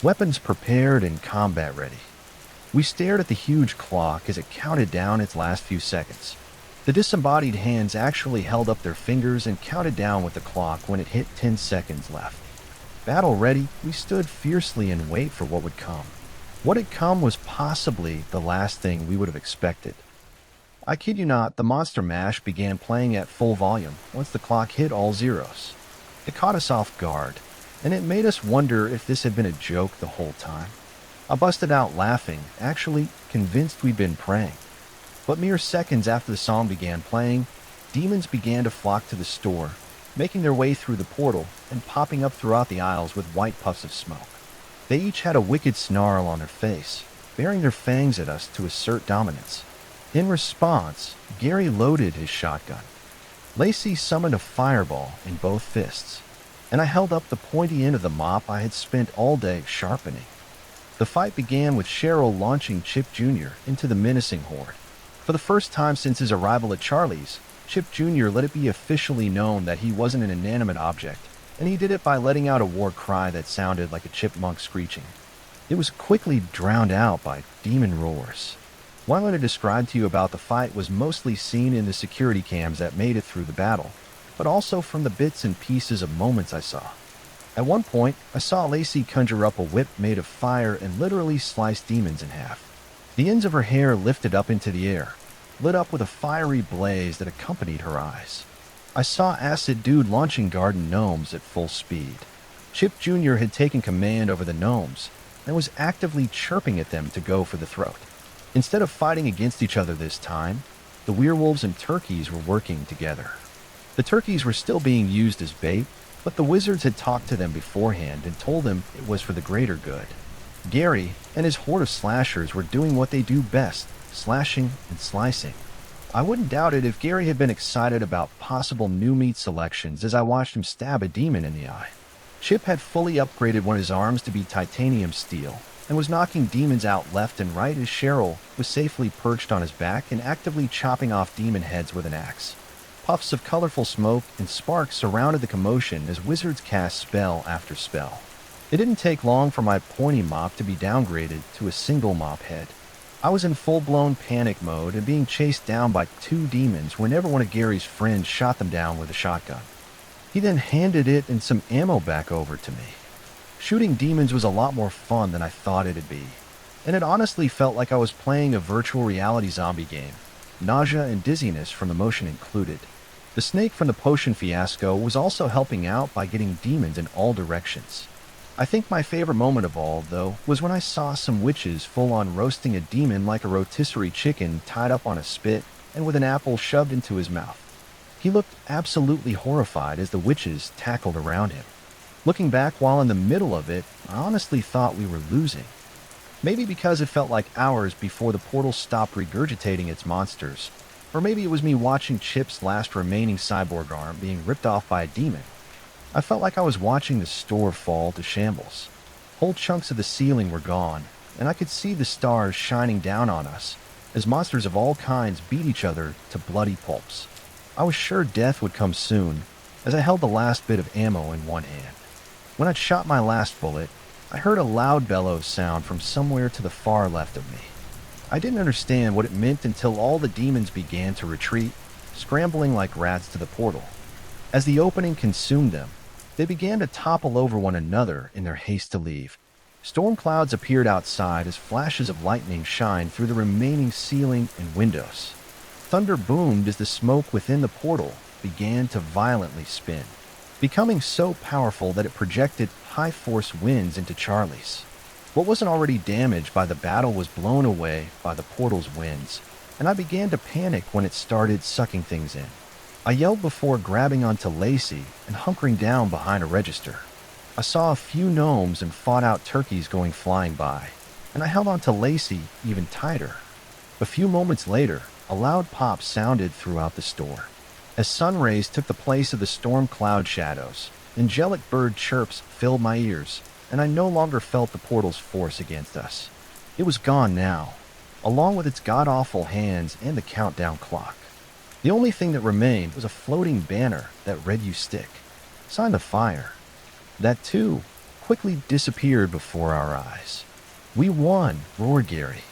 [SPEAKER 1] Weapons prepared and combat ready. We stared at the huge clock as it counted down its last few seconds. The disembodied hands actually held up their fingers and counted down with the clock when it hit 10 seconds left. Battle ready, we stood fiercely in wait for what would come. What had come was possibly the last thing we would have expected. I kid you not, the Monster Mash began playing at full volume once the clock hit all zeros. It caught us off guard, and it made us wonder if this had been a joke the whole time. I busted out laughing, actually convinced we'd been praying. But mere seconds after the song began playing, demons began to flock to the store, making their way through the portal and popping up throughout the aisles with white puffs of smoke. They each had a wicked snarl on their face, baring their fangs at us to assert dominance. In response, Gary loaded his shotgun. Lacey summoned a fireball in both fists, and I held up the pointy end of the mop I had spent all day sharpening. The fight began with Cheryl launching Chip Jr. into the menacing horde. For the first time since his arrival at Charlie's, Chip Jr. let it be officially known that he wasn't an inanimate object, and he did it by letting out a war cry that sounded like a chipmunk screeching. It was quickly drowned out by demon roars. What I'm going to describe to you about the fight was mostly seen in the security cams that made it through the battle, but also from the bits and pieces of moments I saw. At one point, I saw Lacey conjure up a whip made of fire and literally slice demons in half. The ends of her hair lifted up into the air, lit up with a fiery blaze that accompanied her eyes. I saw Acid Dude launching garden gnomes at full speed. Chip Jr. had taken command over the gnomes and was actively chirping at them to go for the throat. Instead of fighting against each other this time, the werewolves and turkeys were working together. The turkeys were still being used as bait, but the wizards had talked to them beforehand and told them it was for the greater good. Gary and his horde of slashers were doing what they do best, slashing and slicing. I wouldn't doubt it if Gary had been excited about possible new meat selections as I watched him stab a demon in the eye. Chip had fully upgraded one of his arms to be titanium steel and was knocking demons out left and right as Cheryl was safely perched on his back and actively chopping off demon heads with an axe. Puffs of colorful smoke and sparks surrounded the commotion as wizards cast spell after spell. It didn't take long for my pointy mop to be downgraded to a single mop head. I was in full-blown panic mode and being chased down by 2 demons whenever one of Gary's friends shot them down with a shotgun. He then handed it and some ammo back over to me. Shooting demons was a lot more fun than I thought it'd be, and it honestly felt like I was playing a virtual reality zombie game, nausea and dizziness from the motion included. The snake from the potion fiasco was also helping out by getting demons in all directions. I think my favorite moment of all, though, was when I saw some witches full-on roasting a demon like a rotisserie chicken tied up on a spit and with an apple shoved into his mouth. He looked absolutely horrified as the witches tackled around him. Looking back while in the middle of it, I honestly thought we were losing. Maybe because it felt like hours before the portal stopped regurgitating its monsters, or maybe it was me watching Chip's last remaining cyborg arm being ripped off by a demon. I felt like I was watching the store fall to shambles. Whole chunks of the ceiling were gone, and I could see the stars shining down on us as monsters of all kinds beat each other to bloody pulps. I was sure death would come soon as I held the last bit of ammo in one hand. When I'd shot my last bullet, I heard a loud bellow sound from somewhere to the far left of me. I didn't understand what it meant until all the demons began to retreat, scrambling like rats to the portal. As the opening consumed them, they began to topple over one another in their haste to leave. Storm clouds appeared outside as flashes of lightning shined through the remaining ceiling and windows. Thunder boomed as the smoke within the portal began to violently spin, becoming so powerful that it projected high-force winds into Charlie's. What wasn't already damaged by the battle was blown away by the portal's winds, and I began to panic when it started sucking things in. I yelled before grabbing onto Lacey and hunkering down behind a register. I saw a few gnomes and fought-out turkeys going flying by, and I held onto Lacey even tighter. A few moments later, a loud pop sounded throughout the store. As sun rays took the place of the storm cloud shadows, angelic bird chirps filled my ears, and I no longer felt the portal's force against us. It was gone now, along with its god-awful hands and the countdown clock. The only thing that remained was a floating banner that read "You stick." Sign the fire. That, too, quickly disappeared before our eyes. "We won," roared Gary,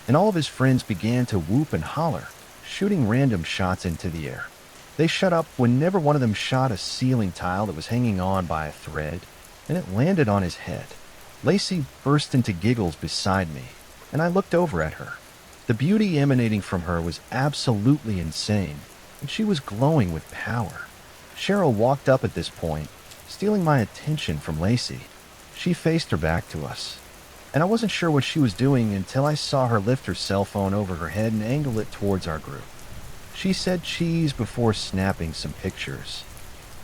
[SPEAKER 1] and all of his friends began to whoop and holler, shooting random shots into the air. They shut up whenever one of them shot a ceiling tile that was hanging on by a thread, and it landed on his head. Lacey burst into giggles beside me, and I looked over at her. The beauty emanating from her was absolutely insane, and she was glowing with power. Cheryl walked up at this point, stealing my attention from Lacey. She faced her back to us, and I wasn't sure what she was doing until I saw her lift her cell phone over her head and angle it towards our group. She said cheese before snapping some pictures.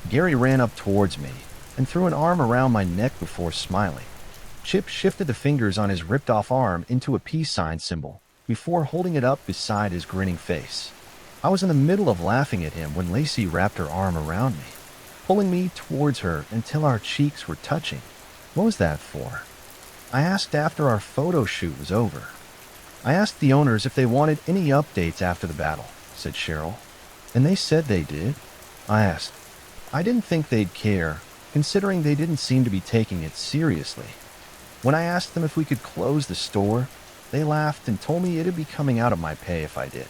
[SPEAKER 1] Gary ran up towards me and threw an arm around my neck before smiling. Chip shifted the fingers on his ripped-off arm into a peace sign symbol before holding it up beside his grinning face. I was in the middle of laughing at him when Lacey wrapped her arm around me, pulling me towards her until our cheeks were touching. "What was that for?" I asked after our photo shoot was over. "I asked the owners if they wanted any updates after the battle," said Cheryl. "And they said they did?" I asked. I didn't think they'd care, considering they didn't seem to be taking it seriously. When I asked them if we could close the store, they laughed and told me it'd be coming out of my pay if I did.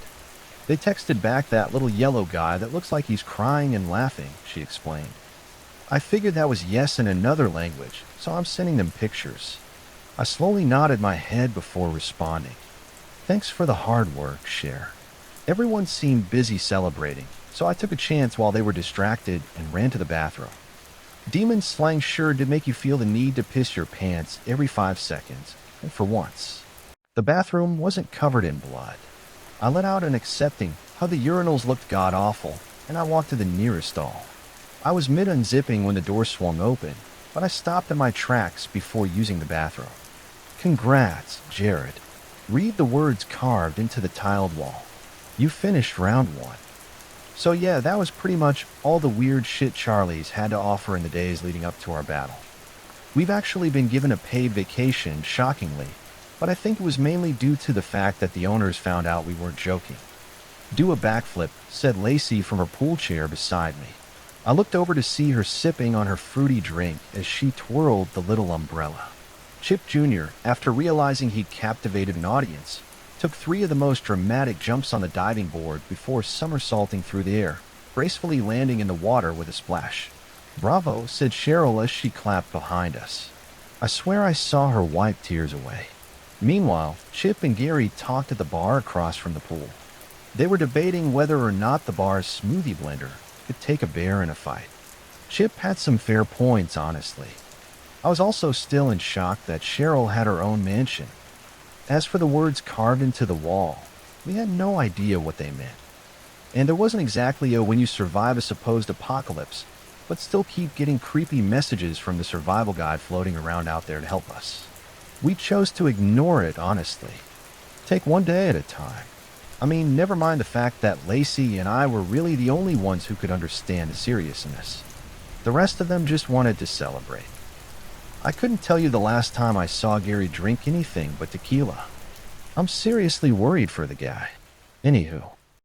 [SPEAKER 1] They texted back that little yellow guy that looks like he's crying and laughing, she explained. I figured that was yes in another language, so I'm sending them pictures. I slowly nodded my head before responding. "Thanks for the hard work, Cher." Everyone seemed busy celebrating, so I took a chance while they were distracted and ran to the bathroom. Demon slang sure did make you feel the need to piss your pants every 5 seconds, and for once. The bathroom wasn't covered in blood. I let out an accepting how the urinals looked god-awful, and I walked to the nearest stall. I was mid-unzipping when the door swung open, but I stopped in my tracks before using the bathroom. "Congrats, Jared." Read the words carved into the tiled wall. "You finished round 1. So yeah, that was pretty much all the weird shit Charlie's had to offer in the days leading up to our battle. We've actually been given a paid vacation, shockingly, but I think it was mainly due to the fact that the owners found out we weren't joking. "Do a backflip," said Lacey from her pool chair beside me. I looked over to see her sipping on her fruity drink as she twirled the little umbrella. Chip Jr., after realizing he'd captivated an audience, took 3 of the most dramatic jumps on the diving board before somersaulting through the air, gracefully landing in the water with a splash. "Bravo," said Cheryl as she clapped behind us. I swear I saw her wipe tears away. Meanwhile, Chip and Gary talked at the bar across from the pool. They were debating whether or not the bar's smoothie blender could take a bear in a fight. Chip had some fair points, honestly. I was also still in shock that Cheryl had her own mansion. As for the words carved into the wall, we had no idea what they meant. And there wasn't exactly a "when you survive a supposed apocalypse, but still keep getting creepy messages from the survival guide floating around out there to help us." We chose to ignore it, honestly. Take one day at a time. I mean, never mind the fact that Lacey and I were really the only ones who could understand the seriousness. The rest of them just wanted to celebrate. I couldn't tell you the last time I saw Gary drink anything but tequila. I'm seriously worried for the guy. Anywho.